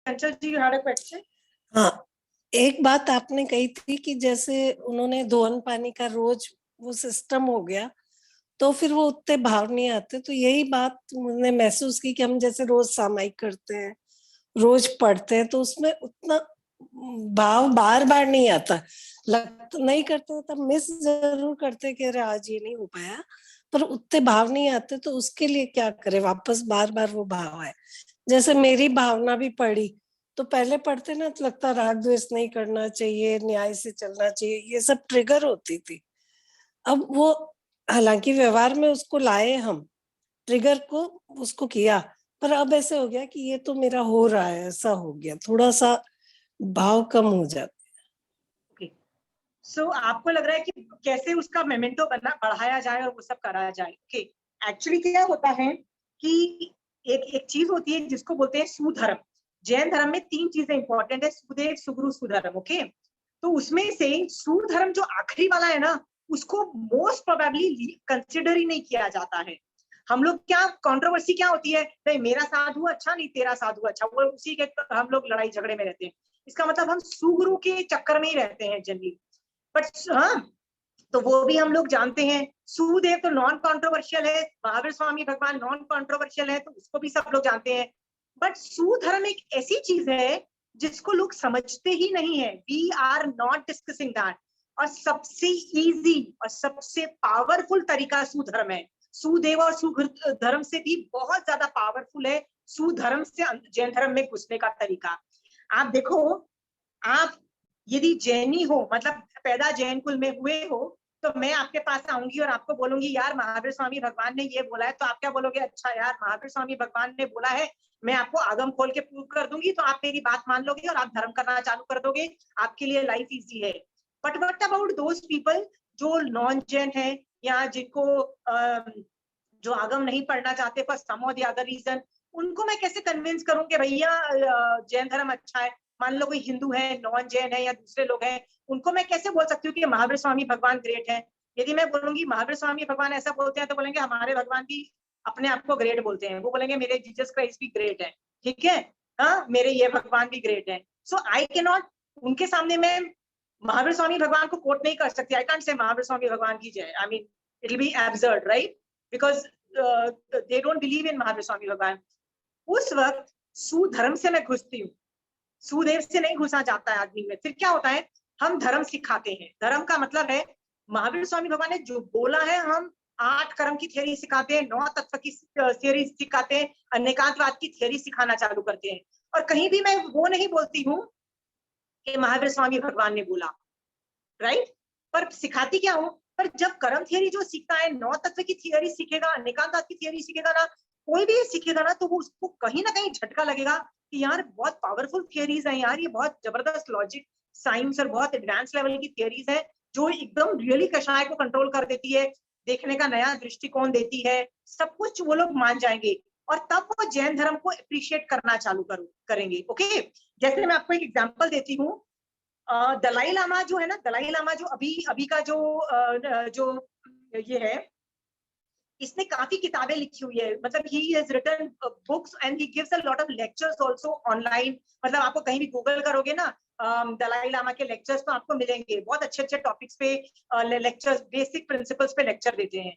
Chanchal ji, you had a question? हाँ, एक बात आपने कही थी कि जैसे उन्होंने दोहन पानी का रोज वो सिस्टम हो गया, तो फिर वो उतने भाव नहीं आते। तो यही बात मैंने महसूस की कि हम जैसे रोज सामायिक करते हैं, रोज पढ़ते हैं, तो उसमें उतना भाव बार बार नहीं आता। नहीं करते तब मिस जरूर करते कि अरे आज ये नहीं हो पाया, पर उतने भाव नहीं आते। तो उसके लिए क्या करें वापस बार बार वो भाव आए। जैसे मेरी भावना भी पड़ी, तो पहले पढ़ते ना तो लगता राग द्वेष नहीं करना चाहिए, न्याय से चलना चाहिए, ये सब ट्रिगर होती थी। अब वो हालांकि व्यवहार में उसको लाए हम, ट्रिगर को उसको किया, पर अब ऐसे हो गया कि ये तो मेरा हो रहा है, ऐसा हो गया, थोड़ा सा भाव कम हो जाता। सो आपको लग रहा है कि कैसे उसका मोमेंटो बढ़ाया जाए और वो सब करा जाए। ओके, एक्चुअली क्या होता है कि एक चीज होती है जिसको बोलते हैं सुधर्म। जैन धर्म में 3 चीजें इंपॉर्टेंट है, सुदेव, सुगुरु, सुधर्म। ओके, तो उसमें से सुधर्म जो आखिरी वाला है ना, उसको मोस्ट प्रोबेबली कंसिडर ही नहीं किया जाता है। हम लोग क्या कंट्रोवर्सी क्या होती है, नहीं मेरा साधु अच्छा, नहीं तेरा साधु अच्छा, वो उसी के हम लोग लड़ाई झगड़े में रहते हैं। इसका मतलब हम सुगुरु के चक्कर में ही रहते हैं जनरली। बट हाँ, तो वो भी हम लोग जानते हैं। सुदेव तो नॉन कॉन्ट्रोवर्शियल है, महावीर स्वामी भगवान नॉन कॉन्ट्रोवर्शियल है, तो उसको भी सब लोग जानते हैं। बट सुधर्म एक ऐसी चीज है जिसको लोग समझते ही नहीं है। We are not discussing that. और सबसे इजी और सबसे पावरफुल तरीका सुधर्म है। सुदेव और सुधर्म से भी बहुत ज्यादा पावरफुल है सुधर्म से जैन धर्म में घुसने का तरीका। आप देखो, आप यदि जैनी हो, मतलब पैदा जैन कुल में हुए हो, तो मैं आपके पास आऊंगी और आपको बोलूंगी यार महावीर स्वामी भगवान ने ये बोला है, तो आप क्या बोलोगे, अच्छा यार महावीर स्वामी भगवान ने बोला है, मैं आपको आगम खोल के प्रूव कर दूंगी, तो आप मेरी बात मान लोगे और आप धर्म करना चालू कर दोगे, आपके लिए लाइफ इजी है। But what about those people जो नॉन जैन है, या जिनको जो आगम नहीं पढ़ना चाहते फॉर सम और द अदर रीजन, उनको मैं कैसे कन्विंस करूं कि भैया जैन धर्म अच्छा है। मान लो कोई हिंदू है, नॉन जैन है, या दूसरे लोग हैं, उनको मैं कैसे बोल सकती हूँ कि महावीर स्वामी भगवान ग्रेट है। यदि मैं बोलूंगी महावीर स्वामी भगवान ऐसा बोलते हैं, तो बोलेंगे हमारे भगवान भी अपने आप को ग्रेट बोलते हैं। वो बोलेंगे मेरे जीसस क्राइस्ट भी ग्रेट है, ठीक है, हाँ मेरे ये भगवान भी ग्रेट है। सो आई कैन नॉट, उनके सामने मैं महावीर स्वामी भगवान को कोट नहीं कर सकती। I can't say Mahavir Swami Bhagwan की जय, I mean it will be absurd, right, because they don't believe in Mahavir Swami Bhagwan. उस वक्त सुधर्म से मैं घुसती हूँ, सुदेव से नहीं घुसा जाता है आदमी में। फिर क्या होता है, हम धर्म सिखाते हैं। धर्म का मतलब है महावीर स्वामी भगवान ने जो बोला है, हम 8 कर्म की थियरी सिखाते हैं, 9 तत्व की थियरी सिखाते हैं, अनेकांतवाद की थियरी सिखाना चालू करते हैं। और कहीं भी मैं वो नहीं बोलती हूँ कि महावीर स्वामी भगवान ने बोला, राइट, पर सिखाती क्या हूँ। पर जब कर्म थियरी जो सीखता है, 9 तत्व की थियरी सीखेगा, अनेकांतवाद की थियरी सीखेगा ना, कोई भी सीखेगा ना, तो वो उसको कहीं ना कहीं झटका लगेगा कि यार बहुत पावरफुल थियरीज हैं यार, ये बहुत जबरदस्त लॉजिक, साइंस और बहुत एडवांस लेवल की थियरीज है, जो एकदम रियली कषाय को कंट्रोल कर देती है, देखने का नया दृष्टिकोण देती है, सब कुछ वो लोग मान जाएंगे। और तब वो जैन धर्म को अप्रिशिएट करना चालू करेंगे। ओके, जैसे मैं आपको एक एग्जाम्पल देती हूँ। दलाई लामा जो है ना, दलाई लामा जो अभी अभी का जो ये है, इसने काफी किताबें लिखी हुई है। मतलब he has written books and he gives a lot of lectures also online. मतलब आपको कहीं भी गूगल करोगे ना, दलाई लामा के लेक्चर्स तो आपको मिलेंगे, बहुत अच्छे अच्छे टॉपिक्स पे लेक्चर्स, बेसिक प्रिंसिपल्स पे लेक्चर देते हैं।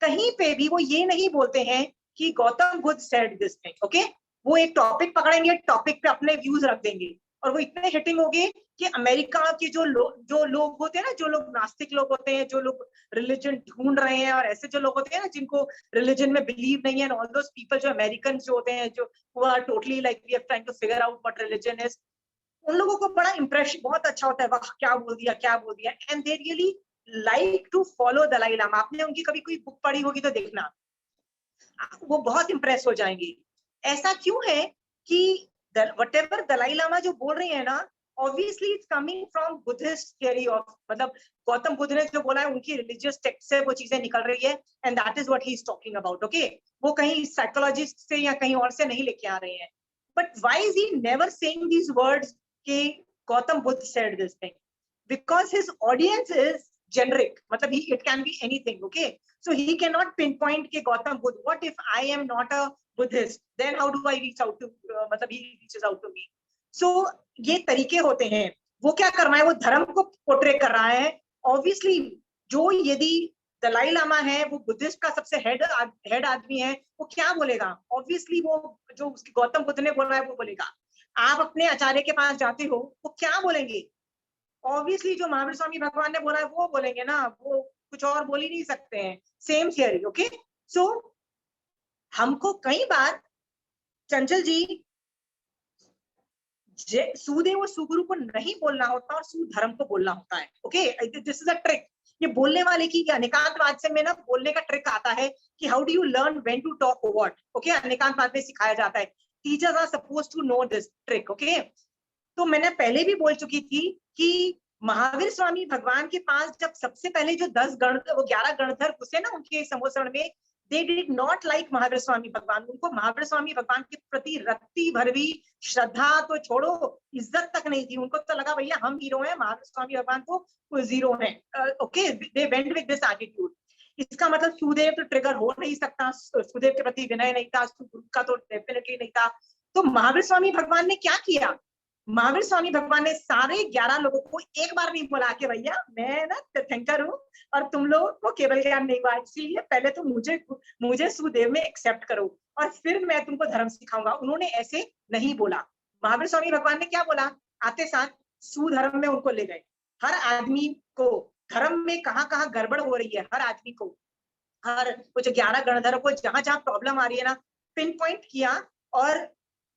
कहीं पे भी वो ये नहीं बोलते हैं कि Gautam Buddha said this thing. Okay, वो एक टॉपिक पकड़ेंगे, टॉपिक पे अपने व्यूज रख देंगे, और वो इतने हिटिंग होंगे कि अमेरिका के जो लोग होते हैं ना, जो लोग नास्तिक लोग होते हैं, जो लोग रिलीजन ढूंढ रहे हैं, और ऐसे जो लोग होते हैं ना जिनको रिलीजन में बिलीव नहीं है, ऑल दोस पीपल जो अमेरिकन जो होते हैं, जो who are totally like we are trying to figure out what religion is, उन लोगों को बड़ा इंप्रेशन बहुत अच्छा होता है, वाह क्या बोल दिया क्या बोल दिया, and they really like to follow Dalai Lama. आपने उनकी कभी कोई बुक पढ़ी होगी तो देखना, वो बहुत इंप्रेस हो जाएंगे। ऐसा क्यों है कि व्हाटएवर दलाई लामा जो बोल रहे हैं ना, obviously it's coming from Buddhist theory of, मतलब गौतम बुद्ध ने जो बोला है उनकी रिलीजियस टेक्स्ट से वो चीजें निकल रही है, and that is what he is talking about. Okay, वो कहीं साइकोलॉजिस्ट से या कहीं और से नहीं लेके आ रहे हैं। But why is he never saying these words कि Gautam Buddha said this thing? Because his audience is generic, matlab it can be anything. Okay, so he cannot pinpoint ke Gautam Buddha. What if I am not a Buddhist, then how do I reach out to matlab he reaches out to me? सो ये तरीके होते हैं। वो क्या कर रहा है, वो धर्म को पोर्ट्रे कर रहा है। ऑब्वियसली जो यदि दलाई लामा है, वो बुद्धिस्ट का सबसे हेड आदमी है, वो क्या बोलेगा? ऑब्वियसली वो जो उसकी गौतम बुद्ध ने बोला है वो बोलेगा। आप अपने आचार्य के पास जाते हो, वो क्या बोलेंगे? ऑब्वियसली जो महावीर स्वामी भगवान ने बोला है वो बोलेंगे ना, वो कुछ और बोल ही नहीं सकते हैं। Same theory. ओके, सो हमको कई बार चंचल जी सुदेव और सुगुरु को नहीं बोलना होता और सुधर्म को बोलना होता है। Okay, this is a trick. ये बोलने वाले की अनेकांतवाद से में ना बोलने का ट्रिक आता है कि how do you learn when to talk what. Okay, अनेकांतवाद में सिखाया जाता है। Teachers are suppose to know this trick. Okay, तो मैंने पहले भी बोल चुकी थी कि महावीर स्वामी भगवान के पास जब सबसे पहले जो 11 गणधर घुसे ना उनके समोसरण में, they did not like Mahavir Swami भगवान। उनको महावीर स्वामी भगवान के प्रति रत्ती भरवी श्रद्धा तो छोड़ो, इज्जत तक नहीं थी। उनको तो लगा भैया हम हीरो हैं, महावीर स्वामी भगवान तो जीरो हैं। Okay, they went with this attitude. इसका मतलब सुदेव तो ट्रिगर हो नहीं सकता, सुदेव के प्रति विनय नहीं था, गुरु का तो डेफिनेटली नहीं था। तो महावीर स्वामी भगवान ने क्या किया? महावीर स्वामी भगवान ने सारे 11 लोगों को एक बार नहीं बोला कि भैया मैं ना तीर्थंकर हूँ और तुम लोगों को केवल ज्ञान नहीं हुआ, इसलिए पहले तो मुझे सुदेव में एक्सेप्ट करो और फिर मैं तुमको धर्म सिखाऊंगा। उन्होंने ऐसे नहीं बोला। महावीर स्वामी भगवान ने क्या बोला? आते साथ सुधर्म में उनको ले गए। हर आदमी को धर्म में कहाँ गड़बड़ हो रही है, हर आदमी को, हर कुछ 11 गणधरों को जहां जहां प्रॉब्लम आ रही है ना, पिन पॉइंट किया और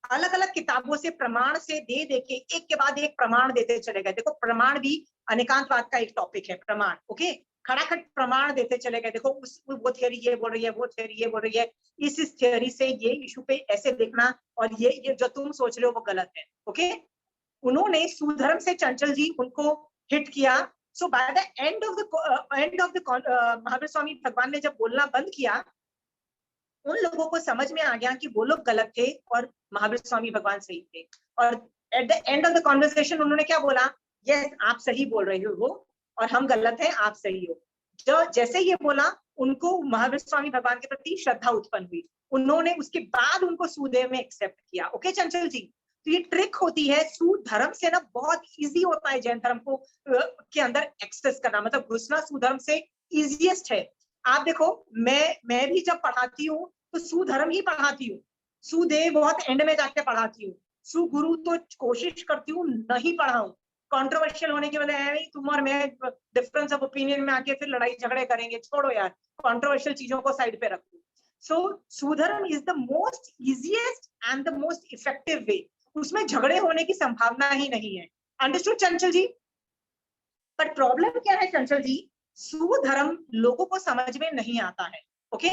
अलग अलग किताबों से प्रमाण से दे के एक के बाद एक प्रमाण देते चले गए। देखो प्रमाण भी अनेकांतवाद का एक टॉपिक है, प्रमाण। ओके, खड़ाखट प्रमाण देते चले गए। देखो वो थियरी ये बोल रही है, वो थियरी ये बोल रही है, इस थियरी से ये इशू पे ऐसे देखना, और ये जो तुम सोच रहे हो वो गलत है। ओके, उन्होंने सुधर्म से चंचल जी उनको हिट किया। So by the end of the Mahavir Swami Bhagwan ने जब बोलना बंद किया, उन लोगों को समझ में आ गया कि वो लोग गलत थे और महावीर स्वामी भगवान सही थे। और at the end of the conversation उन्होंने क्या बोला? यस, आप सही बोल रहे हो और हम गलत हैं, आप सही हो। जो जैसे ये बोला, उनको महावीर स्वामी भगवान के प्रति श्रद्धा उत्पन्न हुई। उन्होंने उसके बाद उनको सुदेव में एक्सेप्ट किया। ओके चंचल जी, तो ये ट्रिक होती है। सुधर्म से ना बहुत इजी होता है जैन धर्म को के अंदर एक्सेस करना, मतलब घुसना सुधर्म से इजीएस्ट है। आप देखो, मैं भी जब पढ़ाती हूँ तो सुधर्म ही पढ़ाती हूँ, सुदेव बहुत एंड में जाके पढ़ाती हूँ, सुगुरु तो कोशिश करती हूँ नहीं पढ़ाऊं। कंट्रोवर्शियल होने की वजह है, तुम और मैं डिफरेंस ऑफ ओपिनियन में आके फिर लड़ाई झगड़े करेंगे, छोड़ो यार, कंट्रोवर्शियल चीजों को साइड पे रखो। So Sudharm is the most easiest and the most effective way. उसमें झगड़े होने की संभावना ही नहीं है। अंडरस्टूड चंचल जी? पर प्रॉब्लम क्या है चंचल जी? सुधर्म लोगों को समझ में नहीं आता है। ओके,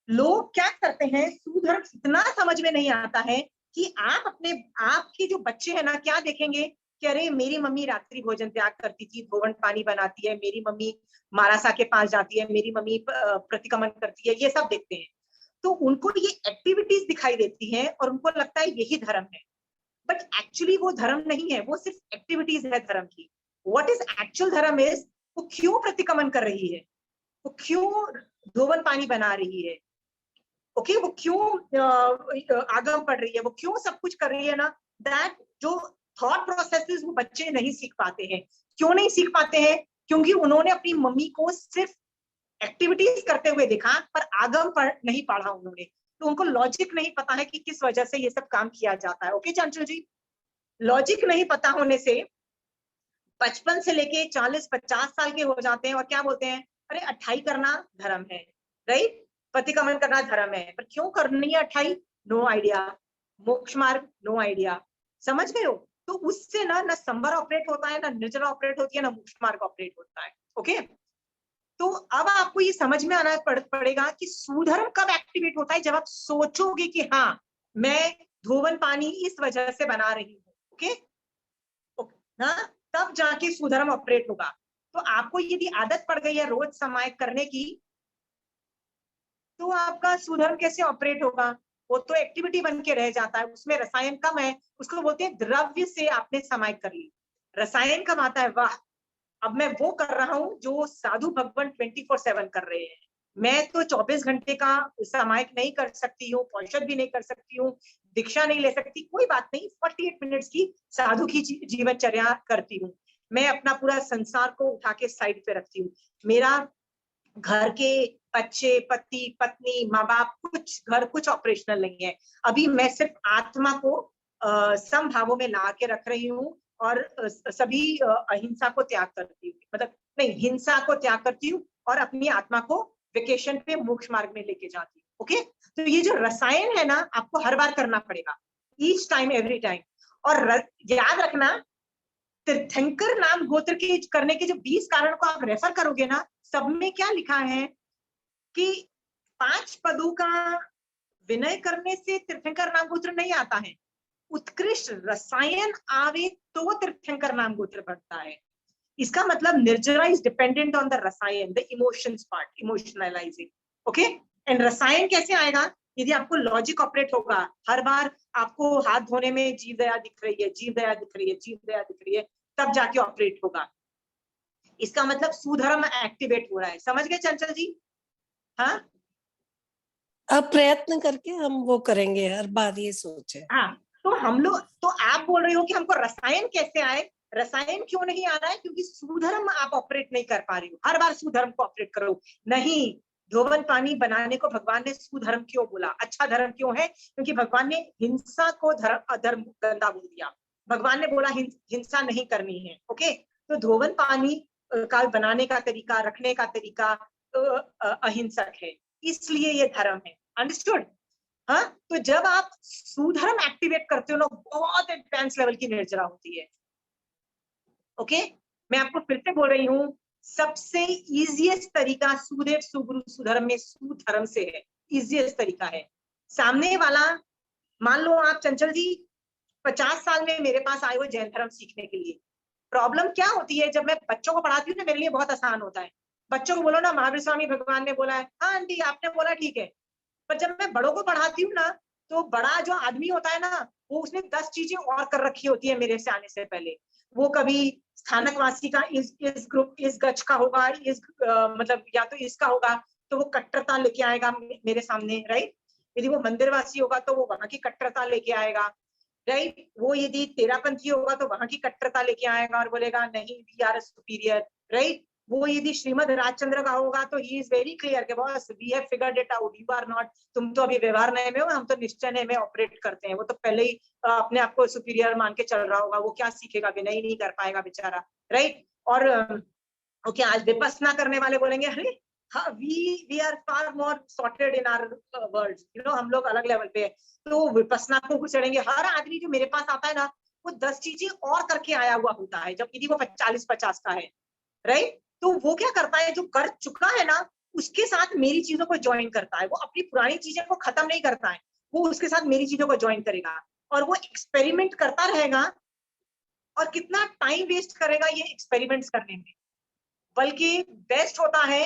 लोग क्या करते हैं, सुधर्म इतना समझ में नहीं आता है कि आपके जो बच्चे हैं ना, क्या देखेंगे कि अरे मेरी मम्मी रात्रि भोजन त्याग करती थी, धोवन पानी बनाती है, मेरी मम्मी मारासा के पास जाती है, मेरी मम्मी प्रतिक्रमण करती है, ये सब देखते हैं। तो उनको ये एक्टिविटीज दिखाई देती हैं और उनको लगता है यही धर्म है। बट एक्चुअली वो धर्म नहीं है, वो सिर्फ एक्टिविटीज है धर्म की। व्हाट इज एक्चुअल धर्म इज, वो क्यों प्रतिक्रमण कर रही है, वो क्यों धोवन पानी बना रही है, ओके, वो क्यों आगम पढ़ रही है, वो क्यों सब कुछ कर रही है ना। दैट जो थॉट प्रोसेसेस वो बच्चे नहीं सीख पाते हैं। क्यों नहीं सीख पाते हैं? क्योंकि उन्होंने अपनी मम्मी को सिर्फ एक्टिविटीज करते हुए देखा, पर आगम नहीं पढ़ा उन्होंने, तो उनको लॉजिक नहीं पता है कि किस वजह से ये सब काम किया जाता है। ओके चंचल जी, लॉजिक नहीं पता होने से 55 से लेके 40-50 साल के हो जाते हैं और क्या बोलते हैं, अरे 28 करना धर्म है, राइट, प्रतिक्रमण करना धर्म है, पर क्यों करनी है 28, नो आइडिया। मोक्ष मार्ग, नो आइडिया। समझ गए हो? तो उससे ना संवर ऑपरेट होता है, ना निर्जला ऑपरेट होती है, ना मोक्ष मार्ग ऑपरेट होता है। ओके, तो अब आपको ये समझ में आना पड़ेगा कि सुधर्म कब एक्टिवेट होता है, जब आप सोचोगे कि हाँ मैं धोवन पानी इस वजह से बना रही हूँ। ओके, हाँ, तब जाके सुधर्म ऑपरेट होगा। तो आपको यदि आदत पड़ गई है रोज समायक करने की, तो आपका सुधर्म कैसे ऑपरेट होगा? वो तो एक्टिविटी बन के रह जाता है, उसमें रसायन कम है, उसको बोलते हैं द्रव्य से आपने समायक कर ली। रसायन कम आता है, वाह अब मैं वो कर रहा हूं जो साधु भगवान 24/7 कर रहे हैं। मैं तो 24 घंटे का सामायिक नहीं कर सकती हूँ, पौषध भी नहीं कर सकती हूँ, दीक्षा नहीं ले सकती, कोई बात नहीं, 48 मिनट्स की साधु की जीवनचर्या करती हूँ। मैं अपना पूरा संसार को उठा के साइड पे रखती हूँ। मेरा घर के बच्चे, पति, पत्नी, माँ बाप, कुछ घर कुछ ऑपरेशनल नहीं है। अभी मैं सिर्फ आत्मा को समभावों में ला के रख रही हूँ और सभी अहिंसा को त्याग करती हूँ, मतलब नहीं, हिंसा को त्याग करती हूँ और अपनी आत्मा को वेकेशन पे मोक्ष मार्ग में लेके जाती हूँ। ओके, तो ये जो रसायन है ना, आपको हर बार करना पड़ेगा, ईच टाइम, एवरी टाइम। और याद रखना, तीर्थंकर नाम गोत्र के करने के जो 20 कारण को आप रेफर करोगे ना, सब में क्या लिखा है कि 5 पदों का विनय करने से तीर्थंकर नाम गोत्र नहीं आता है, उत्कृष्ट रसायन आवे तो तीर्थंकर नाम गोत्र बढ़ता है। इसका मतलब nirjara is dependent on the rasayan, the emotions part, emotionalising. Okay, and रसायन कैसे आएगा? यदि आपको लॉजिक ऑपरेट होगा, हर बार आपको हाथ धोने में जीव दया दिख रही है, जीव दया दिख रही है, जीव दया दिख रही है, तब जाके ऑपरेट होगा। इसका मतलब सुधर्म एक्टिवेट हो रहा है। समझ गए चंचल जी? हाँ, अब प्रयत्न करके हम वो करेंगे, हर बार ये सोचे। हाँ। तो हम लोग, तो आप बोल रहे हो कि हमको रसायन कैसे आए? रसायन क्यों नहीं आ रहा है? क्योंकि सुधर्म आप ऑपरेट नहीं कर पा रही हो। हर बार सुधर्म को ऑपरेट करो नहीं। धोवन पानी बनाने को भगवान ने सुधर्म क्यों बोला, अच्छा धर्म क्यों है? क्योंकि भगवान ने हिंसा को अधर्म गंदा बोल दिया। भगवान ने बोला हिंसा नहीं करनी है। ओके, तो धोवन पानी का बनाने का तरीका, रखने का तरीका अहिंसक है, इसलिए ये धर्म है। अंडरस्टूड? हाँ, तो जब आप सुधर्म एक्टिवेट करते हो ना, बहुत एडवांस लेवल की निर्जरा होती है। ओके, मैं आपको फिर से बोल रही हूँ, सबसे इजीएस्ट तरीका सुदेव सुगुरु सुधर्म में सुधर्म से है, इजीएस्ट तरीका है। सामने वाला, मान लो आप चंचल जी 50 साल में मेरे पास आए हो जैन धर्म सीखने के लिए। प्रॉब्लम क्या होती है, जब मैं बच्चों को पढ़ाती हूँ ना, मेरे लिए बहुत आसान होता है। बच्चों को बोलो ना, महावीर स्वामी भगवान ने बोला है, हाँ आंटी आपने बोला ठीक है। पर जब मैं बड़ों को पढ़ाती हूँ ना, तो बड़ा जो आदमी होता है ना, वो उसने 10 चीजें और कर रखी होती है मेरे से आने से पहले। वो कभी स्थानकवासी का इस ग्रुप, इस गच का होगा, मतलब या तो इसका होगा, तो वो कट्टरता लेके आएगा मेरे सामने, राइट? यदि वो मंदिरवासी होगा तो वो वहां की कट्टरता लेके आएगा, राइट? वो यदि तेरापंथी होगा तो वहां की कट्टरता लेके आएगा और बोलेगा नहीं वी आर सुपीरियर, राइट? वो यदि श्रीमद राजचंद्र का होगा तो ही इज वेरी क्लियर कि boss we have figured it out, you are not, तुम तो अभी व्यवहार नए में हो, हम तो निश्चय नए में ऑपरेट करते हैं। वो तो पहले ही अपने आप को सुपीरियर मान के चल रहा होगा, वो क्या सीखेगा, विनय नहीं कर पाएगा बेचारा, राइट? और ओके, आज विपස්සना करने वाले बोलेंगे अरे हाँ we are far more sorted in our world, you know, हम लोग अलग लेवल पे है। तो विपස්සना को चढ़ेंगे। हर आदमी जो मेरे पास आता है ना, वो 10 चीजें और करके आया हुआ होता है, जब यदि वो 40-50 का है, राइट? तो वो क्या करता है, जो कर चुका है ना, उसके साथ मेरी चीजों को ज्वाइन करता है। वो अपनी पुरानी चीजें को खत्म नहीं करता है, वो उसके साथ मेरी चीजों को ज्वाइन करेगा और वो एक्सपेरिमेंट करता रहेगा। और कितना टाइम वेस्ट करेगा ये एक्सपेरिमेंट्स करने में? बल्कि बेस्ट होता है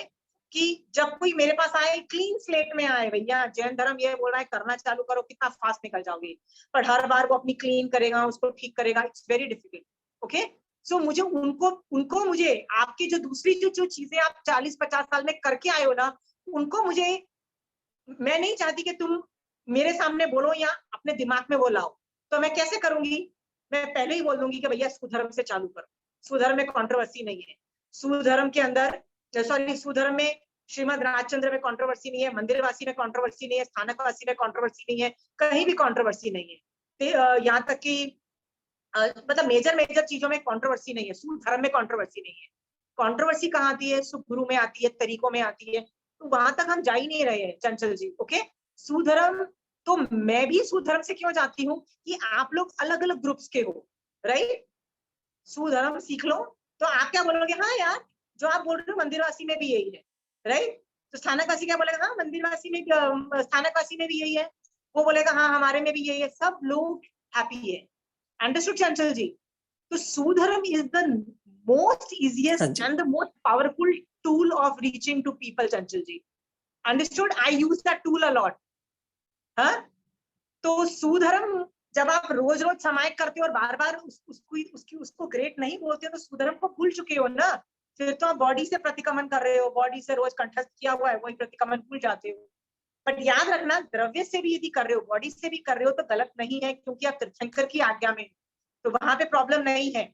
कि जब कोई मेरे पास आए, क्लीन स्लेट में आए, भैया जैन धर्म ये बोल रहा है करना चालू करो, कितना फास्ट निकल जाओगे। पर हर बार वो अपनी क्लीन करेगा, उसको ठीक करेगा, इट्स वेरी डिफिकल्ट। ओके, सो मुझे उनको मुझे आपकी जो दूसरी जो चीजें आप 40-50 साल में करके आए हो ना, उनको मुझे, मैं नहीं चाहती कि तुम मेरे सामने बोलो या अपने दिमाग में वो लाओ। तो मैं कैसे करूंगी? मैं पहले ही बोल दूंगी कि भैया सुधर्म से चालू करो। सुधर्म में कंट्रोवर्सी नहीं है। सुधर्म के अंदर, सॉरी, सुधर्म में श्रीमद राजचंद्र में कंट्रोवर्सी नहीं है, मंदिरवासी में कंट्रोवर्सी नहीं है, स्थानकवासी में कंट्रोवर्सी नहीं है, कहीं भी कंट्रोवर्सी नहीं है। यहाँ तक कि मतलब मेजर चीजों में कंट्रोवर्सी नहीं है, सुधर्म में कंट्रोवर्सी नहीं है। कंट्रोवर्सी कहाँ आती है? सुखगुरु में आती है, तरीकों में आती है। तो वहां तक हम जा ही नहीं रहे हैं चंचल जी। ओके, सुधर्म, तो मैं भी सुधर्म से क्यों जाती हूँ कि आप लोग अलग अलग ग्रुप्स के हो, राइट? सुधर्म सीख लो तो आप क्या बोलोगे, हाँ यार जो आप बोल रहे हो मंदिरवासी में भी यही है, राइट? तो स्थानकवासी क्या बोलेगा, हाँ मंदिरवासी में, स्थानकवासी में भी यही है। वो बोलेगा हाँ हमारे में भी यही है, सब लोग हैप्पी है। अंडरस्टूड चंचल जी? तो Sudharm is the most easiest and the most powerful tool of reaching to people, Chanchal ji. Understood? I use that tool a lot. हाँ, तो सुधर्म जब आप रोज रोज समायिक करते हो और बार बार उसको ग्रेट नहीं बोलते हो, तो सुधर्म को भूल चुके हो ना। फिर तो आप बॉडी से प्रतिक्रमण कर रहे हो, बॉडी से रोज कंठस्थ किया हुआ है वही प्रतिक्रमण भूल जाते हो। बट याद रखना, द्रव्य से भी यदि कर रहे हो, बॉडी से भी कर रहे हो तो गलत नहीं है, क्योंकि आप तीर्थंकर की आज्ञा में, तो वहां पे प्रॉब्लम नहीं है।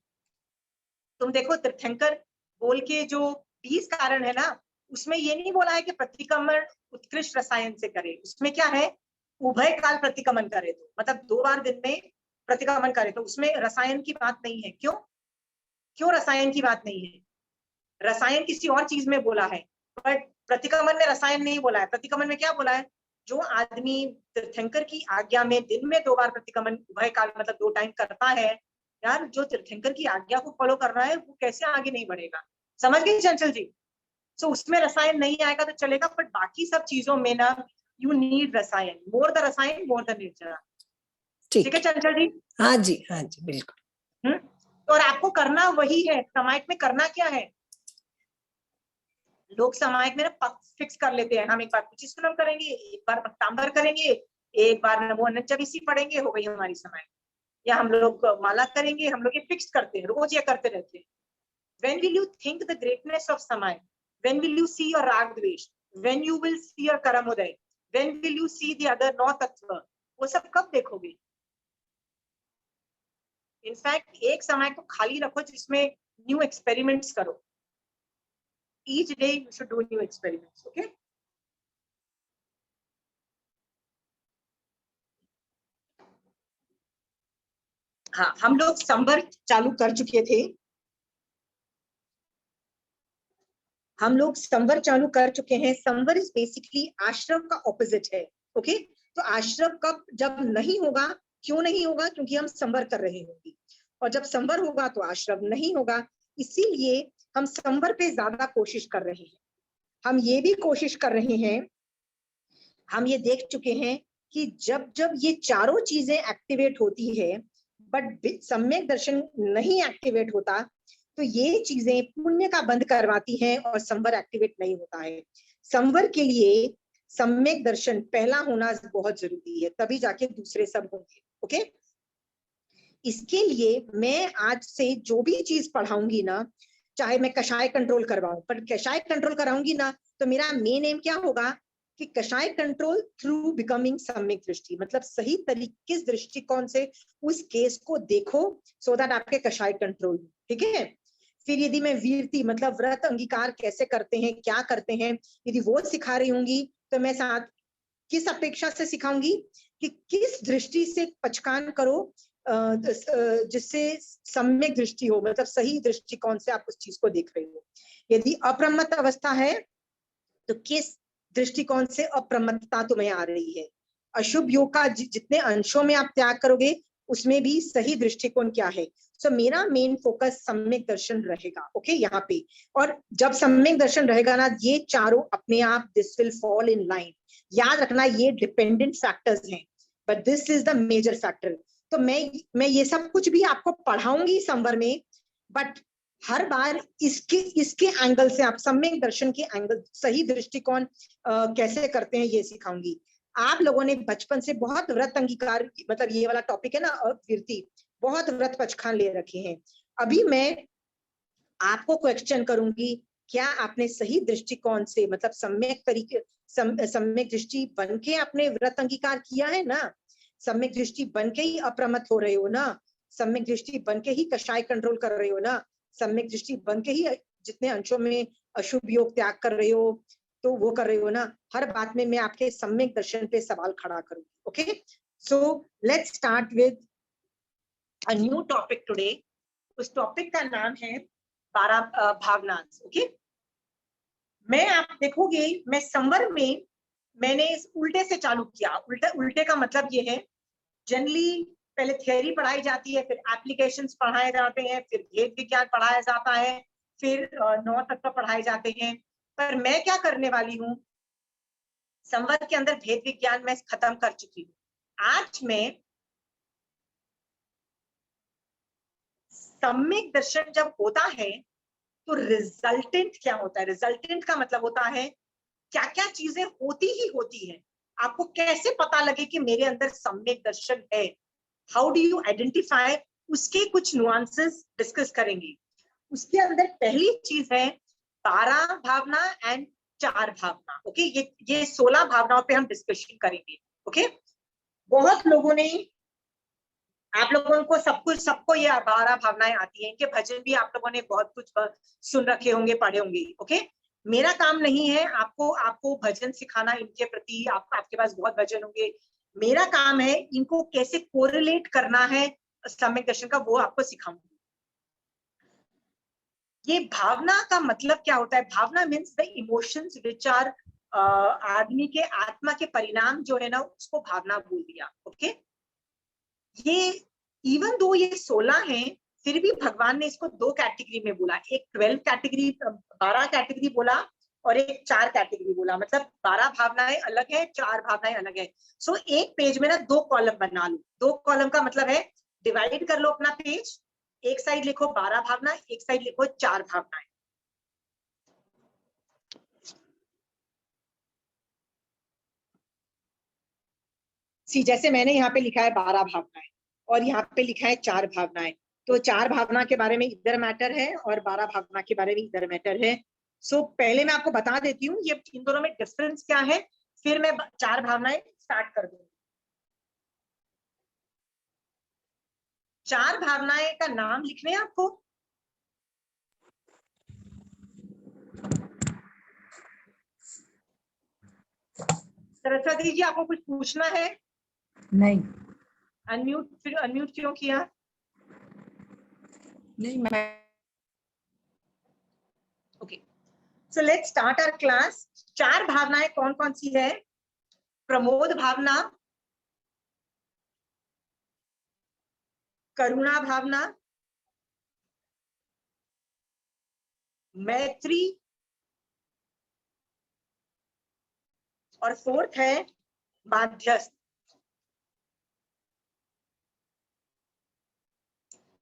तुम देखो तीर्थंकर बोल के जो 20 कारण है ना, उसमें ये नहीं बोला है कि प्रतिक्रमण उत्कृष्ट रसायन से करे, उसमें क्या है, उभय काल प्रतिक्रमण करे, तो मतलब 2 बार दिन में प्रतिक्रमण करे, तो उसमें रसायन की बात नहीं है। क्यों क्यों रसायन की बात नहीं है? रसायन किसी और चीज में बोला है, बट प्रतिक्रमण में रसायन नहीं बोला है। प्रतिक्रमण में क्या बोला है, जो आदमी तीर्थंकर की आज्ञा में दिन में 2 बार प्रतिक्रमण उभय काल मतलब 2 टाइम करता है, यार जो तीर्थंकर की आज्ञा को फॉलो कर रहा है वो कैसे आगे नहीं बढ़ेगा? समझ गए चंचल जी? सो उसमें रसायन नहीं आएगा तो चलेगा, बट बाकी सब चीजों में ना यू नीड रसायन, मोर द रसायन मोर द निर्जरा। ठीक है चंचल जी? हाँ जी, हाँ जी, बिल्कुल। और आपको करना वही है। समायक में करना क्या है, लोग समायक में ना फिक्स कर लेते हैं, हम एक बार कुचिष्टनम करेंगे, एक बार भक्तांबर करेंगे, एक बार नमो अनंतचविसी पढ़ेंगे, हो गई हमारी समायक। या हम लोग माला करेंगे, हम लोग ये फिक्स करते हैं, रोज ये करते रहते हैं। When will you think the greatness of Samay? When will you see your Rag Dvesh? When you will see your Karamuday? When will you see the other नौ तत्व? वो सब कब देखोगे? इनफैक्ट एक समय को खाली रखो जिसमें न्यू एक्सपेरिमेंट्स करो। Each day you should do new experiments, okay? हाँ, हम लोग संवर चालू कर चुके थे। हम लोग संवर चालू कर चुके हैं। संवर इज बेसिकली आश्रम का ऑपोजिट है, ओके? तो आश्रम कब जब नहीं होगा, क्यों नहीं होगा? क्योंकि हम संवर कर रहे होंगे, और जब संवर होगा तो आश्रम नहीं होगा। इसीलिए हम संवर पे ज्यादा कोशिश कर रहे हैं। हम ये भी कोशिश कर रहे हैं, हम ये देख चुके हैं कि जब जब ये चारों चीजें एक्टिवेट होती है बट सम्यक दर्शन नहीं एक्टिवेट होता, तो ये चीजें पुण्य का बंद करवाती हैं और संवर एक्टिवेट नहीं होता है। संवर के लिए सम्यक दर्शन पहला होना बहुत जरूरी है, तभी जाके दूसरे सब होंगे, ओके? इसके लिए मैं आज से जो भी चीज पढ़ाऊंगी ना, चाहे मैं कषाय कंट्रोल करवाऊं, पर कषाय कंट्रोल कराऊंगी ना तो मेरा मेन एम क्या होगा कि कषाय कंट्रोल थ्रू बिकमिंग सम्यक दृष्टि, मतलब सही तरीके किस दृष्टिकोण से उस केस को देखो, सो दैट आपके कषाय कंट्रोल, ठीक है? फिर यदि मैं वीरती मतलब व्रत अंगीकार कैसे करते हैं, क्या करते हैं, यदि वो सिखा रही होंगी तो मैं साथ किस अपेक्षा से सिखाऊंगी कि किस दृष्टि से पचकान करो जिससे सम्यक दृष्टि हो, मतलब सही दृष्टिकोण से आप उस चीज को देख रहे हो। यदि अप्रमत्त अवस्था है तो किस दृष्टिकोण से अप्रमत्तता तुम्हें आ रही है। अशुभ योग का जितने अंशों में आप त्याग करोगे उसमें भी सही दृष्टिकोण क्या है। सो मेरा मेन फोकस सम्यक दर्शन रहेगा, ओके? यहाँ पे, और जब सम्यक दर्शन रहेगा ना, ये चारों अपने आप this will fall in line. याद रखना ये डिपेंडेंट फैक्टर्स हैं, but this is the major factor. तो मैं ये सब कुछ भी आपको पढ़ाऊंगी संवर में, बट हर बार इसके एंगल से आप सम्यक दर्शन के एंगल, सही दृष्टिकोण कैसे करते हैं ये सिखाऊंगी। आप लोगों ने बचपन से बहुत व्रत अंगीकार, मतलब ये वाला टॉपिक है ना कीर्ति, बहुत व्रत पचखान ले रखे हैं। अभी मैं आपको क्वेश्चन करूंगी, क्या आपने सही दृष्टिकोण से, मतलब सम्यक तरीके, सम्यक दृष्टि बन के आपने व्रत अंगीकार किया है ना? सम्यक दृष्टि बन के ही अप्रमत्त हो रहे हो ना? सम्यक दृष्टि बन के ही कषाय कंट्रोल कर रहे हो ना? सम्यक दृष्टि बन के ही जितने अंशों में अशुभ योग त्याग कर रहे हो तो वो कर रहे हो ना? हर बात में मैं आपके सम्यक दर्शन पे सवाल खड़ा करूंगी, okay? So let's start with a new topic today. उस टॉपिक का नाम है 12 भावनांश, ओके? मैं, आप देखोगे मैं संवर में मैंने उल्टे से चालू किया। उल्टे का मतलब ये है, जनरली पहले थियोरी पढ़ाई जाती है, फिर एप्लीकेशंस पढ़ाए जाते हैं, फिर भेद विज्ञान पढ़ाया जाता है, फिर 9 तत्व पढ़ाए जाते हैं। पर मैं क्या करने वाली हूँ, संवर के अंदर भेद विज्ञान मैं खत्म कर चुकी हूँ। आज मैं सम्यक दर्शन जब होता है तो रिजल्टेंट क्या होता है। रिजल्टेंट का मतलब होता है क्या क्या चीजें होती ही होती है। आपको कैसे पता लगे कि मेरे अंदर सम्यक दर्शन है, हाउ डू यू आइडेंटिफाई, उसके कुछ नुआंसेस डिस्कस करेंगे। उसके अंदर पहली चीज है 12 भावना एंड 4 भावना। ओके, ये 16 भावनाओं पे हम डिस्कशन करेंगे। ओके, बहुत लोगों ने, आप लोगों को सबको ये 12 भावनाएं आती हैं, इनके भजन भी आप लोगों ने बहुत कुछ सुन रखे होंगे, पढ़े होंगे। ओके, मेरा काम नहीं है आपको भजन सिखाना इनके प्रति, आपके पास बहुत भजन होंगे। मेरा काम है इनको कैसे कोरिलेट करना है सम्यक दर्शन का, वो आपको सिखाऊंगी। ये भावना का मतलब क्या होता है? Bhavna means the emotions which are, आदमी के आत्मा के परिणाम जो है ना, उसको भावना बोल दिया। ओके, ये इवन दो ये 16 हैं, फिर भी भगवान ने इसको 2 कैटेगरी में बोला। एक 12 कैटेगरी, 12 कैटेगरी बोला, और एक 4 कैटेगरी बोला। मतलब 12 भावनाएं अलग है, 4 भावनाएं अलग है। सो एक पेज में ना 2 कॉलम बना लो। 2 कॉलम का मतलब है डिवाइड कर लो अपना पेज, एक साइड लिखो 12 भावना, एक साइड लिखो 4 भावनाएं। जैसे मैंने यहाँ पे लिखा है 12 भावनाएं, और यहाँ पे लिखा है 4 भावनाएं। तो 4 भावना के बारे में इधर मैटर है, और 12 भावना के बारे में इधर मैटर है। सो पहले मैं आपको बता देती हूँ ये इन दोनों में डिफरेंस क्या है, फिर मैं 4 भावनाएं स्टार्ट कर दूंगी। 4 भावनाएं का नाम लिखने हैं आपको। सरस्वती जी, आपको कुछ पूछना है? नहीं। फिर अनम्यूट क्यों किया? नहीं, मैं okay, so let's start our class. 4 भावनाएं कौन कौन सी है? प्रमोद भावना, करुणा भावना, मैत्री, और 4th है माध्यस्थ।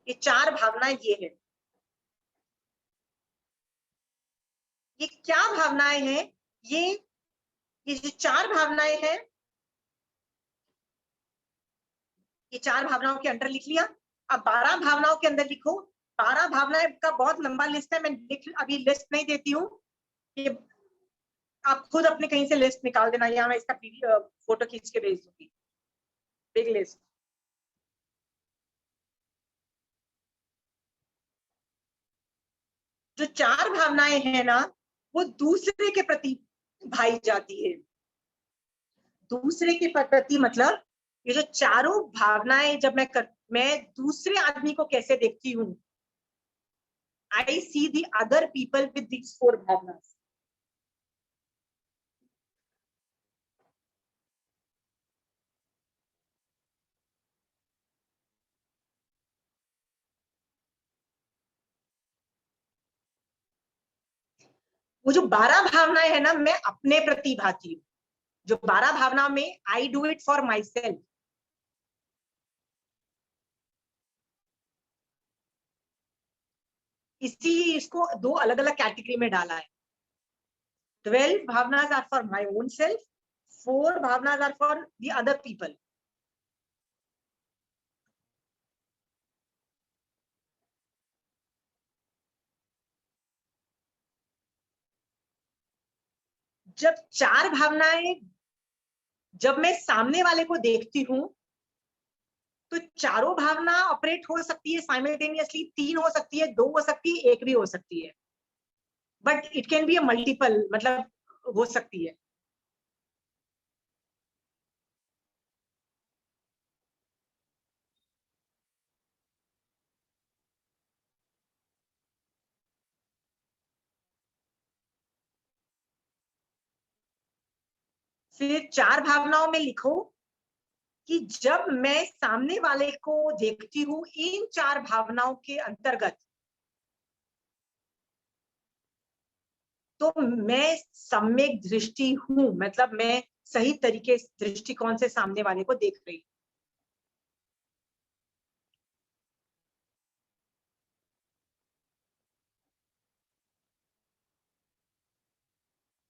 ये 4 भावनाएं ये है। ये क्या भावनाएं हैं? ये जो 4 भावनाएं हैं, ये 4 भावनाओं के अंदर लिख लिया। अब 12 भावनाओं के अंदर लिखो। 12 भावनाएं का बहुत लंबा लिस्ट है, मैं अभी लिस्ट नहीं देती हूँ, ये आप खुद अपने कहीं से लिस्ट निकाल देना, या मैं इसका फोटो खींच के भेज दूंगी, बिग लिस्ट। जो 4 भावनाएं हैं ना, वो दूसरे के प्रति भाई जाती है। दूसरे के प्रति मतलब ये जो चारों भावनाएं जब मैं दूसरे आदमी को कैसे देखती हूँ, I see the other people with these 4 bhavna. वो जो 12 भावनाएं है ना, मैं अपने प्रति भाती हूँ। जो 12 भावनाओं में I do it for myself. इसको 2 अलग अलग कैटेगरी में डाला है। 12 bhavnas are for my own self, 4 bhavnas are for the other people. जब 4 भावनाएं, जब मैं सामने वाले को देखती हूँ, तो चारों भावना ऑपरेट हो सकती है साइमल्टेनियसली। 3 हो सकती है, 2 हो सकती है, 1 भी हो सकती है, but it can be a multiple, मतलब हो सकती है। फिर 4 भावनाओं में लिखो कि जब मैं सामने वाले को देखती हूँ इन 4 भावनाओं के अंतर्गत, तो मैं सम्यक दृष्टि हूं, मतलब मैं सही तरीके दृष्टिकोण से सामने वाले को देख रही हूँ।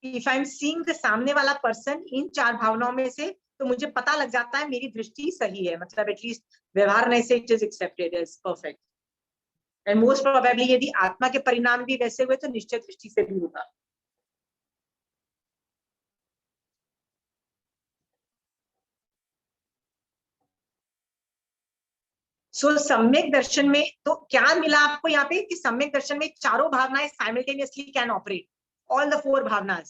If I am seeing the सामने वाला पर्सन इन 4 भावनाओं में से, तो मुझे पता लग जाता है मेरी दृष्टि सही है, मतलब एटलीस्ट व्यवहार नहीं से it is accepted as perfect. And most probably यदि आत्मा के परिणाम भी वैसे हुए तो निश्चय दृष्टि से भी होगा। सो सम्यक दर्शन में तो क्या मिला आपको यहाँ पे कि सम्यक दर्शन में चारों भावनाएं simultaneously can operate, all the four भावनाएं,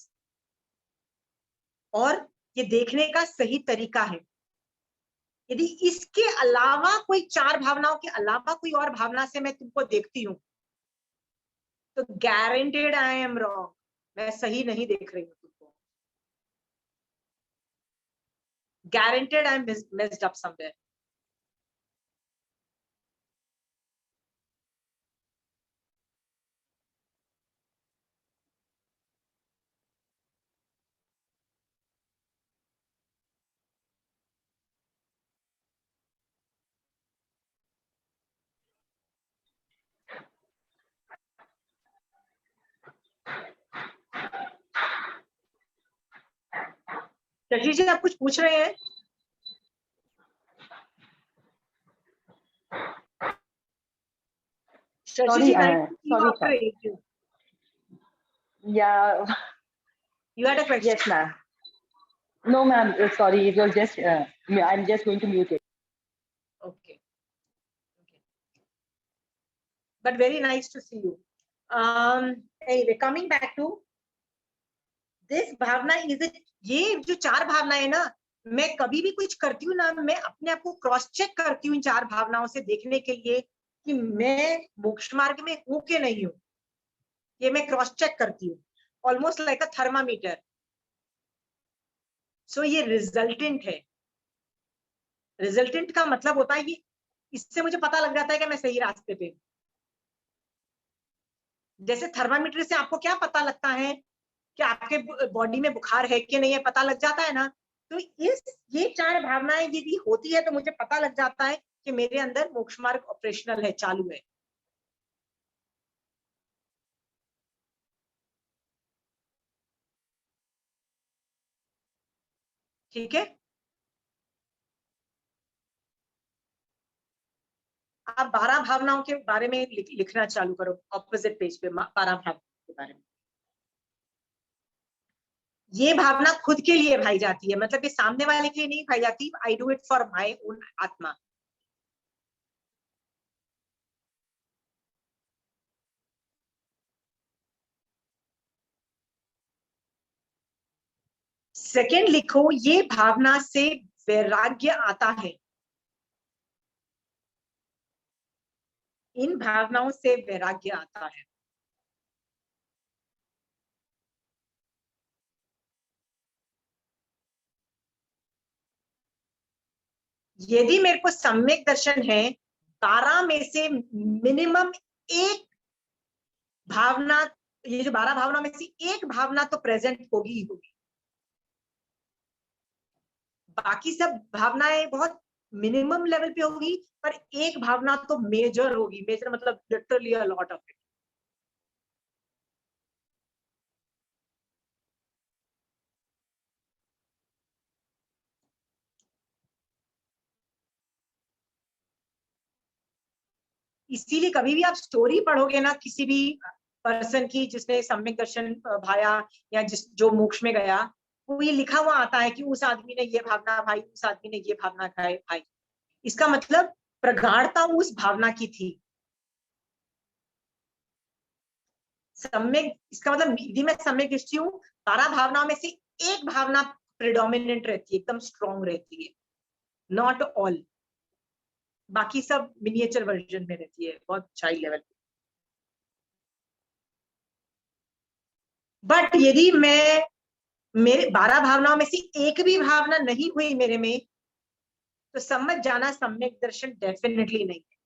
और ये देखने का सही तरीका है। यदि इसके अलावा कोई चार भावनाओं के अलावा कोई और भावना से मैं तुमको देखती हूँ तो गारंटेड आई एम रॉन्ग, मैं सही नहीं देख रही हूँ तुमको, guaranteed I am missed up somewhere. Shashi ji आप कुछ पूछ रहे हैं? शशि जी, sorry, sir. Yeah. You had a question? Yes, ma'am. No, ma'am. Sorry, it was just. I'm just going to mute it. Okay. Okay. But very nice to see you. Anyway, coming back to this Bhavna is it, ये जो चार भावनाएं ना, मैं कभी भी कुछ करती हूँ ना, मैं अपने आप को क्रॉस चेक करती हूँ इन चार भावनाओं से देखने के लिए कि मैं मोक्ष मार्ग में हूँ कि नहीं हूँ। ये मैं क्रॉस चेक करती हूँ, ऑलमोस्ट लाइक अ थर्मामीटर। सो ये रिजल्टेंट है। रिजल्टेंट का मतलब होता है कि इससे मुझे पता लग जाता है कि मैं सही रास्ते पे हूँ। जैसे थर्मामीटर से आपको क्या पता लगता है कि आपके बॉडी में बुखार है कि नहीं है, पता लग जाता है ना। तो ये चार भावनाएं यदि होती है तो मुझे पता लग जाता है कि मेरे अंदर मोक्ष मार्ग ऑपरेशनल है, चालू है। ठीक है, आप 12 भावनाओं के बारे में लिखना चालू करो ऑपोजिट पेज पे, 12 भावनाओं के बारे में। ये भावना खुद के लिए भाई जाती है, मतलब ये सामने वाले के लिए नहीं भाई जाती। आई do it for my own आत्मा। सेकेंड लिखो, ये भावना से वैराग्य आता है। इन भावनाओं से वैराग्य आता है। यदि मेरे को सम्यक दर्शन है, 12 में से मिनिमम एक भावना, ये जो 12 भावना में से एक भावना तो प्रेजेंट होगी ही होगी। बाकी सब भावनाएं बहुत मिनिमम लेवल पे होगी, पर एक भावना तो मेजर होगी। मेजर मतलब literally a lot of it. इसीलिए कभी भी आप स्टोरी पढ़ोगे ना किसी भी पर्सन की जिसने सम्यक दर्शन भाया या जो मोक्ष में गया, वो ये लिखा हुआ आता है कि उस आदमी ने ये भावना भाई, उस आदमी ने ये भावना भाई। इसका मतलब प्रगाढ़ता उस भावना की थी। सम्यक, इसका मतलब यदि मैं सम्यक दृष्टि हूँ, 12 भावनाओं में से एक भावना प्रिडोमिनेंट रहती है, एकदम स्ट्रॉन्ग रहती है, नॉट ऑल। बाकी सब मिनिएचर वर्जन में रहती है, बहुत चाइल्ड लेवल पे। बट यदि मैं, मेरे 12 भावनाओं में से एक भी भावना नहीं हुई मेरे में, तो समझ जाना सम्यक दर्शन डेफिनेटली नहीं है।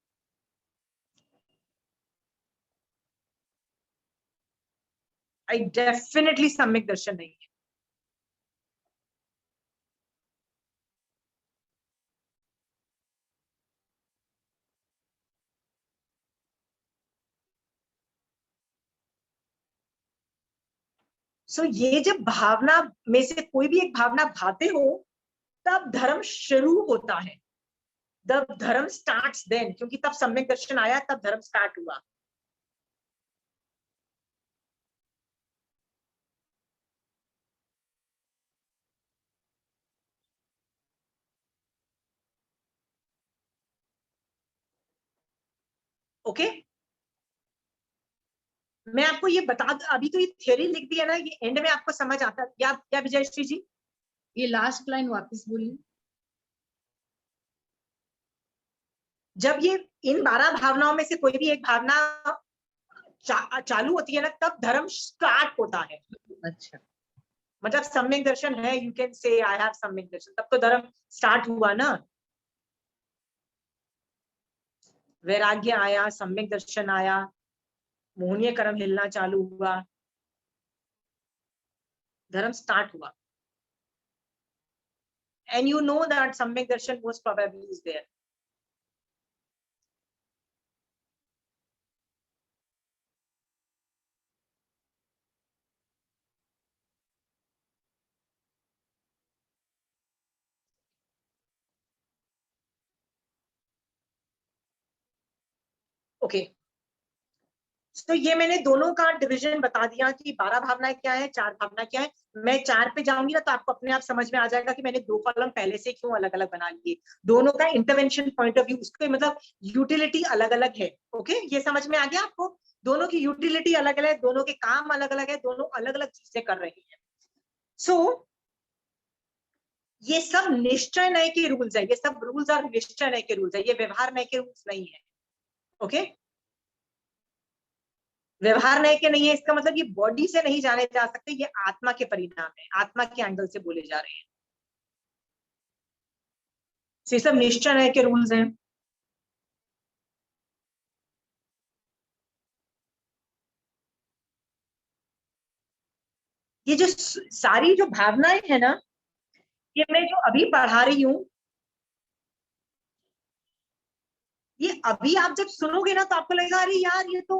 आई डेफिनेटली सम्यक दर्शन नहीं है। सो ये जब भावना में से कोई भी एक भावना भाते हो, तब धर्म शुरू होता है। द धर्म स्टार्ट्स देन, क्योंकि तब सम्यक दर्शन आया, तब धर्म स्टार्ट हुआ। ओके मैं आपको ये बता, अभी तो ये थ्योरी लिख दी है ना, ये एंड में आपको समझ आता है क्या विजयश्री जी? ये लास्ट लाइन वापस बोलिए। जब ये इन 12 भावनाओं में से कोई भी एक भावना चालू होती है ना, तब धर्म स्टार्ट होता है। अच्छा, मतलब सम्यक दर्शन है, you can say I have सम्यक दर्शन, तब तो धर्म स्टार्ट हुआ ना। वैराग्य आया, सम्यक दर्शन आया, मोहनीय कर्म हिलना चालू हुआ, धर्म स्टार्ट हुआ। And you know that Samyak Darshan most probably is there. Okay तो ये मैंने दोनों का डिवीजन बता दिया कि 12 भावनाएं क्या है, 4 भावना क्या है। मैं 4 पे जाऊंगी ना तो आपको अपने आप समझ में आ जाएगा कि मैंने 2 कॉलम पहले से क्यों अलग अलग बना लिए। दोनों का इंटरवेंशन पॉइंट ऑफ व्यू, उसके मतलब यूटिलिटी अलग अलग है। ओके ये समझ में आ गया आपको? दोनों की यूटिलिटी अलग अलग है, दोनों के काम अलग अलग है, दोनों अलग अलग चीजें कर रही है। सो ये सब निश्चय नय के रूल्स है, ये सब रूल्स और निश्चय नय के रूल्स है, ये व्यवहार नय के रूल्स नहीं है। ओके व्यवहार नय के नहीं है, इसका मतलब ये बॉडी से नहीं जाने जा सकते, ये आत्मा के परिणाम है, आत्मा के एंगल से बोले जा रहे हैं। ये सब निश्चय नय के रूल्स हैं। ये जो सारी जो भावनाएं है ना, ये मैं जो अभी पढ़ा रही हूं, ये अभी आप जब सुनोगे ना तो आपको लगेगा अरे यार ये तो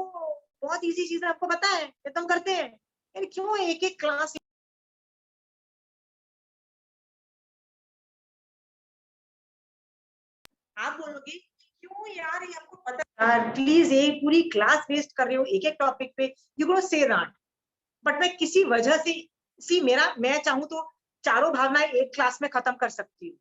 बहुत इजी चीज है, आपको पता है ये तो हम करते हैं, यार क्यों एक एक क्लास आप बोलोगे क्यों यार ये आपको पता है, प्लीज एक पूरी क्लास वेस्ट कर रहे हो एक एक टॉपिक पे, you gonna say that. But मैं किसी वजह से मैं चाहूं तो चारों भावनाएं एक क्लास में खत्म कर सकती हूँ,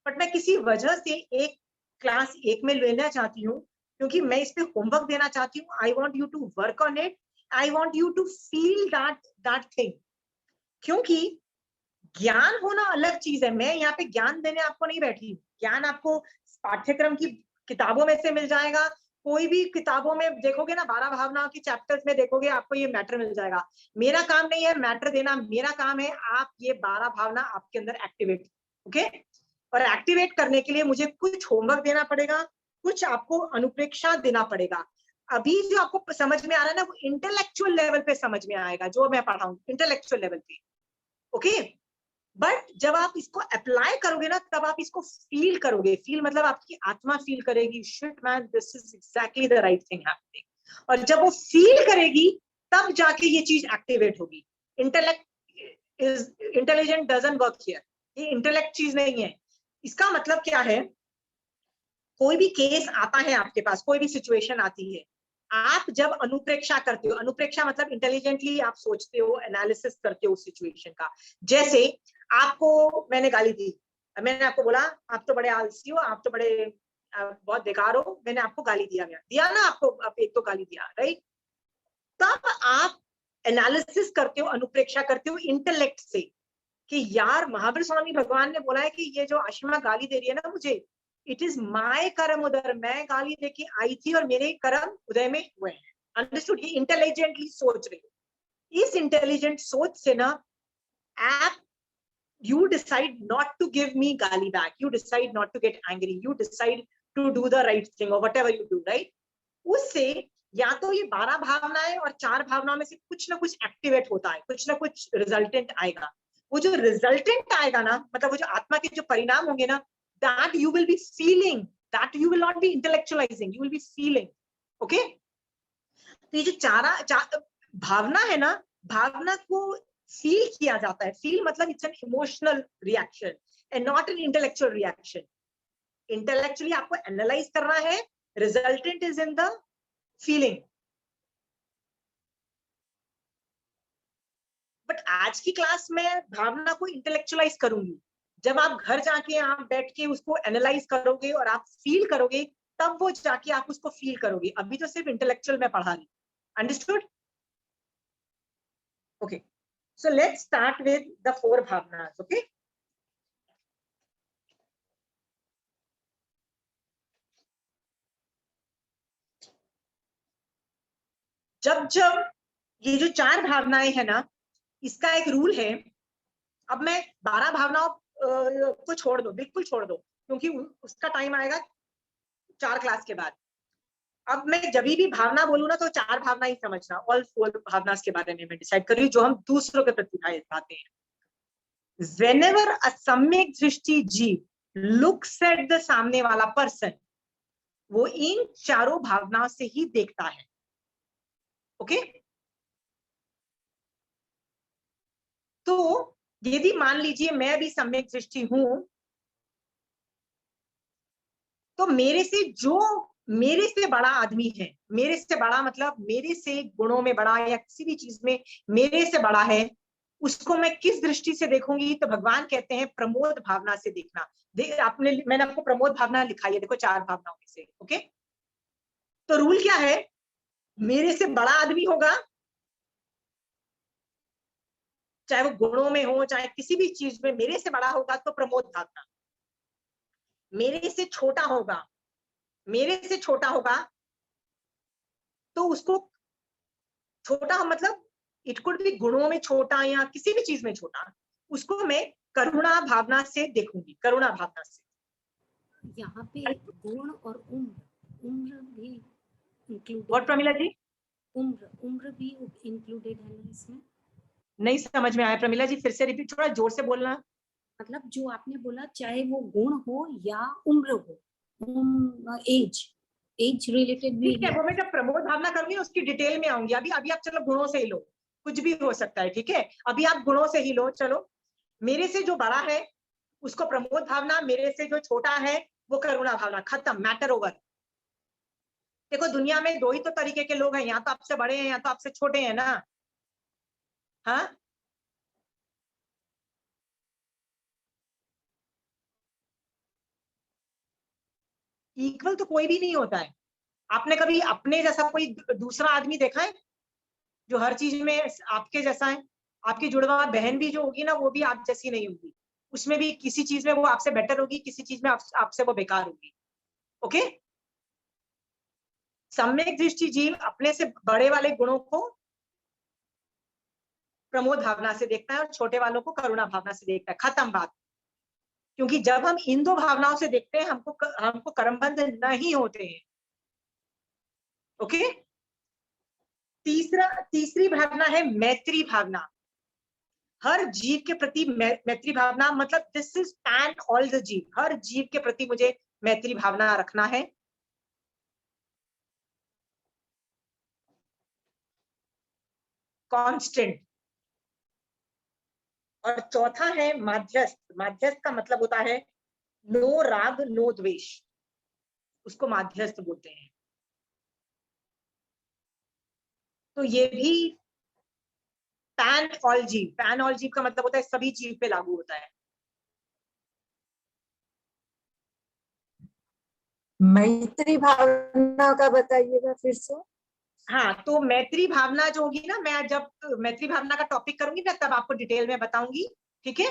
बट मैं किसी वजह से एक क्लास एक में लेना चाहती हूँ, क्योंकि मैं इस पे होमवर्क देना चाहती हूँ। I want you to work on it, I want you to feel that thing. क्योंकि ज्ञान होना अलग चीज है, मैं यहाँ पे ज्ञान देने आपको नहीं बैठी, ज्ञान आपको पाठ्यक्रम की किताबों में से मिल जाएगा। कोई भी किताबों में देखोगे ना, 12 भावनाओं की चैप्टर्स में देखोगे आपको ये मैटर मिल जाएगा। मेरा काम नहीं है मैटर देना, मेरा काम है आप ये 12 भावना आपके अंदर एक्टिवेट। ओके और एक्टिवेट करने के लिए मुझे कुछ होमवर्क देना पड़ेगा, कुछ आपको अनुप्रेक्षा देना पड़ेगा। अभी जो आपको समझ में आ रहा है ना, वो इंटेलेक्चुअल लेवल पे समझ में आएगा जो मैं पढ़ाऊं, इंटेलेक्चुअल लेवल पे। ओके बट जब आप इसको अप्लाई करोगे ना, तब आप इसको फील करोगे। फील मतलब आपकी आत्मा फील करेगी, shit man this is exactly the right thing happening. और जब वो फील करेगी तब जाके ये चीज एक्टिवेट होगी। इंटेलिजेंट डजंट वर्क हियर, ये इंटेलेक्ट चीज नहीं है। इसका मतलब क्या है, कोई भी केस आता है आपके पास, कोई भी सिचुएशन आती है, आप जब अनुप्रेक्षा करते हो, अनुप्रेक्षा मतलब इंटेलिजेंटली आप सोचते हो, एनालिसिस करते हो उस सिचुएशन का। जैसे आपको मैंने गाली दी, मैंने आपको बोला आप तो बड़े आलसी हो, आप तो बड़े बहुत बेकार हो, मैंने आपको गाली दिया ना, आपको आप एक तो गाली दिया, राइट? तब आप एनालिसिस करते हो, अनुप्रेक्षा करते हो इंटेलेक्ट से कि यार महावीर स्वामी भगवान ने बोला है कि ये जो आशिमा गाली दे रही है ना मुझे, इट इज माय कर्म उदर, मैं गाली देके आई थी और मेरे कर्म उदय में हुए हैं। अंडरस्टूड? ये इंटेलिजेंटली सोच रही हो। इस इंटेलिजेंट सोच से ना आप you decide not to give me gali back, you decide not to get angry, you decide to do the right thing or whatever you do, right? उससे या तो ये 12 भावनाएं और 4 भावनाओं में से कुछ ना कुछ एक्टिवेट होता है, कुछ ना कुछ रिजल्टेंट आएगा। वो जो रिजल्टेंट आएगा ना, मतलब वो जो आत्मा के जो परिणाम होंगे ना, that you will be feeling, that you will not be intellectualizing, you will be feeling. okay? तो ये जो भावना है ना, भावना को फील किया जाता है। फील मतलब it's an emotional reaction and not an intellectual reaction. Intellectually आपको एनालाइज करना है, resultant is in the feeling. But आज की क्लास में भावना को इंटेलेक्चुअलाइज करूंगी। जब आप घर जाके आप बैठ के उसको एनालाइज करोगे और आप फील करोगे, तब वो जाके आप उसको फील करोगे। अभी तो सिर्फ इंटेलेक्चुअल में पढ़ा रही। Understood? Okay, so let's start with the 4 bhavnas. Okay, जब जब ये जो 4 भावनाएं है ना, इसका एक रूल है। अब मैं 12 भावनाओं को छोड़ दो, बिल्कुल छोड़ दो, क्योंकि उसका टाइम आएगा 4 क्लास के बाद। अब मैं जब भी भावना बोलूँ ना, तो 4 भावना ही समझना। ऑल 4 भावना के बारे में मैं डिसाइड कर रही हूँ, जो हम दूसरों के प्रति भाते हैं। Whenever a सम्यक दृष्टि जीव looks at the सामने वाला पर्सन, वो इन चारों भावनाओं से ही देखता है। ओके, तो यदि मान लीजिए मैं भी सम्यक दृष्टि हूं, तो मेरे से बड़ा आदमी है, मेरे से बड़ा मतलब मेरे से गुणों में बड़ा या किसी भी चीज में मेरे से बड़ा है, उसको मैं किस दृष्टि से देखूंगी? तो भगवान कहते हैं प्रमोद भावना से देखना। मैंने आपको प्रमोद भावना लिखाई है, देखो 4 भावनाओं में से। ओके, तो रूल क्या है? मेरे से बड़ा आदमी होगा, चाहे वो गुणों में हो चाहे किसी भी चीज में, मेरे से बड़ा होगा तो प्रमोद भावना। मेरे से छोटा होगा तो उसको छोटा मतलब इट कुड भी गुणों में छोटा या किसी भी चीज में छोटा, उसको मैं करुणा भावना से देखूंगी, करुणा भावना से। यहाँ पे गुण और उम्र भी इंक्लूडेड। और प्रमिला जी, उम्र भी इंक्लूडेड है ना इसमें? नहीं समझ में आया प्रमिला जी, फिर से रिपीट, थोड़ा जोर से बोलना। मतलब जो आपने बोला, चाहे वो गुण हो या उम्र हो, एज रिलेटेड भी ठीक है, वो मैं जब प्रमोद भावना करूंगी उसकी डिटेल में आऊंगी। अभी आप चलो गुणों से ही लो, कुछ भी हो सकता है। ठीक है, अभी आप गुणों से ही लो। चलो, मेरे से जो बड़ा है उसको प्रमोद भावना, मेरे से जो छोटा है वो करुणा भावना। खत्म, मैटर ओवर। देखो, दुनिया में 2 ही तो तरीके के लोग हैं, या तो आपसे बड़े हैं या तो आपसे छोटे हैं ना। हाँ, इक्वल तो कोई भी नहीं होता है। आपने कभी अपने जैसा कोई दूसरा आदमी देखा है जो हर चीज में आपके जैसा है? आपकी जुड़वा बहन भी जो होगी ना, वो भी आप जैसी नहीं होगी। उसमें भी किसी चीज में वो आपसे बेटर होगी, किसी चीज में आपसे वो बेकार होगी। ओके, सम्यक दृष्टि जीव अपने से बड़े वाले गुणों को प्रमोद भावना से देखता है और छोटे वालों को करुणा भावना से देखता है। खत्म बात। क्योंकि जब हम इन 2 भावनाओं से देखते हैं, हमको कर्मबंध नहीं होते हैं। ओके, तीसरी भावना है मैत्री भावना। हर जीव के प्रति मैत्री भावना, मतलब this is pan all the जीव। हर जीव के प्रति मुझे मैत्री भावना रखना है। कांस्टेंट। और चौथा है माध्यस्थ। माध्यस्थ का मतलब होता है नो राग नो द्वेष, उसको माध्यस्थ बोलते हैं। तो ये भी पैन ऑल जीव, पैन ऑल जीव का मतलब होता है सभी जीव पे लागू होता है। मैत्री भावना का बताइएगा फिर से। हाँ, तो मैत्री भावना जो होगी ना, मैं जब मैत्री भावना का टॉपिक करूंगी ना, तब आपको डिटेल में बताऊंगी। ठीक है,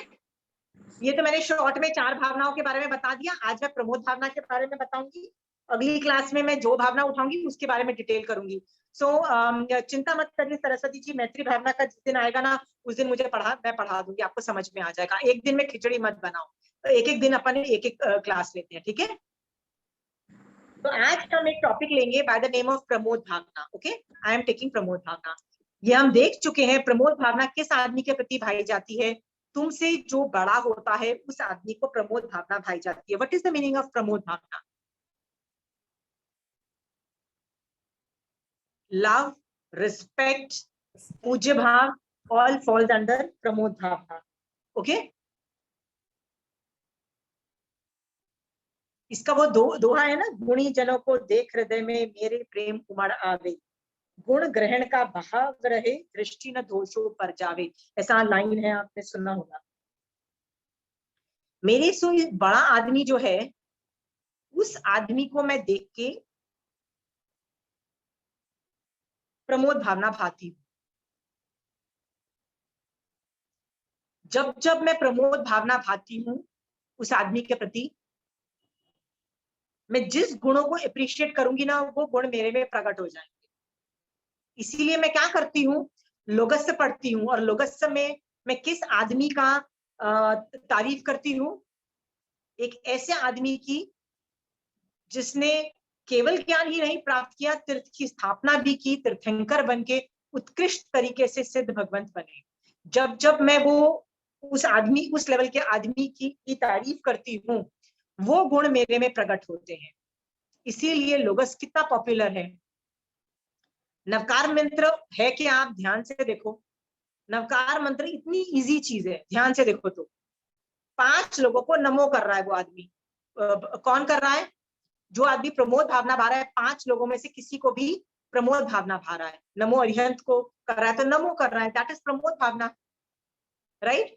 ये तो मैंने शॉर्ट में 4 भावनाओं के बारे में बता दिया। आज मैं प्रमोद भावना के बारे में बताऊंगी। अगली क्लास में मैं जो भावना उठाऊंगी उसके बारे में डिटेल करूंगी। चिंता मत करिए सरस्वती जी, मैत्री भावना का जिस दिन आएगा ना, उस दिन मैं पढ़ा दूंगी, आपको समझ में आ जाएगा। एक दिन में खिचड़ी मत बनाओ, तो एक दिन अपन एक क्लास लेते हैं। ठीक है, तो आज हम एक टॉपिक लेंगे by the name of Pramod Bhavna. Okay, I am taking Pramod bhavna. ये हम देख चुके हैं प्रमोद भावना किस आदमी के प्रति भाई जाती है। तुमसे जो बड़ा होता है उस आदमी को प्रमोद भावना भाई जाती है। What is the meaning of Pramod भावना? लव, रिस्पेक्ट, पूज्य भाव, ऑल फॉल्स अंडर प्रमोद भावना। ओके, इसका वो दोहा है ना, गुणी जनों को देख हृदय में मेरे प्रेम उमड़ आवे, गुण ग्रहण का भाव रहे दृष्टि न दोषों पर जावे। ऐसा लाइन है, आपने सुना होगा। मेरे से बड़ा आदमी जो है, उस आदमी को मैं देख के प्रमोद भावना भाती हूँ। जब जब मैं प्रमोद भावना भाती हूँ उस आदमी के प्रति, मैं जिस गुणों को अप्रिशिएट करूंगी ना, वो गुण मेरे में प्रकट हो जाएंगे। इसीलिए मैं क्या करती हूँ, लोगस्य पढ़ती हूँ, और लोगस्य में मैं किस आदमी का तारीफ करती हूँ, एक ऐसे आदमी की जिसने केवल ज्ञान ही नहीं प्राप्त किया, तीर्थ की स्थापना भी की, तीर्थंकर बन के उत्कृष्ट तरीके से सिद्ध भगवंत बने। जब जब मैं वो उस आदमी, उस लेवल के आदमी की तारीफ करती हूँ, वो गुण मेरे में प्रकट होते हैं। इसीलिए लोगस कितना पॉपुलर है। नवकार मंत्र है कि आप ध्यान से देखो, नवकार मंत्र इतनी इजी चीज है, ध्यान से देखो तो 5 लोगों को नमो कर रहा है वो आदमी। कौन कर रहा है? जो आदमी प्रमोद भावना भा रहा है, 5 लोगों में से किसी को भी प्रमोद भावना भा रहा है। नमो अरिहंत को कर रहा है तो नमो कर रहा है, दैट इज प्रमोद भावना, राइट।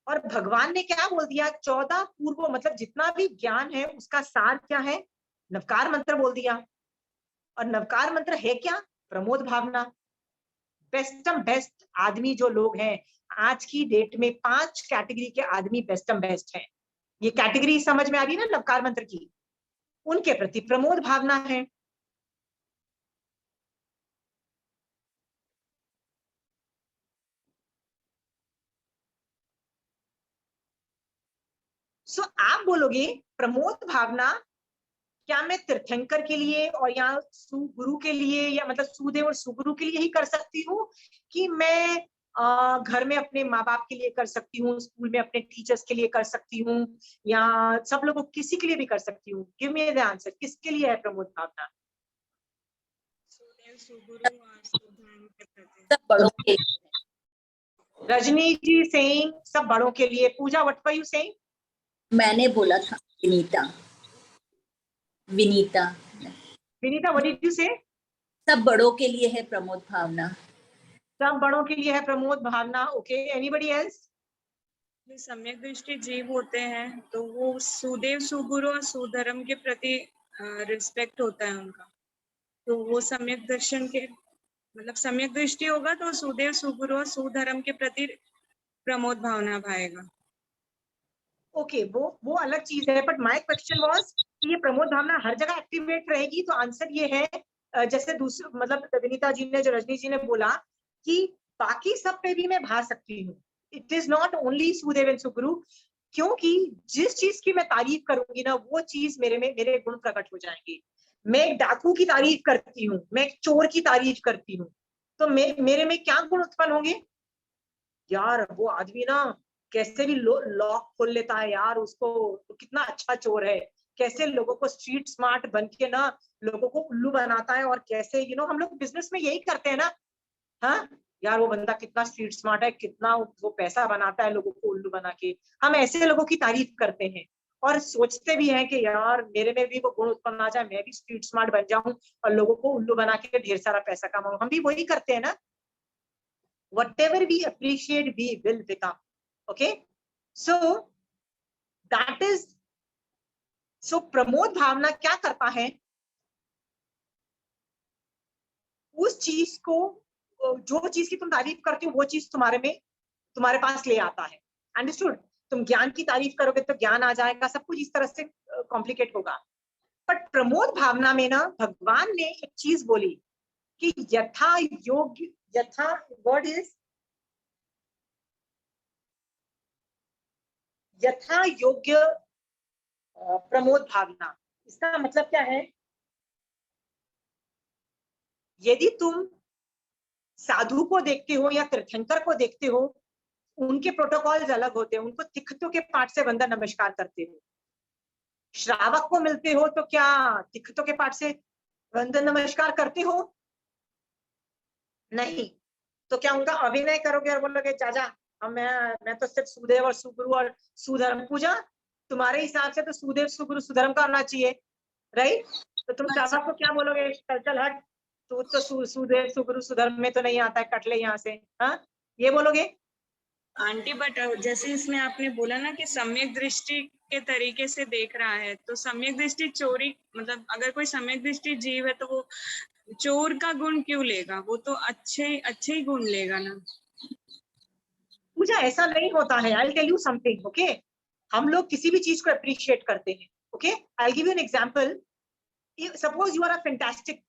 और भगवान ने क्या बोल दिया, 14 पूर्व, मतलब जितना भी ज्ञान है उसका सार क्या है, नवकार मंत्र बोल दिया। और नवकार मंत्र है क्या? प्रमोद भावना। बेस्टम बेस्ट आदमी जो लोग हैं आज की डेट में, 5 कैटेगरी के आदमी बेस्टम बेस्ट हैं। ये कैटेगरी समझ में आ रही है ना नवकार मंत्र की? उनके प्रति प्रमोद भावना है। सो आप बोलोगे प्रमोद भावना क्या मैं तीर्थंकर के लिए और या सुगुरु के लिए, या मतलब सुदेव और सुगुरु के लिए ही कर सकती हूँ, कि मैं घर में अपने माँ बाप के लिए कर सकती हूँ, स्कूल में अपने टीचर्स के लिए कर सकती हूँ, या सब लोगों किसी के लिए भी कर सकती हूँ? गिव मी द आंसर, किसके लिए है प्रमोद भावना? सुदेव, सुगुरु और सुधर्म के प्रति। सब बड़ों के रजनी जी सेइंग सब बड़ों के लिए। पूजा, व्हाट वर यू सेइंग? मैंने बोला था Vinita. Vinita, what did you से? सब बड़ों के लिए है प्रमोद भावना। सब बड़ों के लिए है प्रमोद भावना। Okay, anybody else? जो सम्यक दृष्टि जीव होते हैं तो वो सुदेव, सुगुरु और सुधर्म के प्रति रिस्पेक्ट होता है उनका, तो वो सम्यक दर्शन के, मतलब सम्यक दृष्टि होगा तो सुदेव, सुगुरु और सुधर्म के प्रति प्रमोद भावना भाएगा। ओके, वो अलग चीज है, बट माय क्वेश्चन वाज कि ये प्रमोद भावना हर जगह एक्टिवेट रहेगी? तो आंसर ये है, जैसे दूसरे, मतलब विनीता जी ने, जो रजनी जी ने बोला कि बाकी सब पे भी मैं भा सकती हूँ, it is not only Sudev and Suguru, क्योंकि जिस चीज की मैं तारीफ करूंगी ना, वो चीज मेरे गुण प्रकट हो जाएंगे। मैं एक डाकू की तारीफ करती हूँ, मैं एक चोर की तारीफ करती हूँ, तो मेरे में क्या गुण उत्पन्न होंगे? यार वो आदमी ना कैसे भी लॉक खोल लेता है यार, उसको तो कितना अच्छा चोर है, कैसे लोगों को स्ट्रीट स्मार्ट बन के ना लोगों को उल्लू बनाता है, और कैसे हम लोग बिजनेस में यही करते हैं ना। हाँ यार, वो बंदा कितना स्ट्रीट स्मार्ट है, कितना वो पैसा बनाता है लोगों को उल्लू बना के। हम ऐसे लोगों की तारीफ करते हैं और सोचते भी हैं कि यार मेरे में भी वो गुण उत्पन्न आ जाए, मैं भी स्ट्रीट स्मार्ट बन जाऊं और लोगों को उल्लू बना के ढेर सारा पैसा कमाऊं। हम भी वही करते हैं ना। Whatever we appreciate, we will become. Okay, so that is, so Pramod भावना क्या करता है, उस चीज को, जो चीज की तुम तारीफ करते हो वो चीज तुम्हारे पास ले आता है। अंडरस्टूड? तुम ज्ञान की तारीफ करोगे तो ज्ञान आ जाएगा, सब कुछ इस तरह से कॉम्प्लिकेट होगा। बट प्रमोद भावना में ना भगवान ने एक चीज बोली कि यथा योग्य, यथा वर्ड इज यथा योग्य प्रमोद भावना। इसका मतलब क्या है? यदि तुम साधु को देखते हो या तीर्थंकर को देखते हो, उनके प्रोटोकॉल्स अलग होते हैं, उनको तिखतों के पाठ से वंदन नमस्कार करते हो। श्रावक को मिलते हो तो क्या तिखतों के पाठ से वंदन नमस्कार करते हो? नहीं। तो क्या उनका अभिनय करोगे और बोलोगे चाचा मैं तो सिर्फ सुदेव और सुगुरु और सुधर्म? पूजा, तुम्हारे हिसाब से तो सुदेव सुगुरु सुधर्म का होना चाहिए, राइट? तो तुम सबक को क्या बोलोगे? चल हट, तू तो सुदेव सुगुरु सुधर्म में तो नहीं आता है, कट ले यहाँ से, हाँ, ये बोलोगे? आंटी बट जैसे इसमें आपने बोला ना कि सम्यक दृष्टि के तरीके से देख रहा है, तो सम्यक दृष्टि चोरी, मतलब अगर कोई सम्यक दृष्टि जीव है तो वो चोर का गुण क्यों लेगा? वो तो अच्छे ही गुण लेगा ना। मुझे ऐसा नहीं होता है। I tell you something, okay? हम लोग किसी भी चीज को अप्रिशिएट करते हैं, okay? I give you an example. Suppose you are a fantastic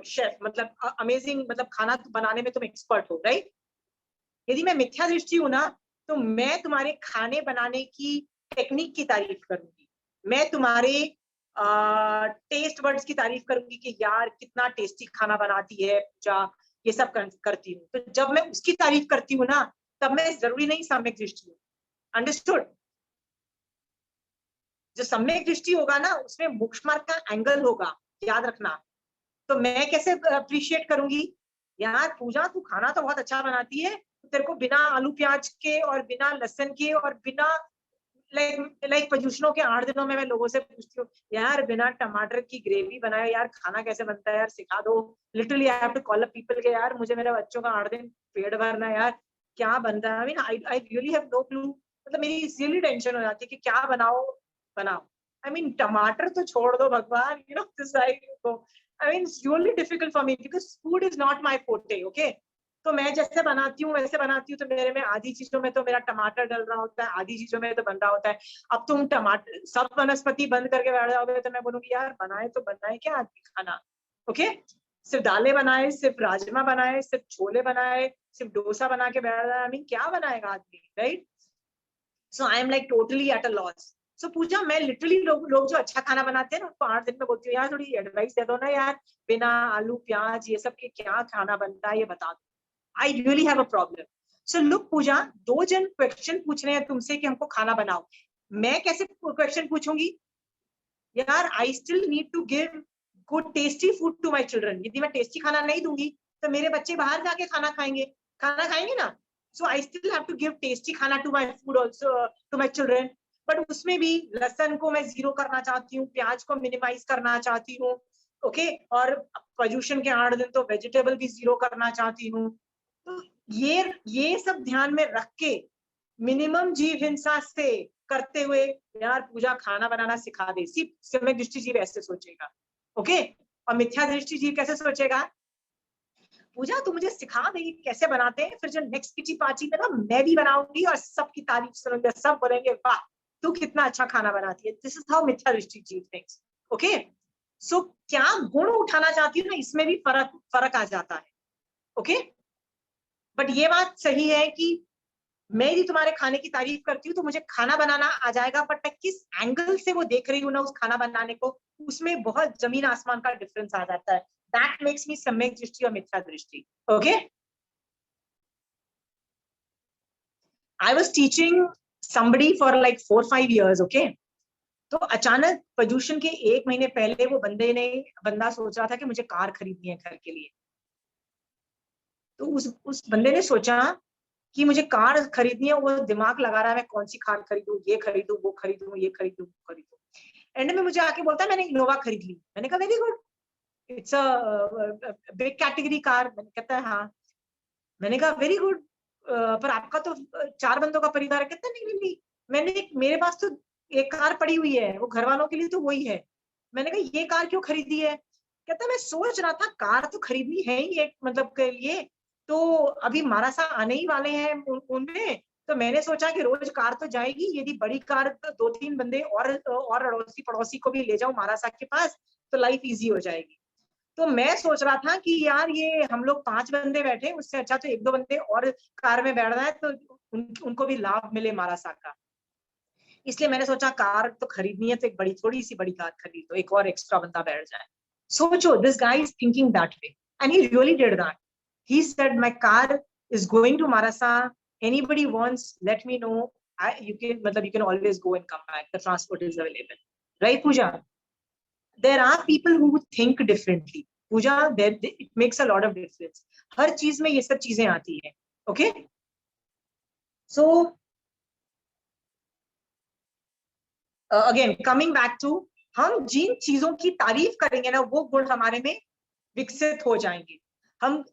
chef, मतलब अमेजिंग, मतलब खाना बनाने में तुम एक्सपर्ट हो, राइट? यदि मैं मिथ्या दृष्टि हूं ना, तो मैं तुम्हारे खाने बनाने की टेक्निक की तारीफ करूंगी, मैं तुम्हारे टेस्ट वर्ड्स की तारीफ करूंगी कि यार कितना टेस्टी खाना बनाती है पूजा, ये सब करती हूँ। तो जब मैं उसकी तारीफ करती हूँ ना, तब मैं जरूरी नहीं सम्यक दृष्टि हूँ। अंडरस्टूड? जो सम्यक दृष्टि होगा ना, उसमें मोक्ष मार्ग का एंगल होगा, याद रखना। तो मैं कैसे अप्रिशिएट करूंगी? यार पूजा, तू खाना तो बहुत अच्छा बनाती है, तेरे को बिना आलू प्याज के और बिना लहसुन के और बिना लाइक प्रदूषणों के 8 दिनों में मैं लोगों से पूछती हूँ, यार बिना टमाटर की ग्रेवी बनाए यार खाना कैसे बनता है यार, सिखा दो। Literally I have to call up people के, यार मुझे मेरे बच्चों का 8 दिन पेट भरना है यार, क्या बन रहा है? I mean I really have no clue. मतलब मेरी इसीलिए टेंशन हो जाती है कि क्या बनाओ। आई मीन टमाटर तो छोड़ दो भगवान, you know this I mean it's really difficult for me because food is not my forte, okay? तो मैं जैसे बनाती हूँ वैसे बनाती हूँ, तो मेरे में आधी चीजों में तो मेरा टमाटर डल रहा होता है, आधी चीजों में तो बन रहा होता है। अब तुम टमाटर सब वनस्पति बंद करके बैठ जाओगे तो मैं बोलूंगी यार बनाए तो बनाए क्या आदमी खाना, ओके? सिर्फ दालें बनाए, सिर्फ राजमा बनाए, सिर्फ छोले बनाए, सिर्फ डोसा बना के बैठ जाए, आई मीन क्या बनाएगा आदमी, right? So I am like totally at a loss. So Pooja, मैं लिटरली लोग जो अच्छा खाना बनाते हैं ना, उनको 8 दिन में बोलती हूँ यार थोड़ी एडवाइस दे दो ना यार, बिना आलू प्याज ये सब के क्या खाना बनता है ये बता दो। I really have a problem. So look पूजा, 2 जन क्वेश्चन पूछ रहे हैं तुमसे कि हमको खाना बनाओ, मैं कैसे क्वेश्चन पूछूंगी? यार I still need to give good tasty food to my children. यदि मैं टेस्टी खाना नहीं दूंगी तो मेरे बच्चे बाहर जाके खाना खाएंगे ना। So I still have to give tasty खाना to my food also to my children. But उसमें भी लहसुन को मैं 0 करना चाहती हूँ, प्याज को मिनिमाइज करना चाहती हूँ, ओके? और पोल्यूशन के 8 दिन तो वेजिटेबल भी 0 करना चाहती हूँ। तो ये सब ध्यान में रख के मिनिमम जीव हिंसा से करते हुए यार पूजा खाना बनाना सिखा दे। सम्यक दृष्टि जीव ऐसे सोचेगा, ओके? और मिथ्या दृष्टि जीव कैसे सोचेगा? पूजा तू मुझे सिखा देगी कैसे बनाते हैं, फिर जो नेक्स्ट किटी पार्टी में ना मैं भी बनाऊंगी और सबकी तारीफ सुनेंगे, सब बोलेंगे वाह तू कितना अच्छा खाना बनाती है। दिस इज हाउ मिथ्या दृष्टि जीव थिंक्स, ओके? सो क्या गुण उठाना चाहती हूँ ना, इसमें भी फर्क आ जाता है, ओके? बट ये बात सही है कि मैं यदि तुम्हारे खाने की तारीफ करती हूँ तो मुझे खाना बनाना आ जाएगा, बट मैं किस एंगल से वो देख रही हूँ ना उस खाना बनाने को, उसमें बहुत जमीन आसमान का डिफरेंस आ जाता है। दैट मेक्स मी सम्यक दृष्टि और मिथ्या दृष्टि, okay? I was teaching somebody for like 4-5 years, okay? तो अचानक प्रदूषण के 1 महीने पहले वो बंदा सोच रहा था कि मुझे कार खरीदनी है घर के लिए। तो उस बंदे ने सोचा कि मुझे कार खरीदनी है, वो दिमाग लगा रहा है मैं कौन सी कार खरीदूं, ये खरीदूं, वो खरीदूं, ये खरीदूं, वो खरीदूं। एंड में मुझे आके बोलता है मैंने इनोवा खरीद ली। मैंने कहा very good, it's a big category car. मैंने कहता है हाँ। मैंने कहा वेरी गुड, पर आपका तो 4 बंदों का परिवार है। कहता नहीं, मेरे पास तो एक कार पड़ी हुई है, वो घर वालों के लिए तो वही है। मैंने कहा ये कार क्यों खरीदी है? कहता मैं सोच रहा था कार तो खरीदनी है ही एक मतलब के लिए, तो अभी मारासा आने ही वाले हैं उनमें, तो मैंने सोचा कि रोज कार तो जाएगी, यदि बड़ी कार तो 2-3 बंदे और अड़ोसी पड़ोसी को भी ले जाऊं मारासा के पास तो लाइफ इजी हो जाएगी। तो मैं सोच रहा था कि यार ये हम लोग 5 बंदे बैठे, उससे अच्छा तो 1-2 बंदे और कार में बैठ रहा है तो उनको भी लाभ मिले मारासा का। इसलिए मैंने सोचा कार तो खरीदनी है तो एक थोड़ी सी बड़ी कार खरीद दो, एक और एक्स्ट्रा बंदा बैठ जाए। सोचो, this guy is thinking that way and he really did that. He said my car is going to Marasa. Anybody wants, let me know. You can always go and come back. The transport is available, right, Pooja? There are people who think differently. Pooja, it makes a lot of difference. हर चीज में ये सब चीजें आती हैं, okay? So again coming back to, हम जिन चीजों की तारीफ करेंगे ना वो गुण हमारे में विकसित हो जाएंगे। हम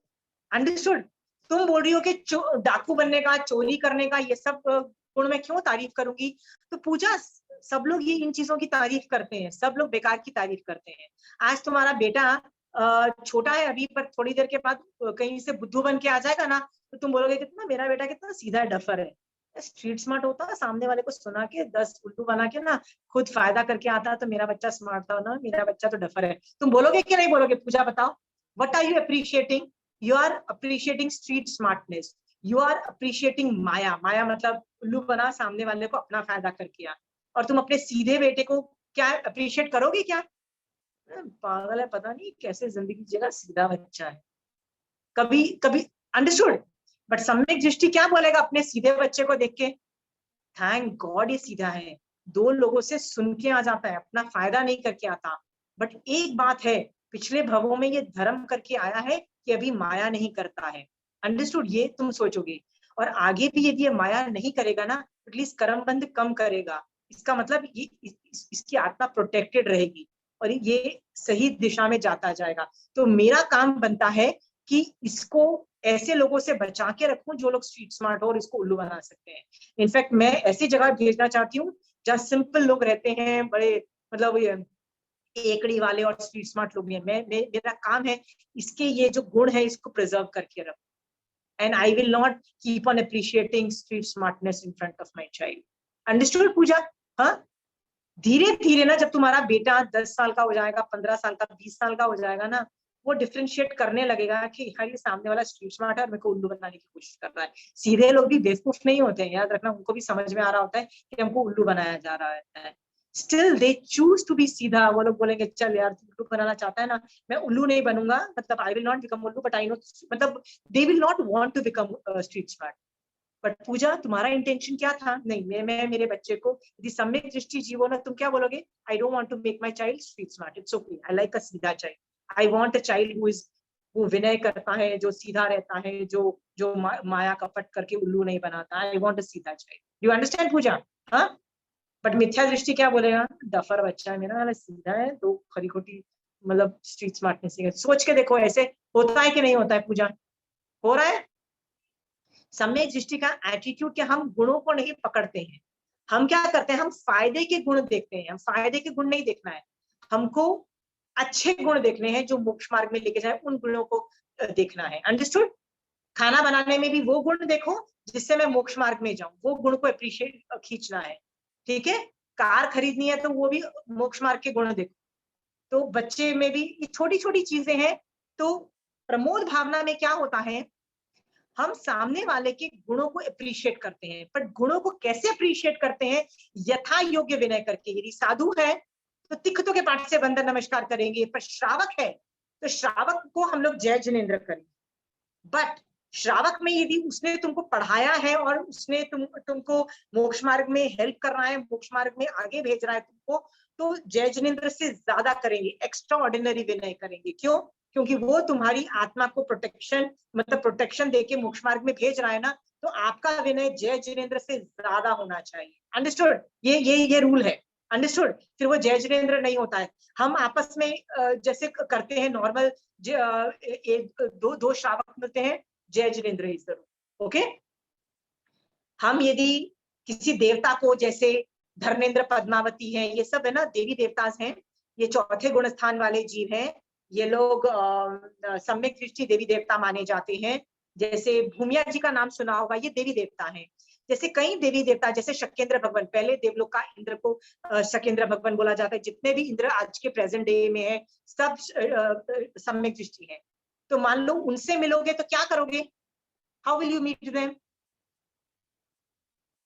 अंडरस्टूड? तुम बोल रही हो कि डाकू बनने का, चोरी करने का, ये सब गुण मैं क्यों तारीफ करूंगी? तो पूजा, सब लोग ये इन चीजों की तारीफ करते हैं, सब लोग बेकार की तारीफ करते हैं। आज तुम्हारा बेटा छोटा है अभी, पर थोड़ी देर के बाद कहीं से बुद्धू बन के आ जाएगा ना, तो तुम बोलोगे कितना मेरा बेटा कितना सीधा डफर है, स्ट्रीट स्मार्ट होता है, सामने वाले को सुना के 10 उल्लू बना के ना खुद फायदा करके आता, तो मेरा बच्चा स्मार्ट था ना, मेरा बच्चा तो डफर है। तुम बोलोगे कि नहीं बोलोगे? पूजा बताओ, what are you appreciating? You are appreciating street smartness, you are appreciating maya. माया मतलब उल्लू बना, सामने वाले को अपना फायदा करके आ, और तुम अपने सीधे बेटे को क्या अप्रिशिएट करोगे? क्या पागल है, पता नहीं कैसे जिंदगी जिएगा, सीधा बच्चा है। कभी कभी अंडरस्टूड, बट सम्यक दृष्टि क्या बोलेगा अपने सीधे बच्चे को देख के? थैंक गॉड ये सीधा है, 2 लोगों से सुन के आ जाता है, अपना फायदा नहीं करके आता। बट एक बात है, पिछले भवों में ये धर्म करके आया है कि अभी माया नहीं करता है। अंडरस्टूड? ये तुम सोचोगे, और आगे भी यदि ये माया नहीं करेगा ना, एटलीस्ट कर्म बंध कम करेगा। इसका मतलब ये इसकी आत्मा प्रोटेक्टेड रहेगी और ये सही दिशा में जाता जाएगा। तो मेरा काम बनता है कि इसको ऐसे लोगों से बचा के रखूं जो लोग स्ट्रीट स्मार्ट हो और इसको उल्लू बना सकते हैं। इनफैक्ट मैं ऐसी जगह भेजना चाहती हूँ जहाँ सिंपल लोग रहते हैं, बड़े मतलब एकड़ी वाले और स्ट्रीट स्मार्ट लोग भी हैं। मेरा काम है इसके ये जो गुण है इसको प्रिजर्व करके रखूं, and I will not keep on appreciating street smartness in front of my child. Understood Pooja? हाँ, धीरे धीरे ना जब तुम्हारा बेटा 10 साल का हो जाएगा, 15 साल का, 20 साल का हो जाएगा ना, वो डिफरेंशिएट करने लगेगा कि यार ये सामने वाला स्ट्रीट स्मार्ट है और मेरे को उल्लू बनाने की कोशिश कर रहा है। सीधे लोग भी बेवकूफ नहीं होते हैं, याद रखना, उनको भी समझ में आ रहा होता है कि हमको उल्लू बनाया जा रहा है। Still they choose to be सीधा। वो लोग बोलेंगे चल यार तू उल्लू बनाना चाहता है ना, मैं उल्लू नहीं बनूंगा, मतलब I will not become ullu, but I know, मतलब they will not want to become street smart. But Pooja तुम्हारा इंटेंशन क्या था? नहीं, मैं मेरे बच्चे को यदि सम्यक दृष्टि जीवो ना, तुम क्या बोलोगे? I don't want to make my child street smart, it's okay, I like a sidha child, I want a child who is, वो विनय करता है, जो सीधा रहता है, जो माया कपट करके उल्लू नहीं बनाता। आई want a sidha child. You understand पूजा? हाँ, बट मिथ्या दृष्टि क्या बोलेगा? डफर बच्चा है मेरा, वाला सीधा है, दो खरी खोटी मतलब स्ट्रीट स्मार्टनेस। सोच के देखो ऐसे होता है कि नहीं होता है पूजा? हो रहा है। सम्यक दृष्टि का एटीट्यूड कि हम गुणों को नहीं पकड़ते हैं, हम क्या करते हैं, हम फायदे के गुण देखते हैं। हम फायदे के गुण नहीं देखना है, हमको अच्छे गुण देखने हैं जो मोक्ष मार्ग में लेके जाए, उन गुणों को देखना है। अंडरस्टूड? खाना बनाने में भी वो गुण देखो जिससे मैं मोक्ष मार्ग में जाऊं, वो गुण को अप्रिशिएट खींचना है। ठीक है? कार खरीदनी है तो वो भी मोक्ष मार्ग के गुण देखो। तो बच्चे में भी ये छोटी छोटी चीजें हैं। तो प्रमोद भावना में क्या होता है, हम सामने वाले के गुणों को अप्रिशिएट करते हैं, पर गुणों को कैसे अप्रिशिएट करते हैं? यथा योग्य विनय करके। यदि साधु है तो तिक्तों के पाठ से वंदन नमस्कार करेंगे, पर श्रावक है तो श्रावक को हम लोग जय जिनेन्द्र करेंगे। बट श्रावक में यदि उसने तुमको पढ़ाया है और उसने तुमको मोक्ष मार्ग में हेल्प कर रहा है, मोक्ष मार्ग में आगे भेज रहा है तुमको, तो जय जिनेन्द्र से ज्यादा करेंगे, एक्स्ट्रा ऑर्डिनरी विनय करेंगे। क्यों? क्योंकि वो तुम्हारी आत्मा को प्रोटेक्शन, मतलब प्रोटेक्शन देके मोक्ष मार्ग में भेज रहा है ना, तो आपका विनय जय जिनेन्द्र से ज्यादा होना चाहिए। अंडरस्टूड? ये रूल है। अंडरस्टूड? फिर वो जय जिनेन्द्र नहीं होता है। हम आपस में जैसे करते हैं नॉर्मल, दो श्रावक मिलते हैं, जय जिनेन्द्र ही जरूर। ओके? हम यदि किसी देवता को, जैसे धर्मेंद्र पद्मावती है, ये सब है ना देवी देवता हैं, ये चौथे गुण स्थान वाले जीव हैं, ये लोग सम्यक दृष्टि देवी देवता माने जाते हैं। जैसे भूमिया जी का नाम सुना होगा, ये देवी देवता हैं। जैसे कई देवी देवता, जैसे शकेंद्र भगवान, पहले देवलोक का इंद्र को शकेंद्र भगवान बोला जाता है। जितने भी इंद्र आज के प्रेजेंट डे में है, सब सम्यक दृष्टि है। तो मान लो उनसे मिलोगे तो क्या करोगे? How will you meet them?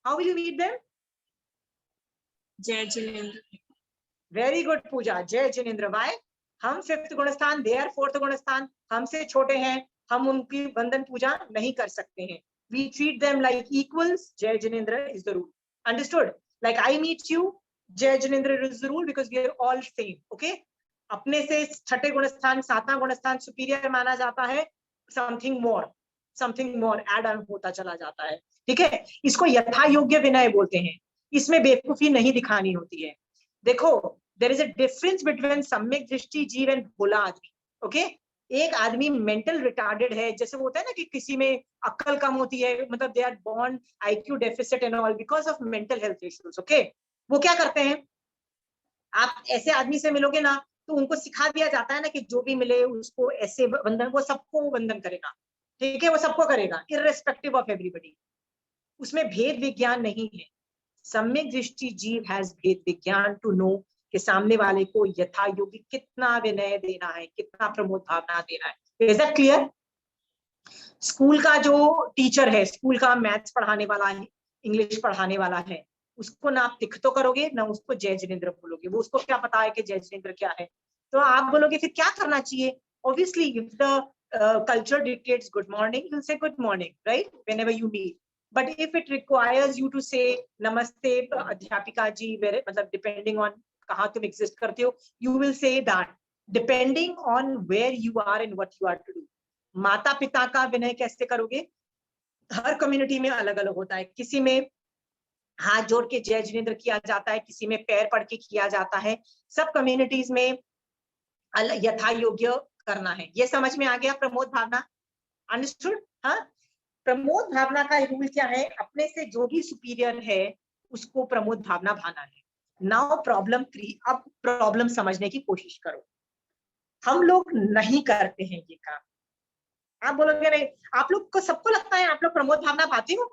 How will you meet them? जय जिनेन्द्र। वेरी गुड पूजा, जय जिनेन्द्र। वाई? हम 5th गुण स्थान, दे आर 4th गुण स्थान, हमसे छोटे हैं, हम उनकी वंदन पूजा नहीं कर सकते हैं। We treat them like equals. जय Jinendra is the rule. Understood? Like I meet you, जय Jinendra is the rule because we are all same. Okay? अपने से 6ठे गुण स्थान, 7वां गुण स्थान सुपीरियर माना जाता है, something more add on होता चला जाता है। ठीक है? इसको यथा योग्य विनय बोलते हैं। इसमें बेवकूफी नहीं दिखानी होती है। देखो, there is a difference between सम्यक दृष्टि जीव एंड भोला आदमी. ओके, एक आदमी मेंटल रिटार्डेड है, जैसे वो होता है ना कि किसी में अक्ल कम होती है, मतलब they are born IQ deficit and all because of mental health issues. Okay, वो क्या करते हैं, आप ऐसे आदमी से मिलोगे ना तो उनको सिखा दिया जाता है ना कि जो भी मिले उसको ऐसे वंदन, वो सबको वंदन करेगा. ठीक है, वो सबको करेगा इररिस्पेक्टिव ऑफ एवरीबॉडी. उसमें भेद विज्ञान नहीं है. सम्यक दृष्टि जीव हैज भेद विज्ञान टू नो कि सामने वाले को यथा योग्य कितना विनय देना है, कितना प्रमोद भावना देना है. Is that clear? स्कूल का जो टीचर है, स्कूल का मैथ्स पढ़ाने वाला है, इंग्लिश पढ़ाने वाला है, उसको ना आप तिख तो करोगे ना उसको जय जिनेंद्र बोलोगे. वो उसको क्या पता है कि जय जिनेंद्र क्या है? तो आप बोलोगे फिर क्या करना चाहिए? Obviously if the culture dictates good morning, you'll say good morning, right? Whenever you meet. But if it requires you to say namaste adhyapika ji, where मतलब depending on कहाँ तुम exist करते हो, you will say that depending on where you are and what you are to do. माता पिता का विनय कैसे करोगे? हर कम्युनिटी में अलग अलग होता है. किसी में हाथ जोड़ के जय जिनेंद्र किया जाता है, किसी में पैर पड़ के किया जाता है. सब कम्युनिटीज में यथा योग्य करना है. ये समझ में आ गया प्रमोद भावना? अंडरस्टूड? हाँ, प्रमोद भावना का रूल क्या है? अपने से जो भी सुपीरियर है उसको प्रमोद भावना भाना है. Now problem 3. अब प्रॉब्लम समझने की कोशिश करो. हम लोग नहीं करते हैं ये काम. आप बोलोगे नहीं, आप लोग को सबको लगता है आप लोग प्रमोद भावना भाते हो?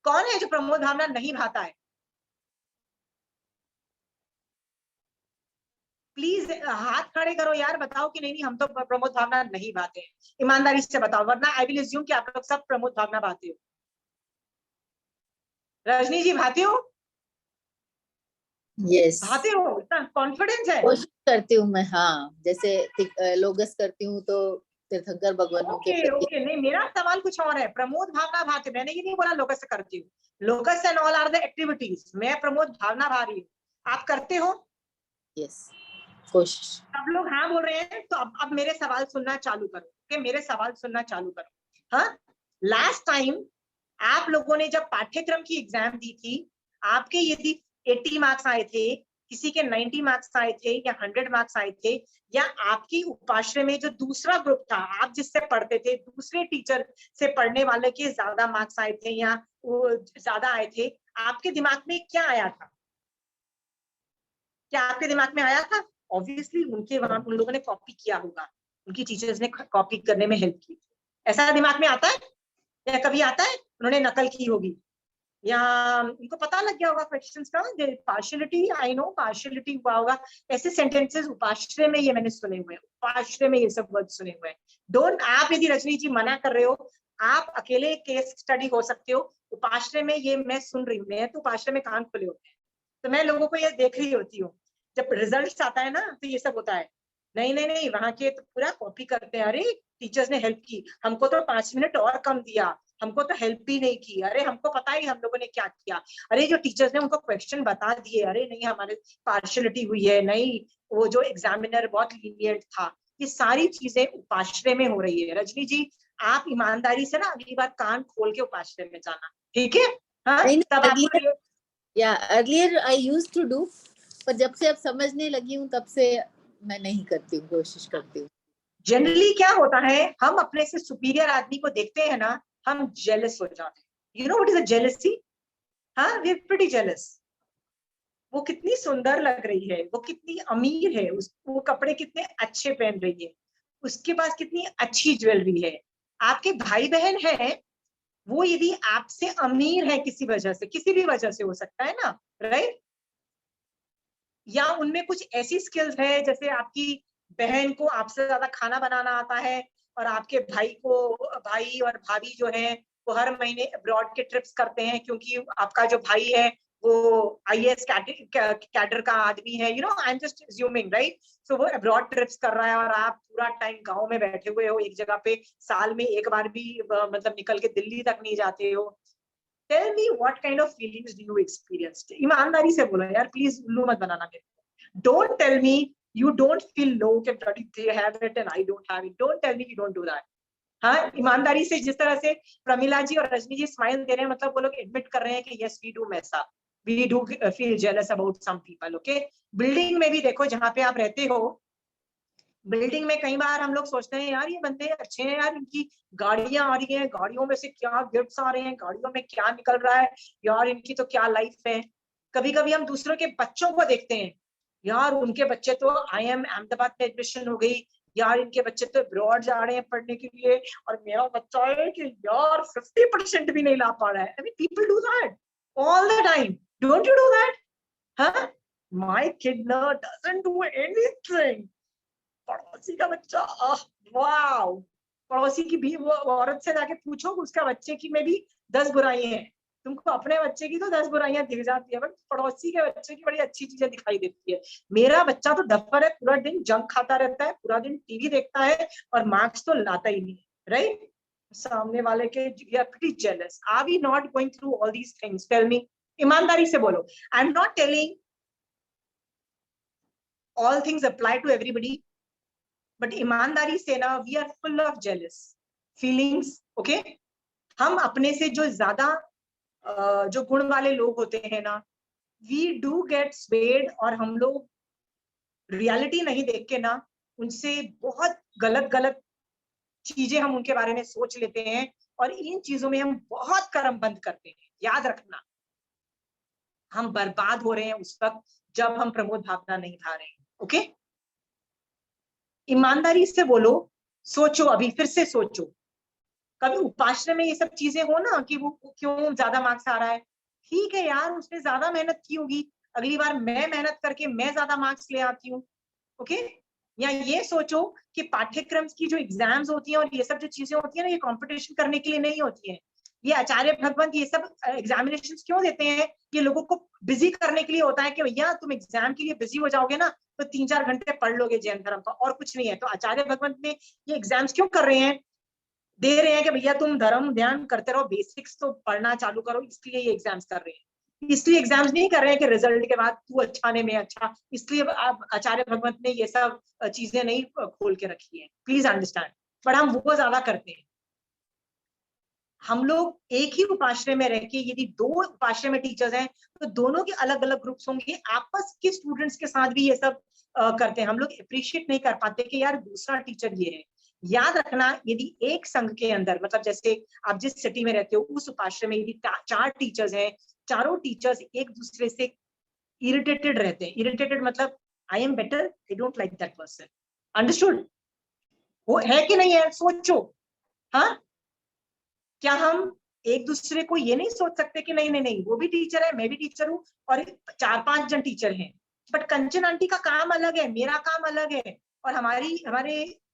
कौन है जो प्रमोद भावना नहीं भाता है? प्लीज हाथ खड़े करो यार, बताओ कि नहीं हम तो प्रमोद भावना नहीं भाते हैं. ईमानदारी से बताओ, वरना आई विल अज्यूम कि आप लोग सब प्रमोद भावना भाते हो. रजनी जी भाते हो? यस, भाते हो? इतना कॉन्फिडेंस है? कोशिश करती हूँ मैं. हाँ, जैसे लोगस करती हूँ तो तीर्थंकर भगवानों के प्रति. ओके, नहीं मेरा सवाल कुछ और है. प्रमोद भावना भाते, मैंने ये नहीं बोला लोकस करती हूँ. Locus and all are the activities. मैं प्रमोद भावना भा रही हूँ, आप करते हो? यस, कोशिश. सब लोग हाँ बोल रहे हैं, तो अब मेरे सवाल सुनना चालू करो. कि मेरे सवाल सुनना चालू करो. हाँ, लास्ट टाइम आप लोगों ने जब पाठ्यक्रम की एग्जाम दी थी, आपके यदि 80 मार्क्स आए थे, किसी के 90 मार्क्स आए थे या 100 मार्क्स आए थे, या आपकी उपाश्रय में जो दूसरा ग्रुप था, आप जिससे पढ़ते थे, दूसरे टीचर से पढ़ने वाले के ज्यादा मार्क्स आए थे या वो ज्यादा आए थे, आपके दिमाग में क्या आया था? क्या आपके दिमाग में आया था? ऑब्वियसली उनके वहां उन लोगों ने कॉपी किया होगा, उनकी टीचर्स ने कॉपी करने में हेल्प की. ऐसा दिमाग में आता है या कभी आता है? उन्होंने नकल की होगी या उनको पता लग गया होगा क्वेश्चंस का. पार्शियलिटी, आई नो पार्शियलिटी हुआ होगा. ऐसे सेंटेंसेस उपाश्रय में ये मैंने सुने हुए हैं, उपाश्रय में ये सब वर्ड सुने हुए हैं. डोंट, आप यदि रजनी जी मना कर रहे हो, आप अकेले केस स्टडी हो सकते हो. उपाश्रय में ये मैं सुन रही हूँ, मैं तो उपाश्रय में कान खुले होते हैं, तो मैं लोगों को ये देख रही होती हूँ. जब रिजल्ट आता है ना तो ये सब होता है. नहीं नहीं नहीं, वहां के तो पूरा कॉपी करते हैं. अरे टीचर्स ने हेल्प की, हमको तो 5 मिनट और कम दिया, हमको तो हेल्प भी नहीं की. अरे हमको पता ही हम लोगों ने क्या किया. अरे जो टीचर्स ने उनको क्वेश्चन बता दिए, अरे नहीं हमारे पार्शियलिटी हुई है, नहीं वो जो एग्जामिनर बहुत लीनियंट था. ये सारी चीजें उपाश्रय में हो रही है. रजनी जी, आप ईमानदारी से ना अगली बार कान खोल के उपाश्रय में जाना, ठीक है? हाँ, तब आपको earlier I used to do, पर जब से अब समझने लगी हूँ तब से मैं नहीं करती हूँ, कोशिश करती हूँ. जनरली क्या होता है, हम अपने से सुपीरियर आदमी को देखते हैं ना, हम जेलस हो जाते हैं. You know what is a jealousy? हाँ, वी आर प्रीटी जेलस. वो कितनी सुंदर लग रही है, वो कितनी अमीर है, वो कपड़े कितने अच्छे पहन रही है, उसके पास कितनी अच्छी ज्वेलरी है. आपके भाई बहन हैं, वो यदि आपसे अमीर है किसी वजह से, किसी भी वजह से हो सकता है ना, राइट? या उनमें कुछ ऐसी स्किल्स है, जैसे आपकी बहन को आपसे ज्यादा खाना बनाना आता है, और आपके भाई और भाभी जो है वो हर महीने अब्रॉड के ट्रिप्स करते हैं, क्योंकि आपका जो भाई है वो IAS कैडर का आदमी है. You know, I am just assuming, right? So वो अब्रॉड ट्रिप्स कर रहा है और आप पूरा टाइम गांव में बैठे हुए हो एक जगह पे, साल में एक बार भी मतलब निकल के दिल्ली तक नहीं जाते हो. Tell me what kind of feelings do you experience? ईमानदारी से बोलो यार, प्लीज उल्लू मत बनाना मेरे को. Don't tell me you don't feel low कि they have it and I don't have it. Don't tell me you don't do that. हाँ, ईमानदारी से जिस तरह से प्रमिला जी और रजनी जी स्माइल दे रहे हैं, मतलब वो लोग एडमिट कर रहे हैं कि yes we do mess up. we do feel jealous about some people. Okay, building में भी देखो, जहाँ पे आप रहते हो, बिल्डिंग में कई बार हम लोग सोचते हैं यार ये बंदे अच्छे हैं यार, इनकी गाड़ियां आ रही हैं, गाड़ियों में से क्या गिफ्ट्स आ रहे हैं, गाड़ियों में क्या निकल रहा है यार, इनकी तो क्या लाइफ है। कभी कभी हम दूसरों के बच्चों को देखते हैं, यार उनके बच्चे तो IIM अहमदाबाद में एडमिशन हो गई, यार इनके बच्चे तो अब्रॉड जा रहे हैं पढ़ने के लिए, और मेरा बच्चा है कि यार 50% भी नहीं ला पा रहा है। I mean, people do that all the time. Don't you do that? Huh? My kid no doesn't do anything. पड़ोसी का बच्चा, वाओ, पड़ोसी की भी वो औरत से जाके पूछो, उसका बच्चे की में भी 10 बुराइयां हैं। तुमको अपने बच्चे की तो 10 बुराइयां दिख जाती है, बट पड़ोसी के बच्चे की बड़ी अच्छी चीजें दिखाई देती है। मेरा बच्चा तो डफर है, पूरा दिन जंक खाता रहता है, पूरा दिन टीवी देखता है और मार्क्स तो लाता ही नहीं, राइट? सामने वाले के you are pretty jealous. Are we not going through all these things? Tell me. ईमानदारी से बोलो. I'm not telling all things apply to everybody, but ईमानदारी से ना, we are full of jealous feelings. Okay? हम अपने से जो ज्यादा जो गुण वाले लोग होते हैं ना, we do get swayed, और हम लोग रियलिटी नहीं देख के ना उनसे बहुत गलत गलत चीजें हम उनके बारे में सोच लेते हैं, और इन चीजों में हम बहुत कर्म बंद करते हैं। याद रखना, हम बर्बाद हो रहे हैं उस वक्त जब हम प्रमोद भावना नहीं खा रहे हैं। ओके, ईमानदारी से बोलो, सोचो, अभी फिर से सोचो, कभी उपासना में ये सब चीजें हो ना कि वो क्यों ज्यादा मार्क्स आ रहा है, ठीक है यार उसने ज्यादा मेहनत की होगी, अगली बार मैं मेहनत करके मैं ज्यादा मार्क्स ले आती हूँ। ओके, या ये सोचो कि पाठ्यक्रम की जो एग्जाम्स होती हैं और ये सब जो चीजें होती है ना, ये कंपटीशन करने के लिए नहीं होती है। ये आचार्य भगवंत ये सब एग्जामिनेशंस क्यों देते हैं? ये लोगों को बिजी करने के लिए होता है कि भैया तुम एग्जाम के लिए बिजी हो जाओगे ना तो 3-4 घंटे पढ़ लोगे जैन धर्म का, और कुछ नहीं है। तो आचार्य भगवंत ने ये एग्जाम्स क्यों कर रहे हैं? दे रहे हैं कि भैया तुम धर्म ध्यान करते रहो, बेसिक्स तो पढ़ना चालू करो, इसलिए ये एग्जाम्स कर रहे हैं। इसलिए एग्जाम्स नहीं कर रहे हैं कि रिजल्ट के बाद तू अच्छा ने मैं अच्छा, इसलिए आचार्य भगवंत ने ये सब चीजें नहीं खोल के रखी है, प्लीज अंडरस्टैंड। पर हम वो ज्यादा करते हैं। हम लोग एक ही उपाश्रय में रह के, यदि 2 उपाश्रय में टीचर्स हैं तो दोनों के अलग अलग ग्रुप्स होंगे, आपस के स्टूडेंट्स के साथ भी ये सब करते हैं। हम लोग अप्रिशिएट नहीं कर पाते कि यार दूसरा टीचर ये है। याद रखना, यदि एक संघ के अंदर, मतलब जैसे आप जिस सिटी में रहते हो उस उपाश्रय में यदि 4 टीचर्स हैं, चारों टीचर्स एक दूसरे से इरिटेटेड रहते हैं। इरिटेटेड मतलब I am better, I don't like that person. Understood? वो है कि नहीं है? सोचो। हाँ, क्या हम एक दूसरे को ये नहीं सोच सकते कि नहीं नहीं नहीं वो भी टीचर है, मैं भी टीचर हूँ, और 4-5 जन टीचर हैं, बट कंचन आंटी का काम अलग है, मेरा काम अलग है, और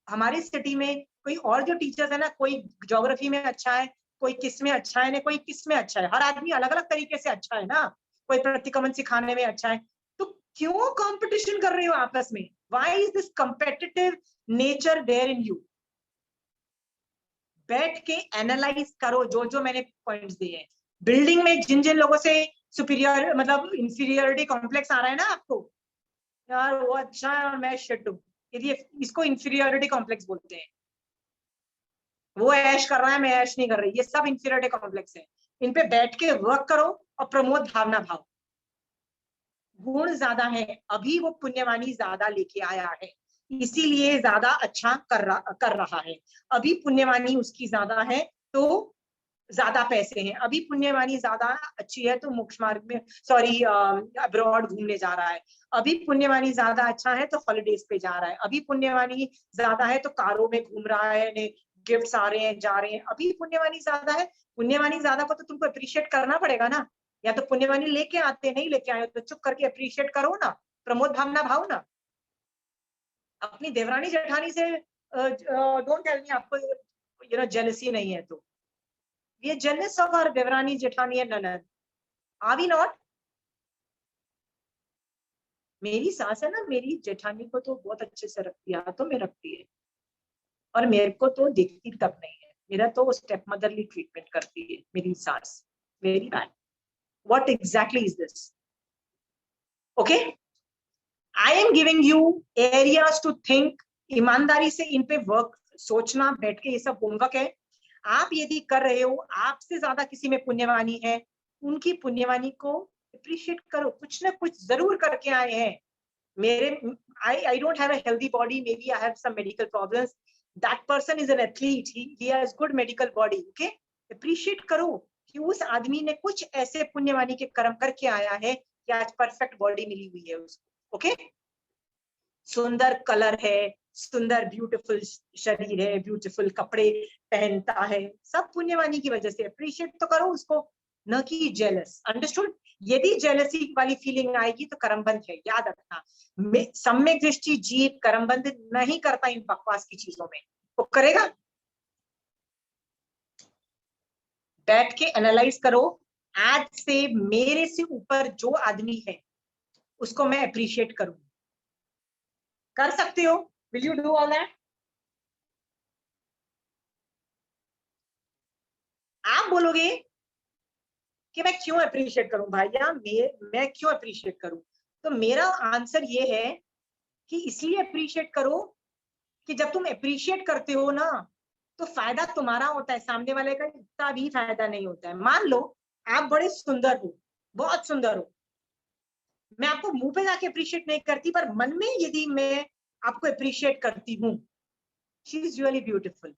हमारी सिटी में कोई और जो टीचर्स है ना, कोई ज्योग्राफी में अच्छा है, कोई किस में अच्छा है ना, कोई किस में अच्छा है। हर आदमी अलग अलग तरीके से अच्छा है ना, कोई प्रतिक्रमण सिखाने में अच्छा है। तो क्यों कंपटीशन कर रहे हो आपस में? Why is this competitive nature there in you? बैठ के एनालाइज करो जो जो मैंने पॉइंट्स दिए हैं। बिल्डिंग में जिन जिन लोगों से सुपीरियर मतलब इंफीरियरिटी कॉम्प्लेक्स आ रहा है ना आपको, यार वो अच्छा है और मैं शिट हूँ, इसको इंफीरियरिटी कॉम्प्लेक्स बोलते हैं। वो ऐश कर रहा है, मैं ऐश नहीं कर रही, ये सब इंफीरियरिटी कॉम्प्लेक्स है। इन पे बैठ के वर्क करो और प्रमोद भावना भाव। गुण ज्यादा है, अभी वो पुण्यवानी ज्यादा लेके आया है, इसीलिए ज्यादा अच्छा कर रहा है। अभी पुण्यवानी उसकी ज्यादा है तो ज्यादा पैसे हैं। अभी पुण्यवानी ज्यादा अच्छी है तो मोक्ष मार्ग में अब्रॉड घूमने जा रहा है। अभी पुण्यवानी ज्यादा अच्छा है तो हॉलिडेज पे जा रहा है। अभी पुण्यवानी ज्यादा है तो कारों में घूम रहा है, गिफ्ट्स आ रहे हैं, जा रहे हैं। अभी पुण्यवानी ज्यादा है, पुण्यवानी ज्यादा को तो तुमको अप्रिशिएट करना पड़ेगा ना। या तो पुण्यवानी लेके आते, नहीं लेके आए तो चुप करके अप्रिशिएट करो ना, प्रमोद भावना भाव ना। अपनी देवरानी जेठानी से डोंट टेल मी आपको जेलसी नहीं है तो। We are jealous of our Devrani Jethani and ननद, are we not? मेरी सास है ना, मेरी जेठानी को तो बहुत अच्छे से रखती है, तो मैं रखती है, और मेरे को तो देखती तक नहीं है। मेरा तो स्टेप मदरली ट्रीटमेंट करती है मेरी सास। Very bad. What exactly is this? Okay, I am giving you areas to think. ईमानदारी से इन पे वर्क, सोचना, बैठ के, ये सब होमवर्क है। आप यदि कर रहे हो, आपसे ज्यादा किसी में पुण्यवानी है, उनकी पुण्यवानी को अप्रिशिएट करो, कुछ ना कुछ जरूर करके आए हैं। मेरे I don't have a healthy body, maybe I have some medical problems. That person is an athlete, he has good medical body. Okay, appreciate करो कि उस आदमी ने कुछ ऐसे पुण्यवानी के कर्म करके आया है कि आज परफेक्ट बॉडी मिली हुई है उसको। ओके, सुंदर कलर है, सुंदर ब्यूटीफुल शरीर है, ब्यूटीफुल कपड़े पहनता है, सब पुण्यवानी की वजह से। अप्रिशिएट तो करो उसको, न कि जेलस। अंडरस्टूड? यदि जेलसी वाली फीलिंग आएगी तो कर्मबंध है, याद रखना। सम्यक दृष्टि जीव कर्मबंध नहीं करता इन बकवास की चीजों में, वो करेगा। बैठ के एनालाइज करो, आज से मेरे से ऊपर जो आदमी है उसको मैं अप्रिशिएट करूं। कर सकते हो? Will you do all that? आप बोलोगे कि मैं क्यों अप्रिशिएट करूं भैया, मैं क्यों अप्रिशिएट करूं? तो मेरा आंसर ये है कि इसलिए अप्रिशिएट करो कि जब तुम अप्रिशिएट करते हो ना तो फायदा तुम्हारा होता है, सामने वाले का इतना भी फायदा नहीं होता है। मान लो आप बड़े सुंदर हो, बहुत सुंदर हो, मैं आपको मुंह पे जाके अप्रिशिएट नहीं करती, पर मन में यदि मैं आपको अप्रिशिएट करती हूँ, she is really beautiful.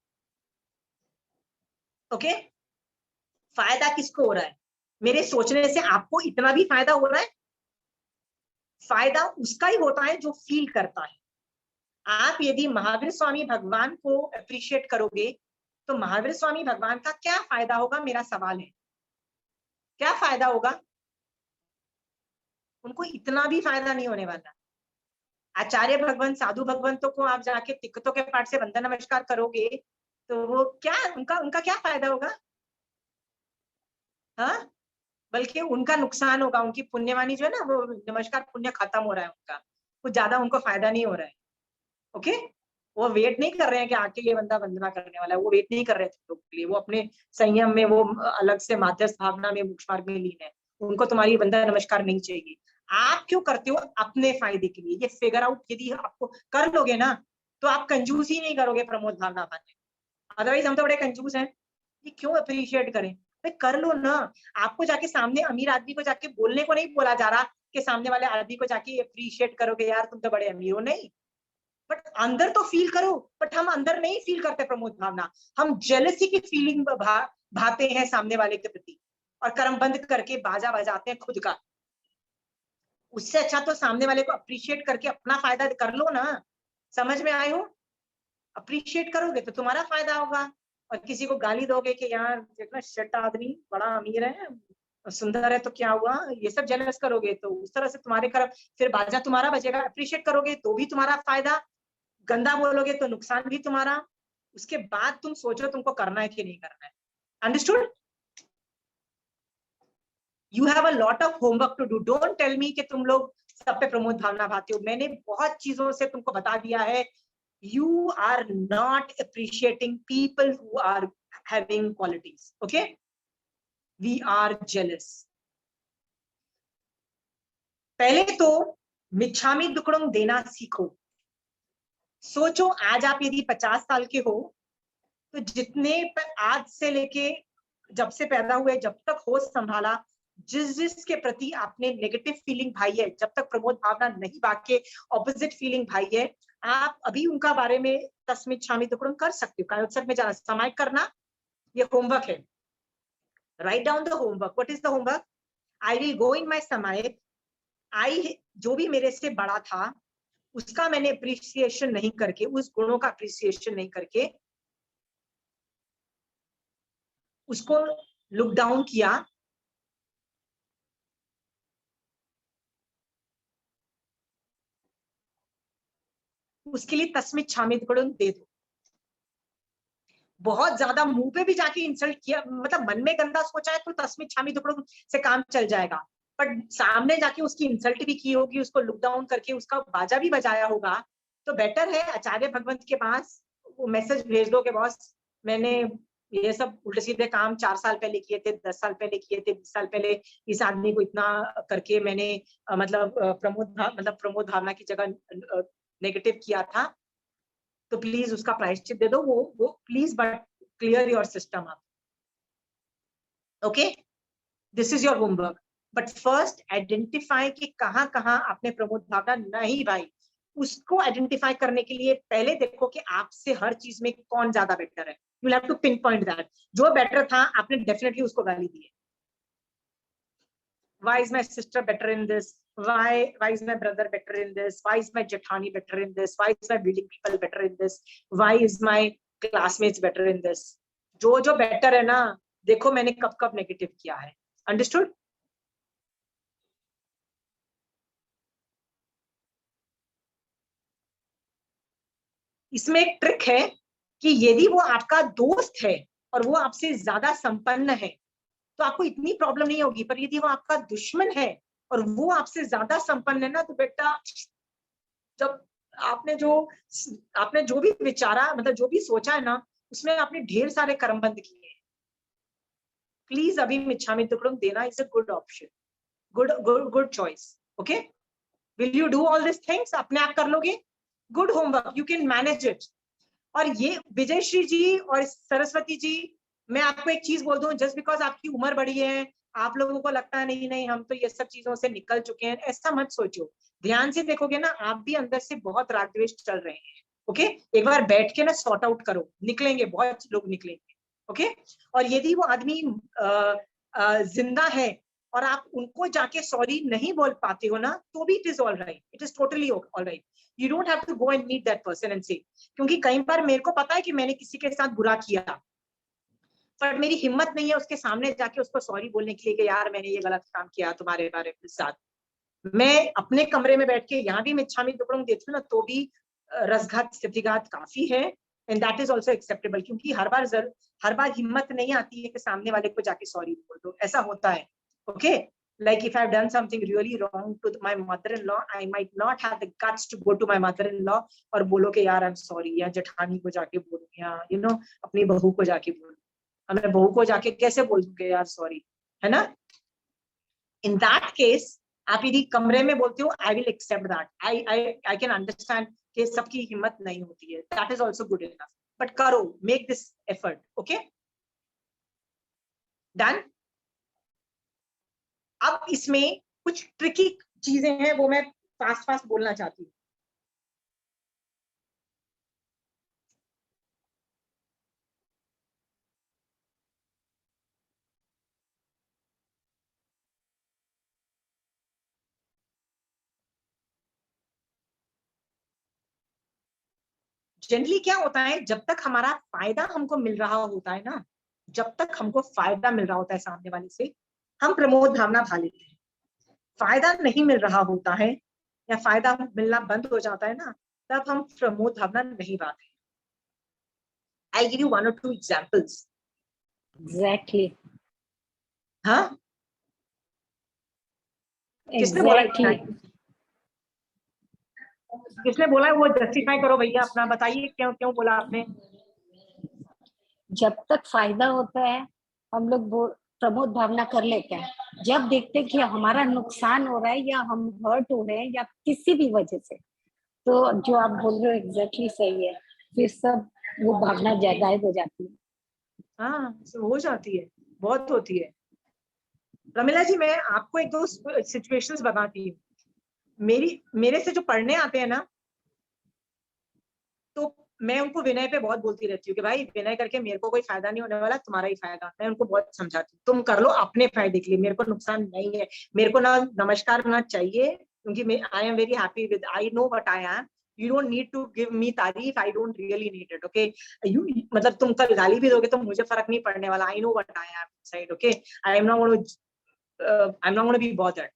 Okay, फायदा किसको हो रहा है? मेरे सोचने से आपको इतना भी फायदा हो रहा है? फायदा उसका ही होता है जो फील करता है। आप यदि महावीर स्वामी भगवान को अप्रिशिएट करोगे तो महावीर स्वामी भगवान का क्या फायदा होगा? मेरा सवाल है, क्या फायदा होगा? उनको इतना भी फायदा नहीं होने वाला। आचार्य भगवान, साधु भगवंतों को आप जाके तिक्कतों के पाठ से वंदन नमस्कार करोगे तो वो क्या, उनका क्या फायदा होगा? हाँ, बल्कि उनका नुकसान होगा। उनकी पुण्यवानी जो है ना, वो नमस्कार पुण्य खत्म हो रहा है उनका, कुछ ज्यादा उनको फायदा नहीं हो रहा है। ओके, वो वेट नहीं कर रहे हैं कि आके ये बंदा वंदना करने वाला है, वो वेट नहीं कर रहे थे लोग के लिए, वो अपने संयम में, वो अलग से माध्यस्थ भावना में, मोक्ष मार्ग में लीन है, उनको तुम्हारी वंदना नमस्कार नहीं चाहिए। आप क्यों करते हो? अपने फायदे के लिए। ये फिगर आउट यदि आपको कर लोगे ना तो आप कंजूस ही नहीं करोगे प्रमोद भावना भाने। अदरवाइज हम तो बड़े कंजूस हैं, ये क्यों अप्रिशिएट करें? भाई कर लो ना। आपको जाके सामने अमीर आदमी को जाके बोलने को नहीं बोला जा रहा कि सामने वाले आदमी को जाके अप्रिशिएट करोगे, यार तुम तो बड़े अमीर हो, नहीं, बट अंदर तो फील करो। बट हम अंदर नहीं फील करते प्रमोद भावना, हम जेलसी की फीलिंग भाते हैं सामने वाले के प्रति और कर्मबंध करके बाजा बजाते हैं खुद का। उससे अच्छा तो सामने वाले को अप्रिशिएट करके अपना फायदा कर लो ना। समझ में आए हो? अप्रिशिएट करोगे तो तुम्हारा फायदा होगा, और किसी को गाली दोगे कि यार देखना शट आदमी बड़ा अमीर है, सुंदर है, तो क्या हुआ, ये सब जेलस करोगे तो उस तरह से तुम्हारे कर्म, फिर बाजा तुम्हारा बजेगा। अप्रिशिएट करोगे तो भी तुम्हारा फायदा, गंदा बोलोगे तो नुकसान भी तुम्हारा। उसके बाद तुम सोचो तुमको करना है कि नहीं करना है। Understood? You have a lot of homework to do. Don't tell me कि तुम लोग सब पे प्रमोद भावना भाते हो। मैंने बहुत चीजों से तुमको बता दिया है। You are not appreciating people who are having qualities. Okay? We are jealous. पहले तो मिच्छामी दुक्कड़म देना सीखो। सोचो आज आप यदि 50 साल के हो तो जितने आज से लेके जब से पैदा हुए जब तक होश संभाला, जिस के प्रति आपने नेगेटिव फीलिंग भाई है, जब तक प्रमोद भावना नहीं बाके ऑपोजिट फीलिंग भाई है, आप अभी उनका बारे में तस्मित शामी दुक्कड़म कर सकते हो। कायोत्सव में जाना, समाय करना, ये होमवर्क है। Write down the homework. What is the homework? I will go in my समाय। जो भी मेरे से बड़ा था उसका मैंने अप्रिसिएशन नहीं करके, उस गुणों का अप्रिसिएशन नहीं करके उसको लुक डाउन किया। उसके लिए तस्मित छामित गुण दे दो। बहुत ज्यादा मुंह पे भी जाके इंसल्ट किया, मतलब मन में गंदा सोचा है तो तस्मित छामित गुण से काम चल जाएगा, पर सामने जाके उसकी इंसल्ट भी की होगी, उसको लुक डाउन करके उसका बाजा भी बजाया होगा, तो बेटर है आचार्य भगवंत के पास वो मैसेज भेज दो कि बॉस मैंने ये सब उल्टे सीधे काम 4 साल पहले किए थे, 10 साल पहले किए थे, 20 साल पहले इस आदमी को इतना करके मैंने मतलब प्रमोद भावना की जगह नेगेटिव किया था, तो प्लीज उसका प्रायश्चित दे दो। वो please but clear your system up. Okay, this is your homework. But first identify कि कहाँ कहाँ आपने प्रमोद भावना नहीं भाई, उसको आइडेंटिफाई करने के लिए पहले देखो कि आपसे हर चीज में कौन ज्यादा बेटर है. You have to pinpoint that. जो बेटर था आपने डेफिनेटली उसको गाली दी है. Why is my sister better in this? Why is my brother better in this? Why is my Jethani better in this? Why is my building people better in this? Why is my classmates better in this? जो जो better है ना, देखो मैंने कब कब negative किया है. Understood? इसमें एक ट्रिक है कि यदि वो आपका दोस्त है और वो आपसे ज्यादा संपन्न है तो आपको इतनी प्रॉब्लम नहीं होगी, पर यदि वो आपका दुश्मन है और वो आपसे ज्यादा संपन्न है ना, तो बेटा जब आपने जो भी विचारा, मतलब जो भी सोचा है ना, उसमें आपने ढेर सारे कर्म बंद किए हैं. प्लीज अभी मिच्छामि दुक्कडम देना is a good option, good choice. Okay, will you do all this things? अपने आप कर लोगे? Good homework, you can manage it. और ये विजयश्री जी और सरस्वती जी, मैं आपको एक चीज बोल दूं, जस्ट बिकॉज आपकी उम्र बड़ी है, आप लोगों को लगता है नहीं नहीं हम तो ये सब चीजों से निकल चुके हैं, ऐसा मत सोचो. ध्यान से देखोगे ना, आप भी अंदर से बहुत राग द्वेष चल रहे हैं. ओके, एक बार बैठ के ना सॉर्ट आउट करो, निकलेंगे, बहुत लोग निकलेंगे. ओके, और यदि वो आदमी जिंदा है और आप उनको जाके सॉरी नहीं बोल पाते हो ना, तो भी it is all right, it is totally all right. You don't have to go and meet that person and say, क्योंकि कई बार मेरे को पता है कि मैंने किसी के साथ बुरा किया, पर मेरी हिम्मत नहीं है उसके सामने जाके उसको सॉरी बोलने के लिए कि यार मैंने ये गलत काम किया तुम्हारे बारे में साथ. मैं अपने कमरे में बैठ के यहाँ भी मिच्छामि दुक्कडम देती हूँ ना, तो भी रसघात स्थितिघात काफी है, and that is also acceptable, क्योंकि हर बार हिम्मत नहीं आती है कि सामने वाले को जाके सॉरी बोल दो. ऐसा होता है. Okay, like if I've done something really wrong to my mother-in-law, I might not have the guts to go to my mother-in-law और बोलो कि यार I'm sorry, या जेठानी को जाके बोलूं, या you know अपनी बहू को जाके बोलूं. मैं बहू को जाके कैसे बोल दूंगे यार सॉरी, है ना? In that case, आप यदि कमरे में बोलते हो, I will accept that. I can understand कि सबकी हिम्मत नहीं होती है. That is also good enough. But करो, make this effort. Okay? Done? अब इसमें कुछ ट्रिकी चीजें हैं, वो मैं फास्ट बोलना चाहती हूँ. जनरली क्या होता है, जब तक हमारा फायदा हमको मिल रहा होता है ना, जब तक हमको फायदा मिल रहा होता है सामने वाले से, हम प्रमोद भावना भा लेते हैं. फायदा नहीं मिल रहा होता है या फायदा मिलना बंद हो जाता है ना, तब हम प्रमोद भावना नहीं भाते. I'll give you 1 or 2 examples. Exactly. हाँ, किसने बोला? किसने बोला? वो जस्टिफाई करो भैया अपना, बताइए क्यों बोला आपने? जब तक फायदा होता है हम लोग प्रमोद भावना कर लेते हैं. जब देखते कि हमारा नुकसान हो रहा है या हम हर्ट हो रहे हैं या किसी भी वजह से, तो जो आप बोल रहे हो एग्जैक्टली सही है, फिर सब वो भावना गायब हो जाती है. हाँ, हो जाती है, बहुत होती है. रमीला जी, मैं आपको 1-2 सिचुएशंस बताती हूँ. मेरे से जो पढ़ने आते हैं ना, तो मैं उनको विनय पे बहुत बोलती रहती हूँ कि भाई विनय करके मेरे को कोई फायदा नहीं होने वाला, तुम्हारा ही फायदा. मैं उनको बहुत समझाती हूँ, तुम कर लो अपने फायदे के लिए, मेरे को नुकसान नहीं है. मेरे को ना नमस्कार ना चाहिए, क्योंकि I am very happy with, I know what I am. You don't need to give me tareef, I don't really need it. Okay, you मतलब तुम कल गाली भी दोगे तो मुझे फर्क नहीं पड़ने वाला. आई know what I M inside. Okay, I am not gonna be bothered.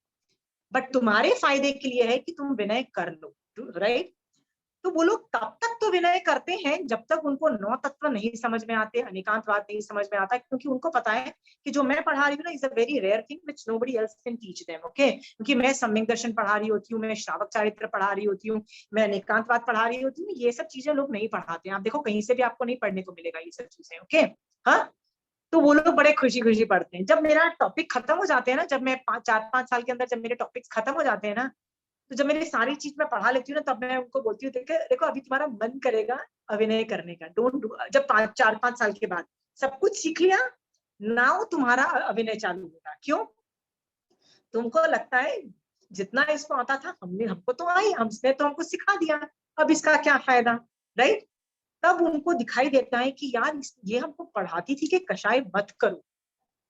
But तुम्हारे फायदे के लिए है कि तुम विनय कर लो, राइट? तो वो लोग तब तक तो विनय करते हैं जब तक उनको 9 तत्व नहीं समझ में आते, अनेकांतवाद नहीं समझ में आता, क्योंकि उनको पता है कि जो मैं पढ़ा रही हूँ ना is a very rare thing which nobody else can teach them. Okay, क्योंकि मैं सम्यक दर्शन पढ़ा रही होती हूँ, मैं श्रावक चारित्र पढ़ा रही होती हूँ, मैं अनेकांतवाद पढ़ा रही होती हूँ. ये सब चीजें लोग नहीं पढ़ाते हैं. आप देखो कहीं से भी आपको नहीं पढ़ने को मिलेगा ये सब चीजें. ओके, हाँ, तो वो लोग बड़े खुशी पढ़ते हैं. जब मेरा टॉपिक खत्म हो जाते हैं ना, जब मैं 4-5 साल के अंदर जब मेरे टॉपिक्स खत्म हो जाते हैं ना, तो जब मेरी सारी चीज मैं पढ़ा लेती हूँ ना, तब मैं उनको बोलती हूँ देखो अभी तुम्हारा मन करेगा अभिनय करने का, डोंट डू. जब 4-5 साल के बाद सब कुछ सीख लिया, नाउ तुम्हारा अभिनय चालू होगा. क्यों? तुमको लगता है जितना इसको आता था हमको तो आई, हमने तो हमको सिखा दिया, अब इसका क्या फायदा, राइट? तब उनको दिखाई देता है कि यार ये हमको पढ़ाती थी कि कषाय मत करो,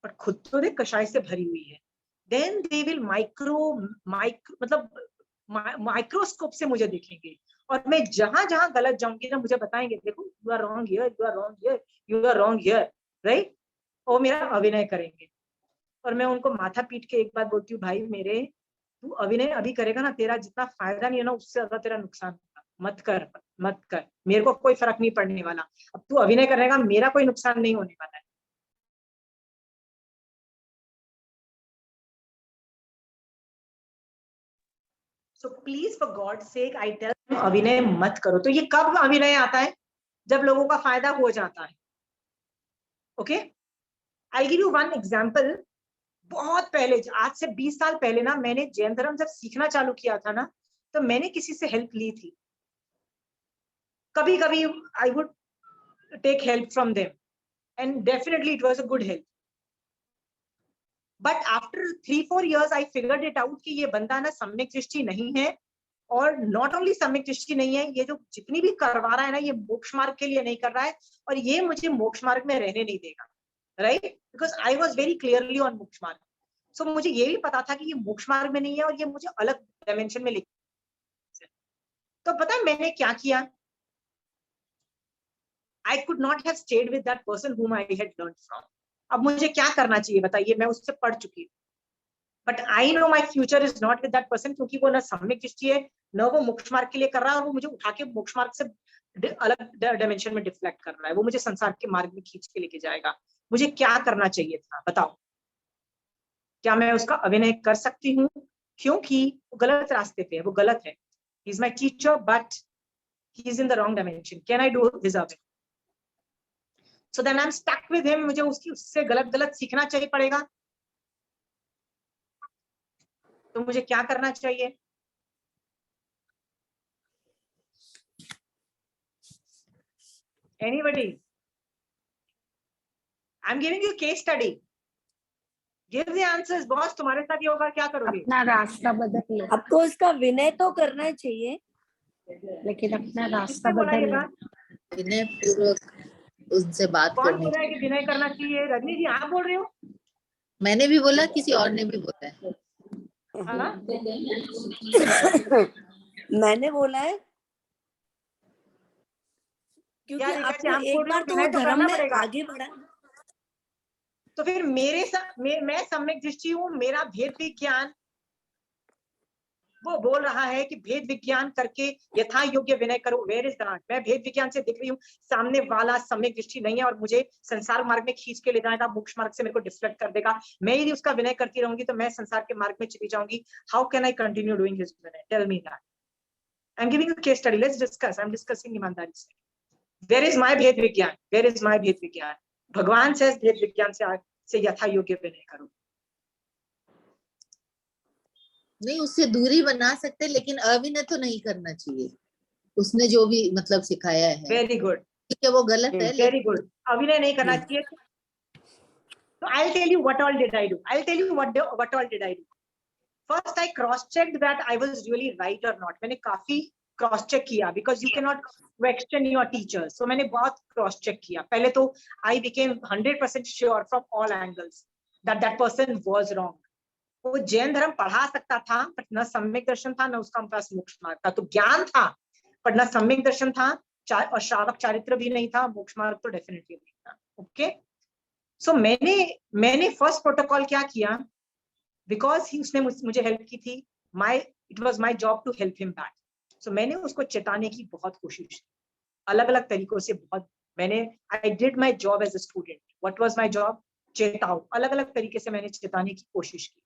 पर खुद तो देख कषाय से भरी हुई है। देन दे विल मतलब माइक्रोस्कोप से मुझे देखेंगे, और मैं जहां जहां गलत जाऊंगी ना मुझे बताएंगे, देखो you are wrong here, you are wrong here, you are wrong here, right? और मेरा अभिनय करेंगे, और मैं उनको माथा पीट के एक बात बोलती हूँ, भाई मेरे तू अभिनय अभी करेगा ना, तेरा जितना फायदा नहीं है ना उससे ज्यादा तेरा नुकसान होगा, मत कर मत कर, मेरे को कोई फर्क नहीं पड़ने वाला, अब तू अभिनय करेगा मेरा कोई नुकसान नहीं होने वाला है। So please for God's sake I tell them अभिनय मत करो। तो ये कब अभिनय आता है? जब लोगों का फायदा हो जाता है। Okay, I'll give you one example। बहुत पहले, आज से 20 साल पहले ना, मैंने जैन धर्म जब सीखना चालू किया था ना, तो मैंने किसी से हेल्प ली थी। कभी कभी I would take help from them and definitely it was a good help। But after 3-4 years I figured it out कि ये बंदा ना सम्यक दृष्टि नहीं है, और नॉट ओनली सम्यक दृष्टि नहीं है, ये जो जितनी भी करवा रहा है ना, ये मोक्ष मार्ग के लिए नहीं कर रहा है, और ये मुझे मोक्ष मार्ग में रहने नहीं देगा, right? Because I was very clearly on मोक्ष मार्ग। सो मुझे ये भी पता था कि ये मोक्ष मार्ग में नहीं है, और ये मुझे अलग डायमेंशन में लेके। तो पता है मैंने क्या किया? I could not have stayed with that person whom I had learned from। अब मुझे क्या करना चाहिए बताइए? मैं उससे पढ़ चुकी हूँ, but I know my future is not with that person, क्योंकि वो ना सम्यक दृष्टि है, न वो मोक्ष मार्ग के लिए कर रहा है, और वो मुझे उठा के मोक्ष मार्ग से अलग डायमेंशन में डिफ्लेक्ट कर रहा है, वो मुझे संसार के मार्ग में खींच के लेके जाएगा। मुझे क्या करना चाहिए था बताओ? क्या मैं उसका अभिनय कर सकती हूँ? क्योंकि वो गलत रास्ते पे है, वो गलत है। He is my teacher but he is in the wrong dimension. Can I do his अभिनय? So then I'm stuck with him। मुझे उससे गलत गलत सीखना चाहिए पड़ेगा। तो मुझे क्या करना चाहिए? Anybody? I'm giving you case study। Give the answers, boss। तुम्हारे साथ ये होगा, क्या करोगे? अपना रास्ता बदल लो, आपको उसका विनय तो करना चाहिए, लेकिन अपना रास्ता किसने बोला ये बदल लो। बात? विनय पूर्वक उनसे बात कौन करनी बोल रहा है चाहिए। कि विनय करना चाहिए? रजनी जी आप बोल रहे हो? मैंने भी बोला, किसी और ने भी बोला है। हाँ? मैंने बोला है, क्योंकि क्या आपको आप बोल एक रहे हो बार तो विनय वो तो धर्म करना में पड़ेगा? आगे बढ़ा। तो फिर मैं सम्यक दृष्टि हूँ, मेरा भेद विज्ञान वो बोल रहा है कि भेद विज्ञान करके यथा योग्य विनय करो। Where is that? मैं भेद विज्ञान से दिख रही हूँ, सामने वाला सम्यक दृष्टि नहीं है और मुझे संसार मार्ग में खींच के ले जाएगा, मोक्ष मार्ग से मेरे को डिफ्लेक्ट कर देगा। मैं यदि उसका विनय करती रहूंगी तो मैं संसार के मार्ग में चली जाऊंगी। How can I continue doing his विनय? Tell me that. I am giving you case study, let's discuss. I am discussing ईमानदारी से। वेयर इज माय भेद विज्ञान? वेयर इज माय भेद विज्ञान? भगवान से भेद विज्ञान से यथा योग्य विनय करो। नहीं, उससे दूरी बना सकते, लेकिन अभिनय तो नहीं करना चाहिए। उसने जो भी मतलब सिखाया है, वेरी गुड, ठीक है, वो गलत है, वेरी गुड। अभिनय नहीं करना चाहिए। So I'll tell you what all did I do. I'll tell you what all did I do. First, I cross-checked that I was really right or not. मैंने काफी cross-check किया because you cannot question your teachers. So मैंने बहुत cross-check किया। पहले तो I became 100% sure from all angles that that person was wrong. वो जैन धर्म पढ़ा सकता था, पर न सम्यक दर्शन था, न उसका पास मोक्ष मार्ग था। तो ज्ञान था, पर न सम्यक दर्शन था, और श्रावक चारित्र भी नहीं था, मोक्ष मार्ग तो डेफिनेटली नहीं था। ओके, सो मैंने फर्स्ट प्रोटोकॉल क्या किया, बिकॉज उसने मुझे हेल्प की थी, it was my job to help him back. So मैंने उसको चेताने की बहुत कोशिश की, अलग अलग तरीकों से। बहुत मैंने I did my job as a student. What was my job? चेताओ। अलग अलग तरीके से मैंने चेताने की कोशिश की।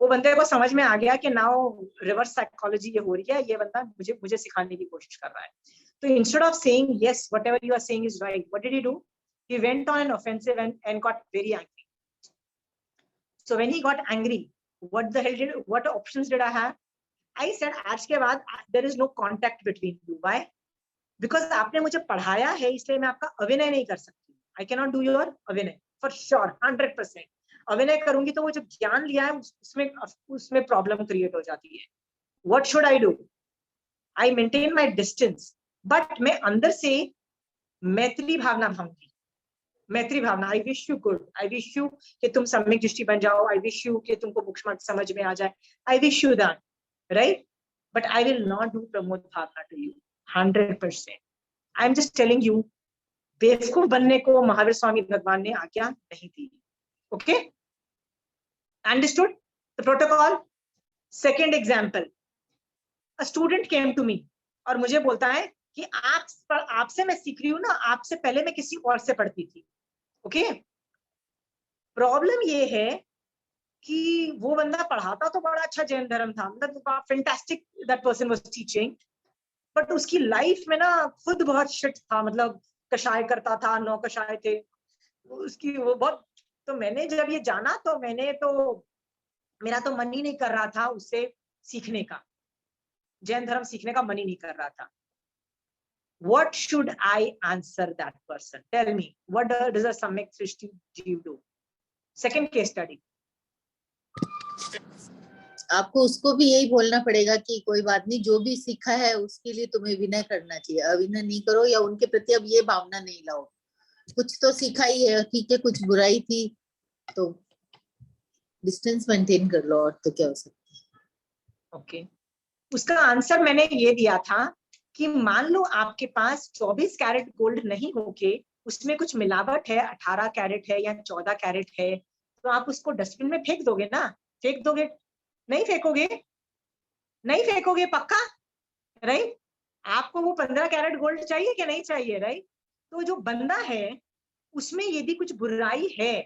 वो बंदे को समझ में आ गया कि नाउ रिवर्स साइकोलॉजी ये हो रही है, ये बंदा मुझे सिखाने की कोशिश कर रहा है। तो instead of saying yes whatever you are saying is right, what did he do? He went on an offensive and got very angry. So when he got angry, what options did I have? I said, आज के बाद there is no contact between you. Why? Because आपने मुझे पढ़ाया है, इसलिए मैं आपका अभिनय नहीं कर सकती। I cannot do your अभिनय for sure, 100%. अभिनय करूंगी तो वो जो ज्ञान लिया है उसमें प्रॉब्लम क्रिएट हो जाती है। What should I do? I maintain my distance, but मैं अंदर से मैत्री भावना भाऊंगी। मैत्री भावना, I wish you good, I wish you कि तुम सम्यक दृष्टि बन जाओ, आई विश यू कि तुमको मोक्ष मार्ग समझ में आ जाए, I wish you that, right? But I will not do Pramod bhavna to you 100%। I am just telling you, बेवकूफ बनने को महावीर स्वामी भगवान ने आज्ञा नहीं दी। Okay, understood the protocol? Second example, a student came to me और मुझे बोलता है कि आपसे मैं सीख रही हूँ ना, आपसे पहले मैं किसी और से पढ़ती थी। ओके, प्रॉब्लम ये है कि वो बंदा पढ़ाता तो बड़ा अच्छा जैन धर्म था, मतलब fantastic that person was teaching, but उसकी लाइफ में ना खुद बहुत शिट था, मतलब कषाय करता था, 9 कषाय थे उसकी, वो बहुत। तो मैंने जब ये जाना तो मेरा तो मन ही नहीं कर रहा था उससे सीखने का, जैन धर्म सीखने का मन ही नहीं कर रहा था। What should I answer that person? Tell me, what does a Samyak Drishti Jeev do? Second case study. आपको उसको भी यही बोलना पड़ेगा कि कोई बात नहीं, जो भी सीखा है उसके लिए तुम्हें विनय करना चाहिए, अविनय नहीं करो या उनके प्रति अब ये भावना नहीं लाओ। कुछ तो सीखा ही है, ठीक है, कुछ बुराई थी तो डिस्टेंस मेंटेन कर लो, और तो क्या हो सकता है। ओके, उसका आंसर मैंने ये दिया था कि मान लो आपके पास 24 कैरेट गोल्ड नहीं होके उसमें कुछ मिलावट है, 18 कैरेट है या 14 कैरेट है, तो आप उसको डस्टबिन में फेंक दोगे ना? फेंक दोगे? नहीं फेंकोगे? नहीं फेंकोगे पक्का, राइट? आपको वो 15 कैरेट गोल्ड चाहिए कि नहीं चाहिए, राइट? तो जो बंदा है उसमें यदि कुछ बुराई है,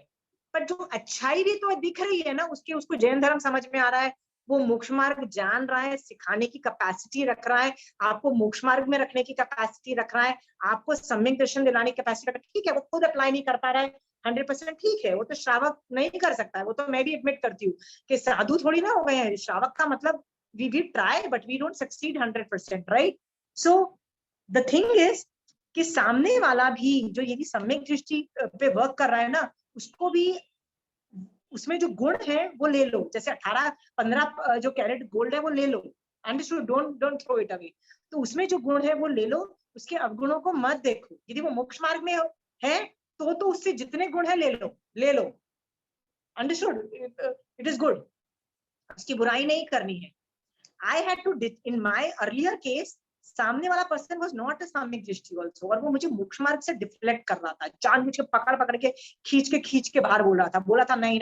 पर जो अच्छाई भी तो दिख रही है ना, उसको जैन धर्म समझ में आ रहा है, वो मोक्ष मार्ग जान रहा है, सिखाने की कैपेसिटी रख रहा है, आपको मोक्ष मार्ग में रखने की कैपेसिटी रख रहा है, आपको सम्यक दर्शन दिलाने की कैपेसिटी रख रहा है। ठीक है, वो खुद अप्लाई नहीं कर पा रहा है 100%, ठीक है, वो तो श्रावक नहीं कर सकता है, वो तो मैं भी एडमिट करती हूँ कि साधु थोड़ी ना हो गए हैं। श्रावक का मतलब we try but we don't succeed 100%, right? So the thing is कि सामने वाला भी जो यदि सम्यक दृष्टि पे वर्क कर रहा है ना, उसको भी उसमें जो गुण है वो ले लो, जैसे 18-15 जो कैरेट गोल्ड है वो ले लो, understood? Don't throw it away. तो उसमें जो गुण है वो ले लो, उसके अवगुणों को मत देखो। यदि वो मोक्ष मार्ग में है तो उससे जितने गुण है ले लो, अंडरस्टूड? इट इज गुड, उसकी बुराई नहीं करनी है। I had to in my earlier case, सामने वाला पर्सन वाज नॉट अ सम्यक दृष्टि आल्सो, और वो मुझे मोक्ष मार्ग से डिफ्लेक्ट कर रहा था, जानबूझ के पकड़ के खींच के बाहर बोला था नहीं।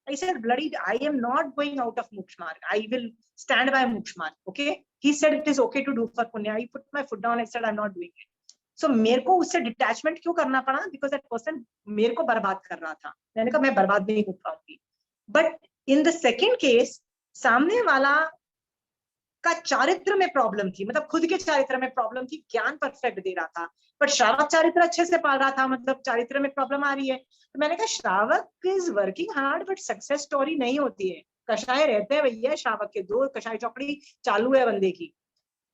I said, bloody, I am not going out of moksha marg. I will stand by moksha marg. Okay? He said it is okay to do for punya. I put my foot down. I said I'm not doing it. So मेरे को उससे detachment क्यों करना पड़ा? Because that person मेरे को बर्बाद कर रहा था। मैंने कहा मैं बर्बाद नहीं हो पाऊंगी। But in the second case, सामने वाला का चारित्र में प्रॉब्लम थी, मतलब खुद के चारित्र में प्रॉब्लम थी, ज्ञान परफेक्ट दे रहा था, पर श्रावक चारित्र अच्छे से पाल रहा था, मतलब चारित्र में प्रॉब्लम आ रही है। तो मैंने कहा श्रावक is working hard but success story नहीं होती है, कषाय रहते हैं भैया श्रावक के, 2 कषाय चौकड़ी चालू है बंदे की।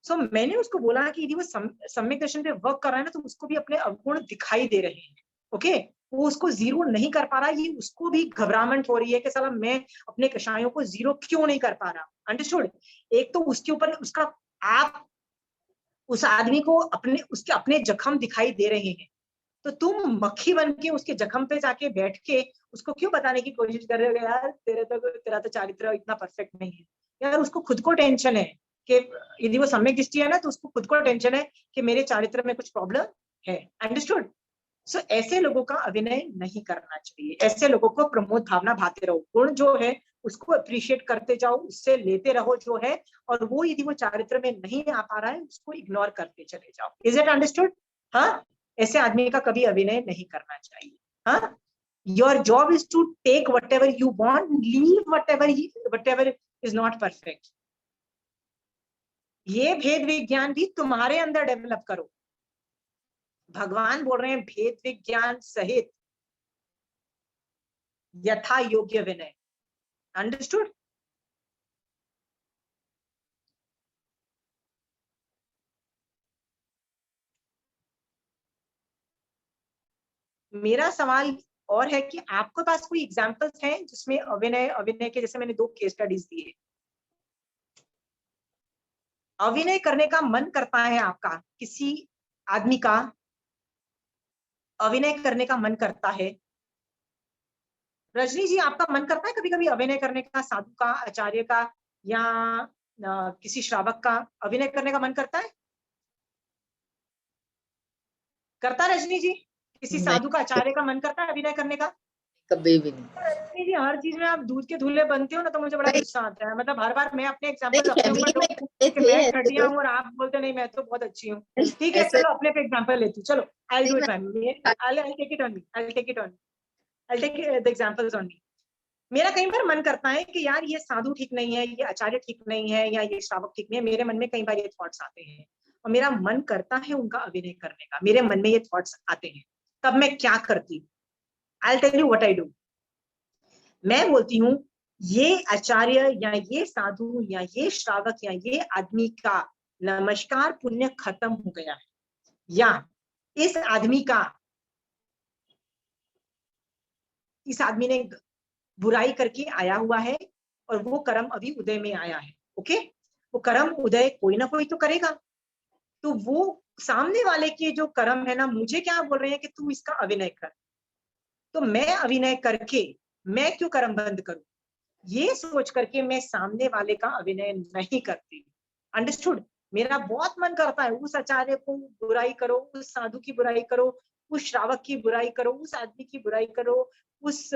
सो मैंने उसको बोला कि यदि वो सम्यक दर्शन पे वर्क कर रहा है ना, तो उसको भी अपने अवगुण दिखाई दे रहे हैं। ओके, वो उसको जीरो नहीं कर पा रहा, ये उसको भी घबराहट हो रही है कि साला मैं अपने कषायों को जीरो क्यों नहीं कर पा रहा, अंडरस्टूड? एक तो उसके ऊपर उसका, आप उस आदमी को उसके अपने जख्म दिखाई दे रहे हैं, तो तुम मक्खी बन के उसके जख्म पे जाके बैठ के उसको क्यों बताने की कोशिश कर रहे हो यार तेरा तो चारित्र इतना परफेक्ट नहीं है। यार उसको खुद को टेंशन है कि यदि वो सम्यक दृष्टि है ना, तो उसको खुद को टेंशन है कि मेरे चारित्र में कुछ प्रॉब्लम है, अंडरस्टूड? सो ऐसे लोगों का अभिनय नहीं करना चाहिए, ऐसे लोगों को प्रमोद भावना भाते रहो, गुण जो है उसको अप्रिशिएट करते जाओ, उससे लेते रहो जो है, और वो यदि वो चारित्र में नहीं आ पा रहा है उसको इग्नोर करते चले जाओ। Is it understood? हाँ, ऐसे आदमी का कभी अभिनय नहीं करना चाहिए। हाँ, your job is to take whatever you want, leave whatever is not perfect. ये भेद विज्ञान भी तुम्हारे अंदर डेवलप करो। भगवान बोल रहे हैं भेद विज्ञान सहित यथा योग्य विनय, अंडरस्टूड? मेरा सवाल और है कि आपके पास कोई एग्जांपल्स हैं जिसमें अभिनय के, जैसे मैंने 2 केस स्टडीज दिए, अभिनय करने का मन करता है आपका, किसी आदमी का अभिनय करने का मन करता है। रजनी जी, आपका मन करता है कभी कभी अभिनय करने का, साधु का, आचार्य का, या किसी श्रावक का अभिनय करने का मन करता है? करता है रजनी जी? किसी नहीं, साधु का, आचार्य का मन करता है अभिनय करने का? कभी भी नहीं। रजनी जी, हर चीज में आप दूध के धुले बनते हो ना, तो मुझे बड़ा नहीं, गुस्सा आता है। मतलब हर बार मैं अपने नहीं, एग्जांपल अपने फैमिली ऊपर में ढोकूं करते कि थे मैं ऐसे घटिया तो। हूँ और आप बोलते नहीं मैं तो बहुत अच्छी हूँ। ठीक है, ऐसे चलो अपने पे एग्जांपल लेती हूँ। चलो, आई नहीं, do it ma'am, I'll take it on me, I'll take it on me, I'll take the examples on me। मेरा कई बार मन करता है कि यार ये साधु ठीक नहीं है, ये आचार्य ठीक नहीं है, या ये श्रावक ठीक नहीं है। मेरे मन में कई बार ये थॉट्स आते हैं और मेरा मन करता है उनका अभिनय करने का, मेरे मन में ये थॉट्स आते हैं। तब मैं क्या करती हूँ? I'll tell you what I do। मैं बोलती हूँ ये आचार्य या ये साधु या ये श्रावक या ये आदमी का नमस्कार पुण्य खत्म हो गया है, या इस आदमी ने बुराई करके आया हुआ है और वो कर्म अभी उदय में आया है। ओके, वो कर्म उदय कोई ना कोई तो करेगा। तो वो सामने वाले के जो कर्म है ना, मुझे क्या बोल रहे हैं कि तू इसका अभिनय कर, तो मैं अभिनय करके मैं क्यों कर्म बंद करूं? ये सोच करके मैं सामने वाले का अभिनय नहीं करती। अंडरस्टूड? मेरा बहुत मन करता है उस आचार्य को बुराई करो, उस साधु की बुराई करो, उस श्रावक की बुराई करो, उस आदमी की बुराई करो, उस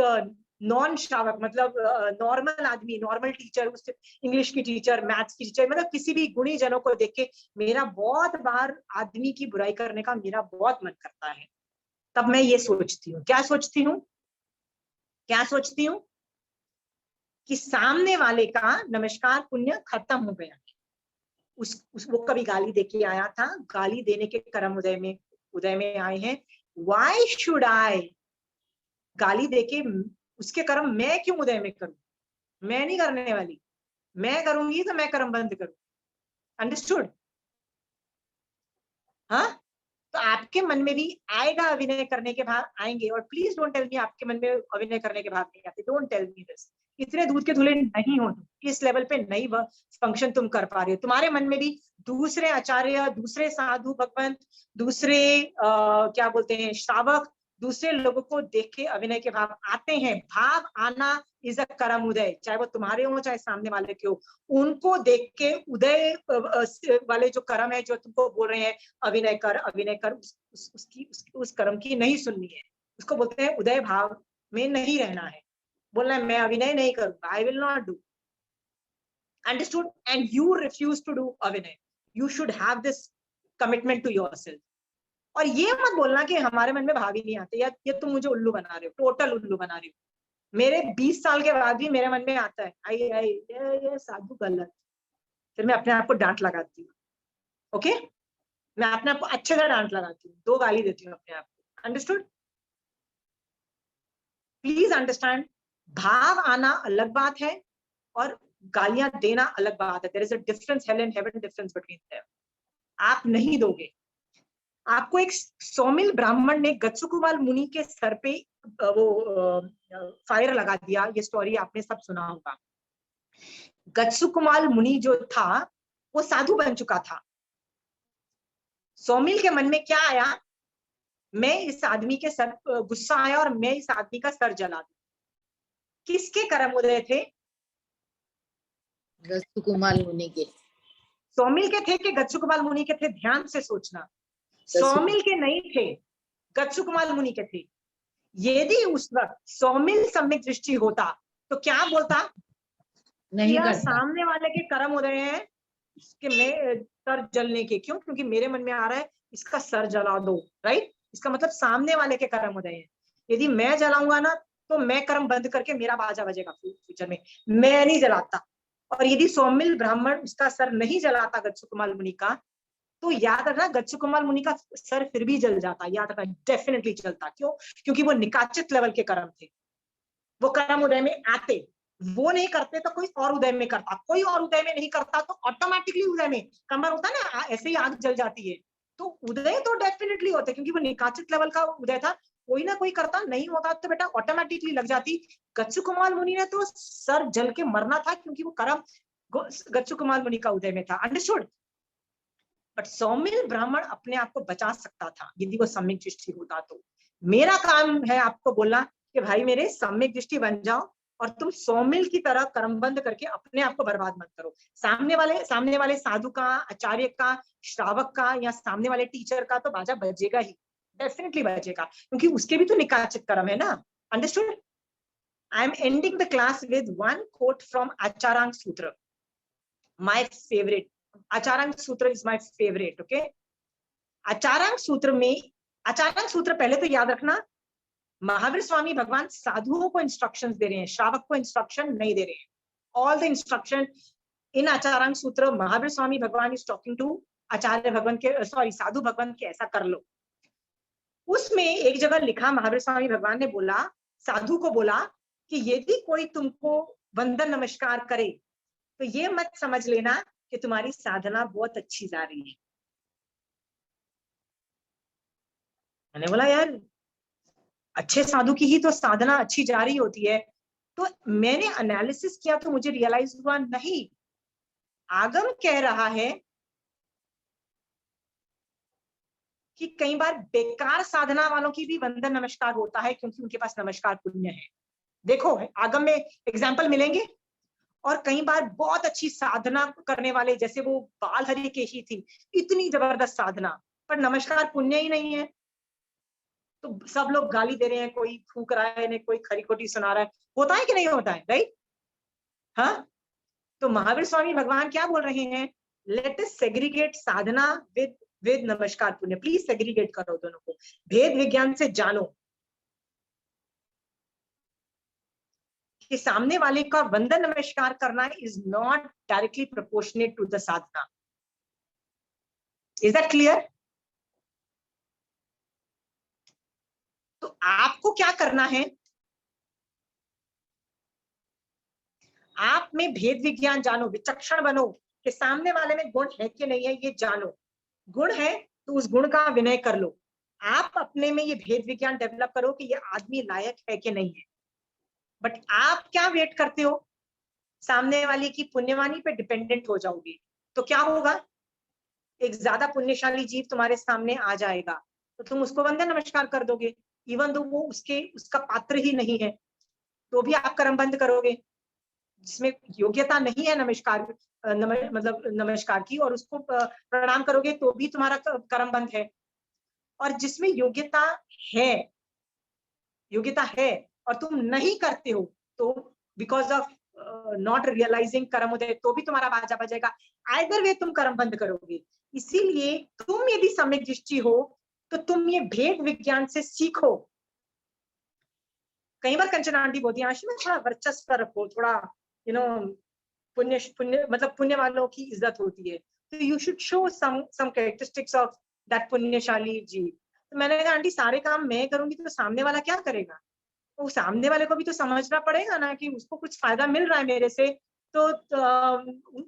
नॉन श्रावक मतलब नॉर्मल आदमी, नॉर्मल टीचर, उस इंग्लिश की टीचर, मैथ्स की टीचर, मतलब किसी भी गुणी जनों को देख के मेरा बहुत बार आदमी की बुराई करने का मेरा बहुत मन करता है। तब मैं ये सोचती हूँ, क्या सोचती हूँ कि सामने वाले का नमस्कार पुण्य खत्म हो गया। वो कभी गाली देके आया था, गाली देने के कर्म उदय में आए हैं। Why should I गाली देके उसके कर्म मैं क्यों उदय में करूं? मैं नहीं करने वाली। मैं करूंगी तो मैं कर्म बंद करूं। अंडरस्टूड? हाँ, तो आपके मन में भी आएगा अभिनय करने के भाव आएंगे। और प्लीज डोंट टेल मी आपके मन में अभिनय करने के भाव नहीं आते। Don't tell me this. इतने दूध के धुले नहीं हो, इस लेवल पे नहीं फंक्शन तुम कर पा रहे हो। तुम्हारे मन में भी दूसरे आचार्य, दूसरे साधु भगवंत, दूसरे क्या बोलते हैं श्रावक, दूसरे लोगों को देख के अभिनय के भाव आते हैं। भाव आना इज अ कर्म उदय, चाहे वो तुम्हारे हो चाहे सामने वाले के हो। उनको देख के उदय वाले जो कर्म है, जो तुमको बोल रहे हैं अभिनय कर, उस कर्म की नहीं सुननी है। उसको बोलते हैं उदय भाव में नहीं रहना है। बोलना है मैं अभिनय नहीं करूंगा, I will not do. Understood? And you refuse to do abhinay. You should have this commitment to yourself. और ये मत बोलना कि हमारे मन में भाव ही नहीं आते, या ये तुम मुझे उल्लू बना रहे हो, टोटल उल्लू बना रहे हो। मेरे 20 साल के बाद भी मेरे मन में आता है आई ये साधु गलत। फिर मैं अपने आप को डांट लगाती हूँ। ओके, मैं अपने आप को अच्छे से डांट लगाती हूँ, 2 गाली देती हूँ अपने आप को। अंडरस्टूड? प्लीज अंडरस्टैंड, भाव आना अलग बात है और गालियां देना अलग बात है। There is a difference, hell and heaven difference between them. आप नहीं दोगे। आपको एक सौमिल ब्राह्मण ने गत्सुकुमाल मुनि के सर पे वो फायर लगा दिया। ये स्टोरी आपने सब सुना होगा। गत्सुकुमाल मुनि जो था वो साधु बन चुका था। सौमिल के मन में क्या आया? मैं इस आदमी के सर, गुस्सा आया और मैं इस आदमी का सर जला दूं। किसके कर्म उदय थे? गत्सुकुमाल मुनि के। सौमिल के थे कि गत्सुकुमाल मुनि के थे? ध्यान से सोचना। सौमिल के नहीं थे, गत्सुकुमाल मुनि के थे। यदि उस वक्त सौमिल सम्यक दृष्टि होता तो क्या बोलता? नहीं करता। सामने वाले के कर्म उदय हैं कि मैं सर जलने के, क्यों? क्योंकि मेरे मन में आ रहा है इसका सर जला दो। राइट? इसका मतलब सामने वाले के कर्म उदय हैं। यदि मैं जलाऊंगा ना तो मैं कर्म बंद करके मेरा बाजा बजेगा फ्यूचर में। मैं नहीं जलाता। और यदि सौमिल ब्राह्मण उसका सर नहीं जलाता गत्सुकुमाल मुनि का, तो याद रखना गत्सुकुमाल मुनि का सर फिर भी जल जाता। याद रखना, डेफिनेटली जलता। क्यों? क्योंकि वो निकाचित लेवल के कर्म थे। वो कर्म उदय में आते, वो नहीं करते तो कोई और उदय में करता। कोई और उदय में नहीं करता तो ऑटोमेटिकली उदय में, कमर होता है ना, ऐसे ही आग जल जाती है। तो उदय तो डेफिनेटली होते क्योंकि वो निकाचित लेवल का उदय था। कोई ना कोई करता, नहीं होता तो बेटा ऑटोमेटिकली लग जाती। गच्छकुमाल मुनि ने तो सर जल के मरना था, क्योंकि वो कर्म गच्छकुमाल मुनि का उदय में था। अंडरस्टूड? बट सौमिल ब्राह्मण अपने आप को बचा सकता था यदि वो सम्यक दृष्टि होता तो। मेरा काम है आपको बोलना कि भाई मेरे सम्यक दृष्टि बन जाओ और तुम सौमिल की तरह कर्मबंध करके अपने आप को बर्बाद मत करो। सामने वाले साधु का, आचार्य का, श्रावक का या सामने वाले टीचर का तो बाजा बजेगा ही, डेफिनेटली बजेगा, क्योंकि उसके भी तो निकाचित कर्म है ना। Understood? I am ending the class with one quote from Acharanga सूत्र, माय फेवरेट। आचारांग सूत्र is my favourite. Okay, Acharanga सूत्र में, आचारांग सूत्र पहले तो याद रखना, महावीर स्वामी भगवान साधुओं को इंस्ट्रक्शंस दे रहे हैं, श्रावक को इंस्ट्रक्शन नहीं दे रहे हैं। ऑल द इंस्ट्रक्शन इन आचारांग सूत्र, महावीर स्वामी भगवान इज टॉकिंग टू आचार्य भगवान के, सॉरी, साधु भगवान के, ऐसा कर लो। उसमें एक जगह लिखा, महावीर स्वामी भगवान ने बोला, साधु को बोला कि यदि कोई तुमको वंदन नमस्कार करे तो ये मत समझ लेना कि तुम्हारी साधना बहुत अच्छी जा रही है। मैंने बोला यार अच्छे साधु की ही तो साधना अच्छी जा रही होती है। तो मैंने एनालिसिस किया तो मुझे रियलाइज हुआ नहीं, आगम कह रहा है कि कई बार बेकार साधना वालों की भी वंदन नमस्कार होता है, क्योंकि उनके पास नमस्कार पुण्य है। देखो आगम में एग्जाम्पल मिलेंगे। और कई बार बहुत अच्छी साधना करने वाले, जैसे वो बाल हरि के ही थी, इतनी जबरदस्त साधना, पर नमस्कार पुण्य ही नहीं है, तो सब लोग गाली दे रहे हैं, कोई फूक रहा है, कोई खरी खोटी सुना रहा है। होता है कि नहीं होता है? राइट? हाँ, तो महावीर स्वामी भगवान क्या बोल रहे हैं? Let us segregate Sadhana with नमस्कार पुण्य। प्लीज सेग्रीगेट करो दोनों को, भेद विज्ञान से जानो कि सामने वाले का वंदन नमस्कार करना is not directly proportionate to the sadhana. Is that clear? तो आपको क्या करना है, आप में भेद विज्ञान जानो, विचक्षण बनो कि सामने वाले में गुण है कि नहीं है, ये जानो। गुण है तो उस गुण का विनय कर लो। आप अपने में ये भेद विज्ञान डेवलप करो कि ये आदमी लायक है कि नहीं है। बट आप क्या वेट करते हो? सामने वाले की पुण्यवानी पे डिपेंडेंट हो जाओगे तो क्या होगा? एक ज्यादा पुण्यशाली जीव तुम्हारे सामने आ जाएगा तो तुम उसको वंदन नमस्कार कर दोगे, इवन दो वो उसका पात्र ही नहीं है, तो भी आप कर्म बंद करोगे। जिसमें योग्यता नहीं है नमस्कार मतलब नमस्कार की, और उसको प्रणाम करोगे तो भी तुम्हारा कर्म बंद है। और जिसमें योग्यता है और तुम नहीं करते हो, तो बिकॉज ऑफ नॉट रियलाइजिंग कर्म उदय, तो भी तुम्हारा बाजा बजेगा। आइदर वे तुम कर्म बंद करोगे। इसीलिए तुम यदि सम्यक दृष्टि हो तो तुम ये भेद विज्ञान से सीखो। कई बार कंचना आंटी बोलती है, आशी में थोड़ा वर्चस्व रखो, थोड़ा पुण्य मतलब पुण्य वालों की इज्जत होती है, तो you should show some characteristics of that punyashali jeev. तो मैंने कहा आंटी सारे काम मैं करूंगी तो सामने वाला क्या करेगा? वो सामने वाले को भी तो समझना पड़ेगा ना कि उसको कुछ फायदा मिल रहा है मेरे से, तो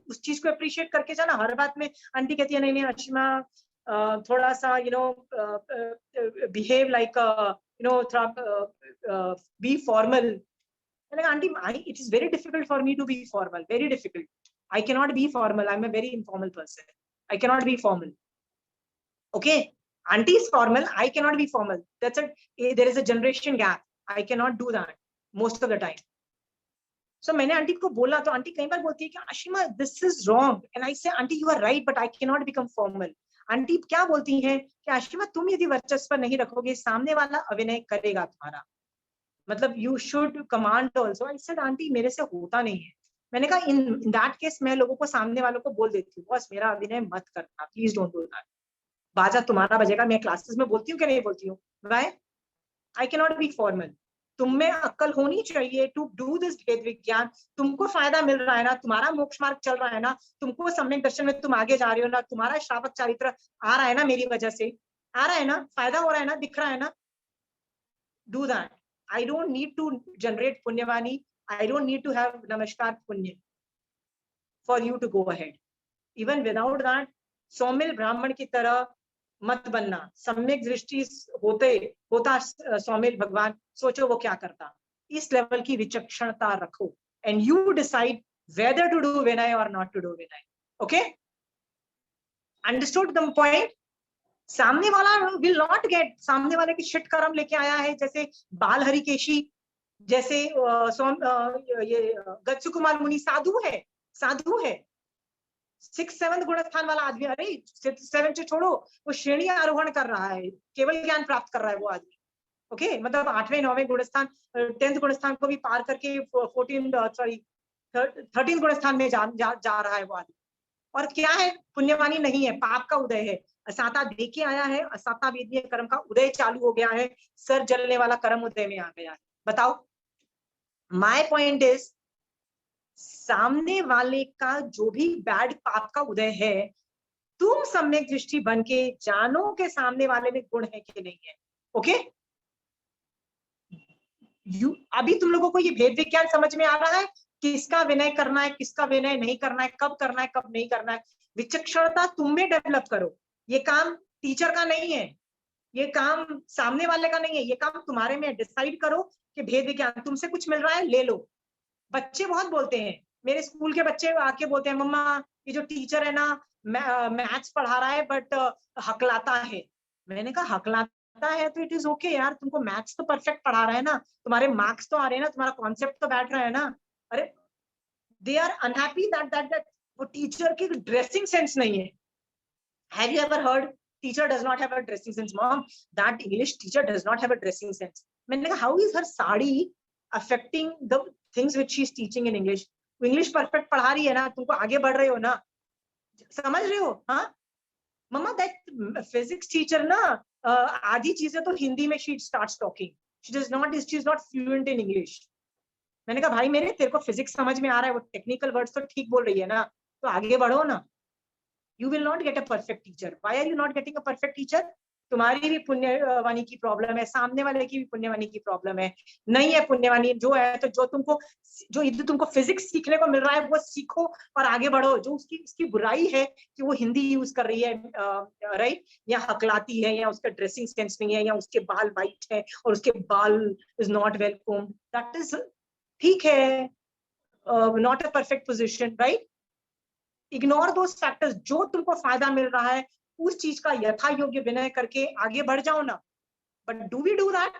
उस चीज को अप्रिशिएट करके जाना। हर बात में आंटी कहती है नहीं अशिमा थोड़ा सा बिहेव लाइक थोड़ा बी फॉर्मल। मैंने कहा auntie it is very difficult for me to be formal, very difficult. I can not be formal, I am a very informal person, I can not be formal. Okay, auntie is formal, I cannot be formal. That's there is a generation gap. I cannot do that most of the time. So मैंने aunty को बोला तो aunty कई बार बोलती है कि Ashima this is wrong, and I say aunty you are right but I cannot become formal. Aunty क्या बोलती हैं कि आशिमा तुम यदि वर्चस्व नहीं रखोगे सामने वाला अभिनय करेगा तुम्हारा, मतलब you should command also. I said aunty मेरे से होता नहीं है। मैंने कहा in that case मैं लोगों को सामने वालों को बोल देती हूँ बस मेरा अभिनय मत करना, प्लीज डोंट डू दैट। बाजा तुम्हारा बजेगा। मैं क्लासेस में बोलती हूँ कि नहीं बोलती हूँ? Why? I cannot be formal. तुम में अक्ल होनी चाहिए टू डू दिस भेद विज्ञान। तुमको फायदा मिल रहा है ना, तुम्हारा मोक्ष मार्ग चल रहा है ना, तुमको सम्यक दर्शन में तुम आगे जा रहे हो ना, तुम्हारा श्रावक चरित्र आ रहा है ना, मेरी वजह से आ रहा है ना, फायदा हो रहा है ना, दिख रहा है ना, do that. I don't need to generate punyavani. I don't need to have namaskar punya for you to go ahead. Even without that, Saumil ब्राह्मण की तरह मत बनना। सम्यक दृष्टि होता सौमिल भगवान, सोचो वो क्या करता। इस लेवल की विचक्षणता रखो and you decide whether to do vinay और not to do vinay. Okay, understood the point? सामने वाला विल नॉट गेट, सामने वाले की शिट कर्म लेके आया है, जैसे बाल हरिकेशी, जैसे ये गच्छु कुमार मुनि साधु है, साधु है, 6th-7th गुणस्थान वाला आदमी। अरे 7 से छोड़ो, वो श्रेणी आरोहण कर रहा है, केवल ज्ञान प्राप्त कर रहा है वो आदमी। ओके, मतलब 8वें 9वें गुणस्थान, 10th गुणस्थान को भी पार करके 13th गुणस्थान में जा रहा है वो आदमी। और क्या है, पुण्यवानी नहीं है, पाप का उदय है, असाता देके आया है, असाता वेदीय कर्म का उदय चालू हो गया है, सर जलने वाला कर्म उदय में आ गया है। बताओ, माय पॉइंट इज, सामने वाले का जो भी बैड पाप का उदय है, तुम सम्यक दृष्टि बन के जानो के सामने वाले में गुण है कि नहीं है। ओके, अभी तुम लोगों को ये भेद विज्ञान समझ में आ रहा है, किसका विनय करना है, किसका विनय नहीं करना है, कब करना है, कब नहीं करना है। विचक्षणता तुम में डेवलप करो। ये काम टीचर का नहीं है, ये काम सामने वाले का नहीं है, ये काम तुम्हारे में। डिसाइड करो कि भेद विज्ञान, तुमसे कुछ मिल रहा है ले लो। बच्चे बहुत बोलते हैं, मेरे स्कूल के बच्चे आके बोलते हैं, मम्मा ये जो टीचर है ना मैथ्स पढ़ा रहा है बट हकलाता है। मैंने कहा हकलाता है तो इट इज ओके यार, तुमको मैथ्स तो परफेक्ट पढ़ा रहा है ना, तुम्हारे मार्क्स तो आ रहे हैं ना, तुम्हारा कॉन्सेप्ट तो बैठ रहा है ना। अरे दे आर अनहैप्पी दैट वो टीचर की ड्रेसिंग सेंस नहीं है। Have you ever heard teacher does not have a dressing sense? Mom, that English teacher does not have a dressing sense. मैंने कहा how is her sari affecting the things which she is teaching in English? English perfect पढ़ा रही है ना, तुमको आगे बढ़ रहे हो ना, समझ रहे हो? हाँ मम्मा, दैट फिजिक्स टीचर ना आधी चीजें तो हिंदी में she starts talking, she is not fluent in English. मैंने कहा भाई मेरे, तेरे को फिजिक्स समझ में आ रहा है, वो टेक्निकल वर्ड्स तो ठीक बोल रही है ना, तो आगे बढ़ो ना। You will not get a perfect teacher. Why are you not getting a perfect teacher? तुम्हारी भी पुण्यवानी की प्रॉब्लम है, सामने वाले की भी पुण्यवानी की प्रॉब्लम है। नहीं है पुण्यवानी जो है, तो जो इधर तुमको फिजिक्स सीखने को मिल रहा है वो सीखो और आगे बढ़ो। जो उसकी बुराई है कि वो हिंदी यूज कर रही है, राइट, या हकलाती है, या उसका ड्रेसिंग सेंस नहीं है, या उसके बाल वाइट है और उसके बाल is not well combed, that is ठीक है, not a perfect position, right. Ignore those factors. जो तुमको फायदा मिल रहा है उस चीज का यथा योग्य विनय करके आगे बढ़ जाओ ना। But do we do that?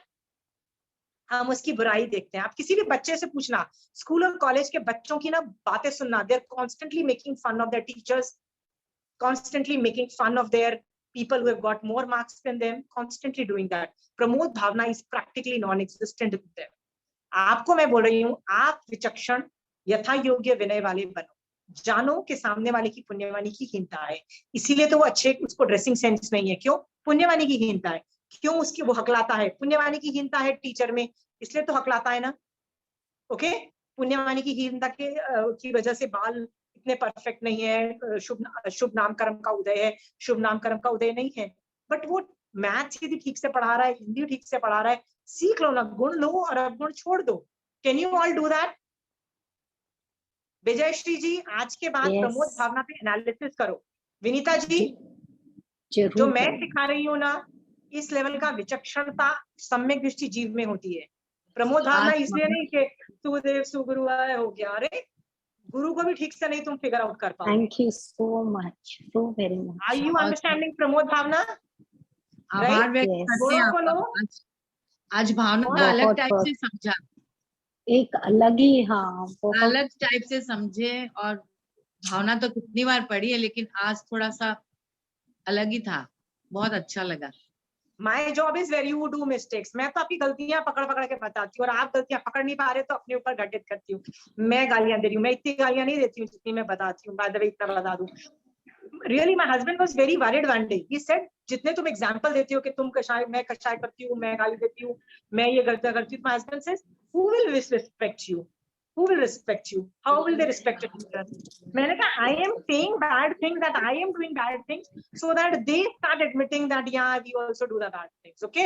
हम उसकी बुराई देखते हैं। आप किसी भी बच्चे से पूछना, स्कूल और कॉलेज के बच्चों की ना बातें सुनना, they are constantly making fun of their teachers, constantly making fun of their people who have got more marks than them, constantly doing that. Pramod bhavna is practically non-existent with them. आपको मैं बोल रही हूँ, आप विचक्षण यथा योग्य विनय वाले बनो। जानो कि सामने वाले की पुण्यवानी की हीनता है, इसीलिए तो वो अच्छे, उसको ड्रेसिंग सेंस नहीं है। क्यों? पुण्यवानी की हीनता है। क्यों? उसकी वो हकलाता है। पुण्यवानी की हीनता है टीचर में, इसलिए तो हकलाता है ना। ओके, पुण्यवानी की हीनता की वजह से बाल इतने परफेक्ट नहीं है, शुभ नाम कर्म का उदय है, शुभ नाम कर्म का उदय नहीं है। बट वो मैथ्स यदि ठीक से पढ़ा रहा है, हिंदी ठीक से पढ़ा रहा है, सीख लो ना, गुण लो और अवगुण छोड़ दो। Can you all do that? Vijay Shri ji, आज के बाद Yes. प्रमोद भावना पे एनालिसिस करो। विनीता जी, जरूर जो मैं करेंगे। सिखा रही हूँ ना, इस लेवल का विचक्षणता सम्यक दृष्टि जीव में होती है। प्रमोद भावना इसलिए नहीं कि सुदेव सुगुरु आए हो गया, अरे गुरु को भी ठीक से नहीं तुम फिगर आउट कर पाओ। Thank you so much, so very much. Are you understanding Pramod bhavna? आभार व्यक्त Yes. करते हैं बोलो, आपका। आज भावना का अलग बहुत- टाइप से समझा, एक अलग ही, हाँ बहुत अलग टाइप से समझे। और भावना तो कितनी बार पढ़ी है, लेकिन आज थोड़ा सा अलग ही था, बहुत अच्छा लगा। My job is very you do mistakes. मैं तो आपकी गलतियां पकड़ पकड़ के बताती हूँ और आप गलतियां पकड़ नहीं पा रहे तो अपने ऊपर घटित करती हूँ। मैं गालियां दे रही हूँ, मैं इतनी गालियां नहीं देती हूँ जितनी मैं बताती हूँ। बाय द वे इतना बता दूं, really my husband was very worried one day. He said, जितने तुम एग्जांपल देती हो कि तुम कषाय, मैं कषाय करती हूँ, मैं गाली देती हूँ, मैं ये गलतियां करती हूँ, my husband says, who will respect you? Who will respect you? How will they respect a teacher? मैंने कहा I am saying bad things, that I am doing bad things, so that they start admitting that yeah, we also do the bad things. Okay?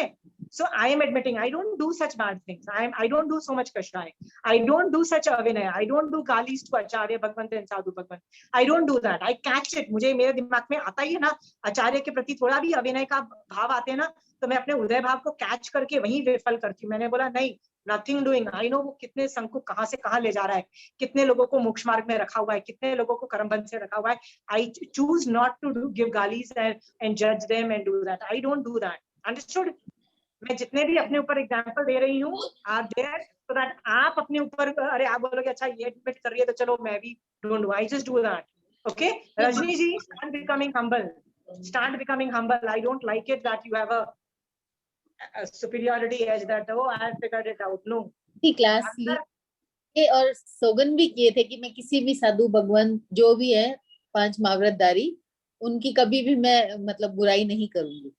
So I am admitting I don't do such bad things. I don't do so much kashay. I don't do such avinay. I don't do galis to Acharya Bhagwant and Sadhu Bhagwant. I don't do that. I catch it. मुझे मेरे दिमाग में आता ही है ना, आचार्य के प्रति थोड़ा भी अविनय का भाव आते हैं ना, तो मैं अपने उदय भाव को कैच करके वहीं विफल करती हूँ. मैंने बोला नहीं, नथिंग डूइंग. आई नो वो कितने संघ को कहाँ से कहाँ ले जा रहा है, कितने लोगों को मोक्ष मार्ग में रखा हुआ है, कितने लोगों को कर्मबंध से रखा हुआ है. I choose not to give galis and जज them and do that. I don't do that. Understood? मैं जितने भी अपने ऊपर एग्जाम्पल दे रही हूँ आर देयर सो दैट आप अपने ऊपर, अरे आप बोलोगे अच्छा ये एडमिट कर रही है तो चलो मैं भी don't do. I just do that. Okay Rajni ji, start becoming humble. Start becoming humble. I don't like it that you have a superiority edge that oh I have figured it out. No. Class ली और सौगन भी किए थे कि मैं किसी भी साधु भगवान जो भी है 5 महाव्रतधारी, उनकी कभी भी मैं मतलब बुराई नहीं करूंगी.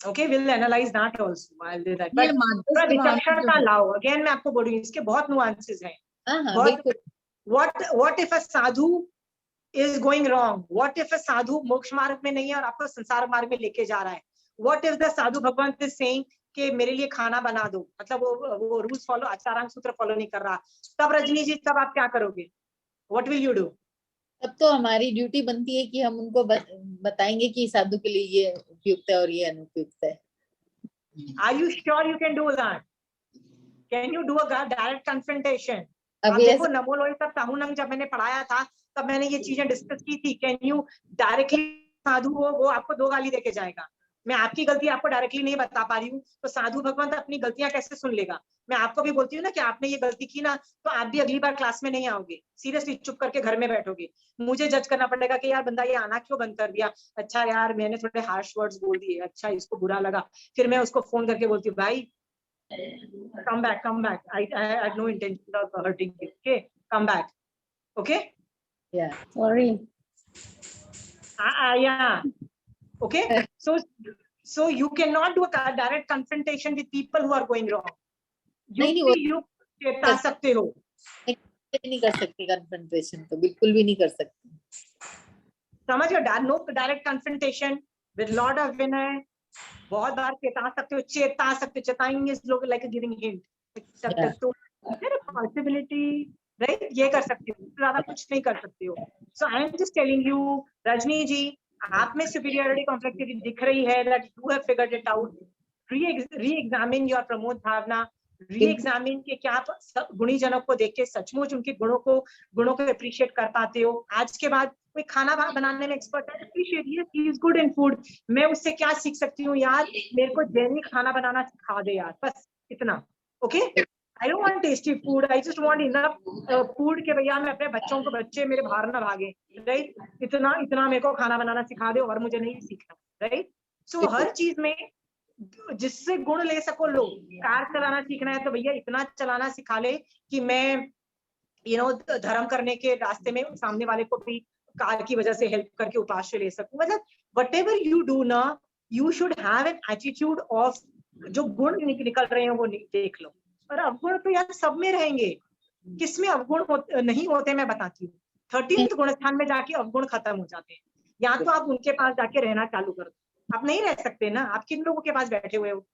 Okay, we'll analyze that also. I'll do that. But थोड़ा विचक्षणता लाओ. Again मैं आपको बोल रही हूँ, इसके बहुत nuances हैं. हाँ बिल्कुल. What if a sadhu is going wrong? What if a sadhu मोक्ष मार्ग में नहीं है और आपको संसार मार्ग में लेके जा रहा है? What if the sadhu भगवान is saying कि मेरे लिए खाना बना दो, मतलब वो रूल्स फॉलो, आचारांग सूत्र फॉलो नहीं कर रहा, तब रजनी जी तब आप क्या करोगे? What will you do? तब तो हमारी ड्यूटी बनती है कि हम उनको बताएंगे कि साधु के लिए ये उपयुक्त है और ये अनुपयुक्त है. Are you sure you can do that? Can you do a direct confrontation? अब आप देखो नमो लोई तब ताहुनंग जब मैंने पढ़ाया था तब मैंने ये चीजें डिस्कस की थी. कैन यू डायरेक्टली साधु वो आपको 2 गाली देके जाएगा. मैं आपकी गलती आपको डायरेक्टली नहीं बता पा रही हूँ तो साधु भगवान अपनी गलतियां कैसे सुन लेगा? मैं आपको भी बोलती हूँ ना कि आपने ये गलती की ना तो आप भी अगली बार क्लास में नहीं आओगे, सीरियसली चुप करके घर में बैठोगे. मुझे जज करना पड़ेगा कि यार बंदा ये आना क्यों बंद कर दिया, अच्छा यार मैंने थोड़े हार्श वर्ड्स बोल दिए, अच्छा इसको बुरा लगा. फिर मैं उसको फोन करके बोलती हूँ भाई come back. I had no intention of hurting you. Okay, come back. Okay. Yeah. Sorry. Yeah. Okay. So you cannot do a direct confrontation with people who are going wrong. You चेता सकते हो. नहीं कर सकते confrontation, तो बिल्कुल भी नहीं कर सकते. समझ गए? No direct confrontation with lot of vinay. बहुत बार चेता सकते हो. चेताएंगे लोग like giving hint. तो possibility, right? ये कर सकते हो, ज्यादा कुछ नहीं कर सकते हो. So I am just telling you, Rajni जी, आप में superiority complex दिख रही है that you have figured it out. Re-examine your Pramod Bhavna. Re-examine कि क्या आप गुणी जनों को देख के सचमुच उनके गुणों को appreciate कर पाते हो. आज के बाद कोई खाना बनाने में एक्सपर्ट है, appreciate yes, he is good in food. मैं उससे क्या सीख सकती हूँ यार, मेरे को दैनिक खाना बनाना सिखा दे यार, बस इतना. Okay? I don't want tasty food. I just want enough food के भैया मैं अपने बच्चे मेरे बाहर ना भागे, right? इतना मेरे को खाना बनाना सिखा दे और मुझे नहीं सीखना, right? So हर चीज में जिससे गुण ले सको लो. कार चलाना सीखना है तो भैया इतना चलाना सिखा ले कि मैं धर्म करने के रास्ते में सामने वाले को भी कार की वजह से हेल्प करके उपास्य ले सकूं. मतलब whatever you do ना, you should have an attitude of जो गुण निकल रहे हैं वो देख लो. और अवगुण तो यार सब में रहेंगे, किसमें अवगुण नहीं होते मैं बताती हूँ. 13th गुण स्थान में जाके अवगुण खत्म हो जाते हैं. या तो आप उनके पास जाके रहना चालू कर दो. आप नहीं रह सकते ना, आप किन लोगों के पास बैठे हुए हो?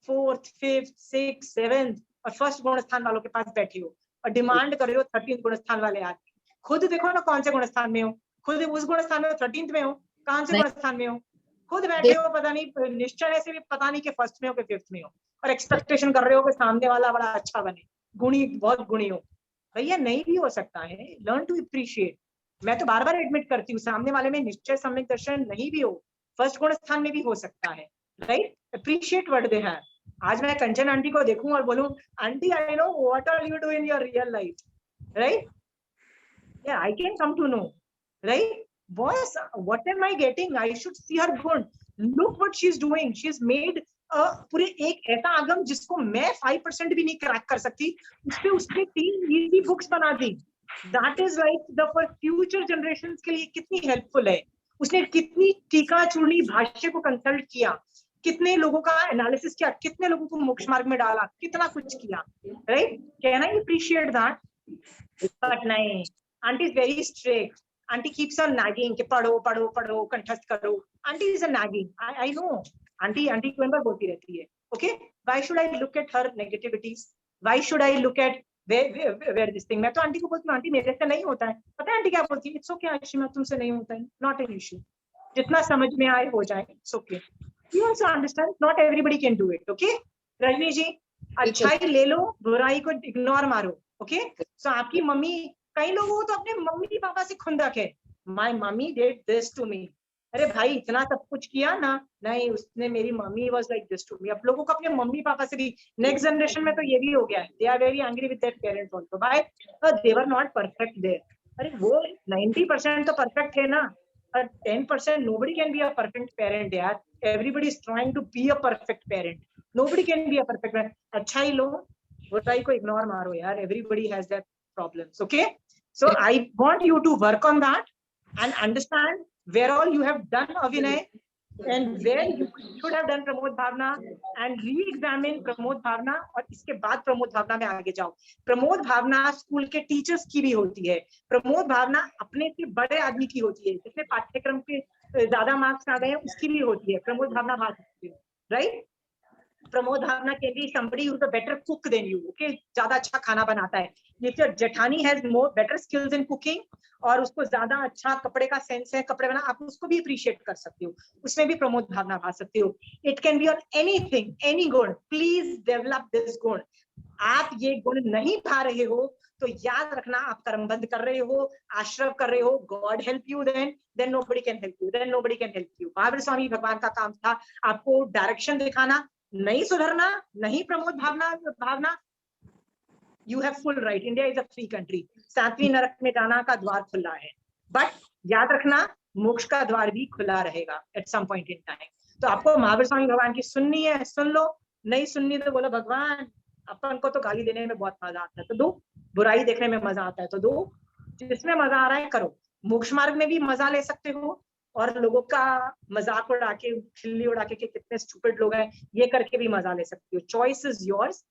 4th, 5th, 6th, 7th और 1st गुण स्थान वालों के पास बैठे हो और डिमांड कर रहे हो 13th गुण स्थान वाले आदमी. खुद देखो ना कौन से गुण स्थान में हो. खुद उस गुण स्थान में 13th में हो, कौन से गुण स्थान में हो? खुद बैठे हो, पता नहीं निश्चय से भी पता नहीं कि 1st में हो कि 5th में हो, और एक्सपेक्टेशन कर रहे हो कि सामने वाला बड़ा अच्छा बने, गुणी बहुत गुणी हो. भैया नहीं भी हो सकता है. Learn to appreciate. मैं तो बार बार एडमिट करती हूँ सामने वाले में निश्चय सम्यक दर्शन नहीं भी हो, 1st गुण स्थान में भी हो सकता है, right? Appreciate what they have. आज मैं कंचन आंटी को देखूं और बोलूं auntie I know what are you doing in your real life, right? Yeah, I can come to know, right? Boss, what am I getting? I should see her good. Look what she's doing. She's made पूरे एक ऐसा आगम जिसको मैं 5% भी नहीं crack कर सकती, उसके 3 easy books बना दी. That is like the for future generations के लिए कितनी helpful है. उसने कितनी टीका चूर्णी भाष्य को कंसल्ट किया, कितने लोगों का एनालिसिस किया, कितने लोगों को मोक्ष मार्ग में डाला, कितना कुछ किया, right? Can I appreciate that? But नहीं, aunty is very strict. Aunty keeps on nagging कि पढ़ो पढ़ो पढ़ो, कंठस्थ करो. Aunty is a nagging. I know. Aunty aunty कई बार बोलती रहती है, okay, why should I look at her negativities, why should I look at where this thing. मैं तो आंटी को बोलती हूँ, आंटी मेरे से नहीं होता है। पता है आंटी क्या बोलती है? इट्स ओके आशिमा, तुमसे नहीं होता है, नॉट एन इश्यू, जितना समझ में आए हो जाए, it's okay, you also understand, not everybody can do it, okay. Rajni ji, अच्छाई ले लो, बुराई को इग्नोर मारो, ओके। सो आपकी मम्मी, कई लोगों को तो अपने मम्मी पापा से खुंदक है, my mummy did this to me. अरे भाई इतना सब कुछ किया ना, नहीं उसने, मेरी mummy was like this to me. अब लोगों को अपने मम्मी पापा से भी, नेक्स्ट जनरेशन में तो ये भी हो गया है, they are very angry with their parents also, why? They were not perfect there. अरे वो 90% तो परफेक्ट है ना, 10% nobody can be a perfect parent यार, everybody is trying to be a perfect parent, nobody can be a perfect parent। अच्छाई लो, बुराई को ignore मारो यार, everybody has their problems, okay? So I want you to work on that and understand where all you have done Avinay and where you should have done Pramod Bhavna, and re-examine Pramod Bhavna, और इसके बाद प्रमोद भावना में आगे जाओ। प्रमोद भावना school के teachers की भी होती है, प्रमोद भावना अपने से बड़े आदमी की होती है, जिसने पाठ्यक्रम के ज्यादा मार्क्स आ गए हैं उसकी भी होती है, प्रमोद भावना भाग सकती है, राइट? प्रमोद भावना can be somebody who's a better cook than you, okay? ज्यादा अच्छा खाना बनाता है। If your जेठानी has more better skills in cooking, और उसको ज्यादा अच्छा कपड़े का सेंस है, कपड़े बना, आप उसको भी अप्रिशिएट कर सकते हो, उसमें भी प्रमोद भावना भा सकते हो। It can be on anything, any गुण, प्लीज डेवलप दिस गुण। आप ये गुण नहीं भा रहे हो तो याद रखना आप कर्मबंध कर रहे हो, आश्रव कर रहे हो। God help you, then nobody can help you, then nobody can help you. Mahavir Swami Bhagwan का काम था आपको डायरेक्शन दिखाना, नहीं सुधरना, नहीं प्रमोद भावना, you have full right, India is a free country, 7वीं नरक में जाना का द्वार खुला है, बट याद रखना मोक्ष का द्वार भी खुला रहेगा at some point in time। तो आपको महावीर स्वामी भगवान की सुननी है, सुन लो, नहीं सुननी तो बोलो भगवान अपन को तो गाली देने में बहुत मजा आता है तो दो, बुराई देखने में मजा आता है तो दो, जिसमें मजा आ रहा है करो। मोक्ष मार्ग में भी मजा ले सकते हो, और लोगों का मजाक उड़ा के, खिल्ली उड़ा के कितने स्टूपिड लोग हैं, ये करके भी मजा ले सकते हो। Choice is yours.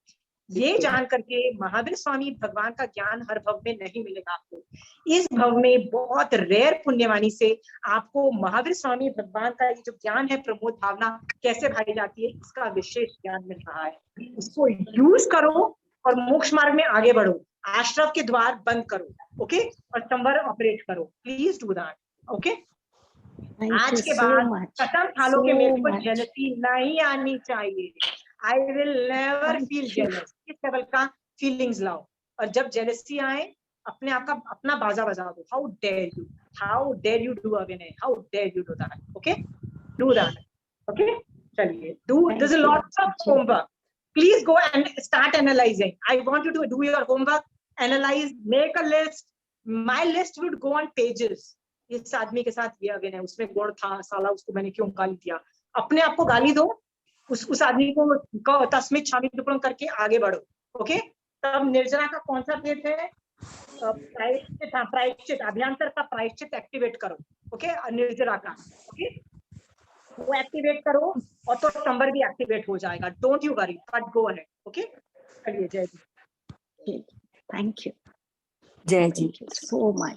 ये जान करके महावीर स्वामी भगवान का ज्ञान हर भव में नहीं मिलेगा आपको, इस भव में बहुत रेयर पुण्यवानी से आपको महावीर स्वामी भगवान का ये जो ज्ञान है, प्रमोद भावना कैसे भाई जाती है, इसका विशेष ज्ञान मिल रहा है। उसको यूज करो और मोक्ष मार्ग में आगे बढ़ो, आश्रव के द्वार बंद करो, ओके, और संवर ऑपरेट करो। Please do that, okay. आज के बाद कसम खा लो कि मेरे को जेलसी नहीं आनी चाहिए, I will never feel jealous. इस लेवल का फीलिंग्स लाओ, और जब जेलसी आए अपने आप का अपना बाजा बजा दो। हाउ डेयर यू डू अविनय, how dare you do that, okay, do that, okay. चलिए, do this is lots of homework, please go and start analysing. I want you to do your homework, analyse, make a list. My list would go on pages. इस आदमी के साथ ये अविनय, उसमें गुण था, साला उसको मैंने क्यों गाली दिया। अपने आप को गाली दो, उस आदमी को तस्मित शामिल करके आगे बढ़ो, ओके। तब निर्जरा का कौन सा पेज है? प्रायश्चित, अभियांतर का प्रायश्चित एक्टिवेट करो, ओके, निर्जरा का, ओके, वो एक्टिवेट करो, और तो संवर भी एक्टिवेट हो जाएगा। Don't you worry, but go ahead, okay. चलिए, जय जी। थैंक यू, जय जी। So much.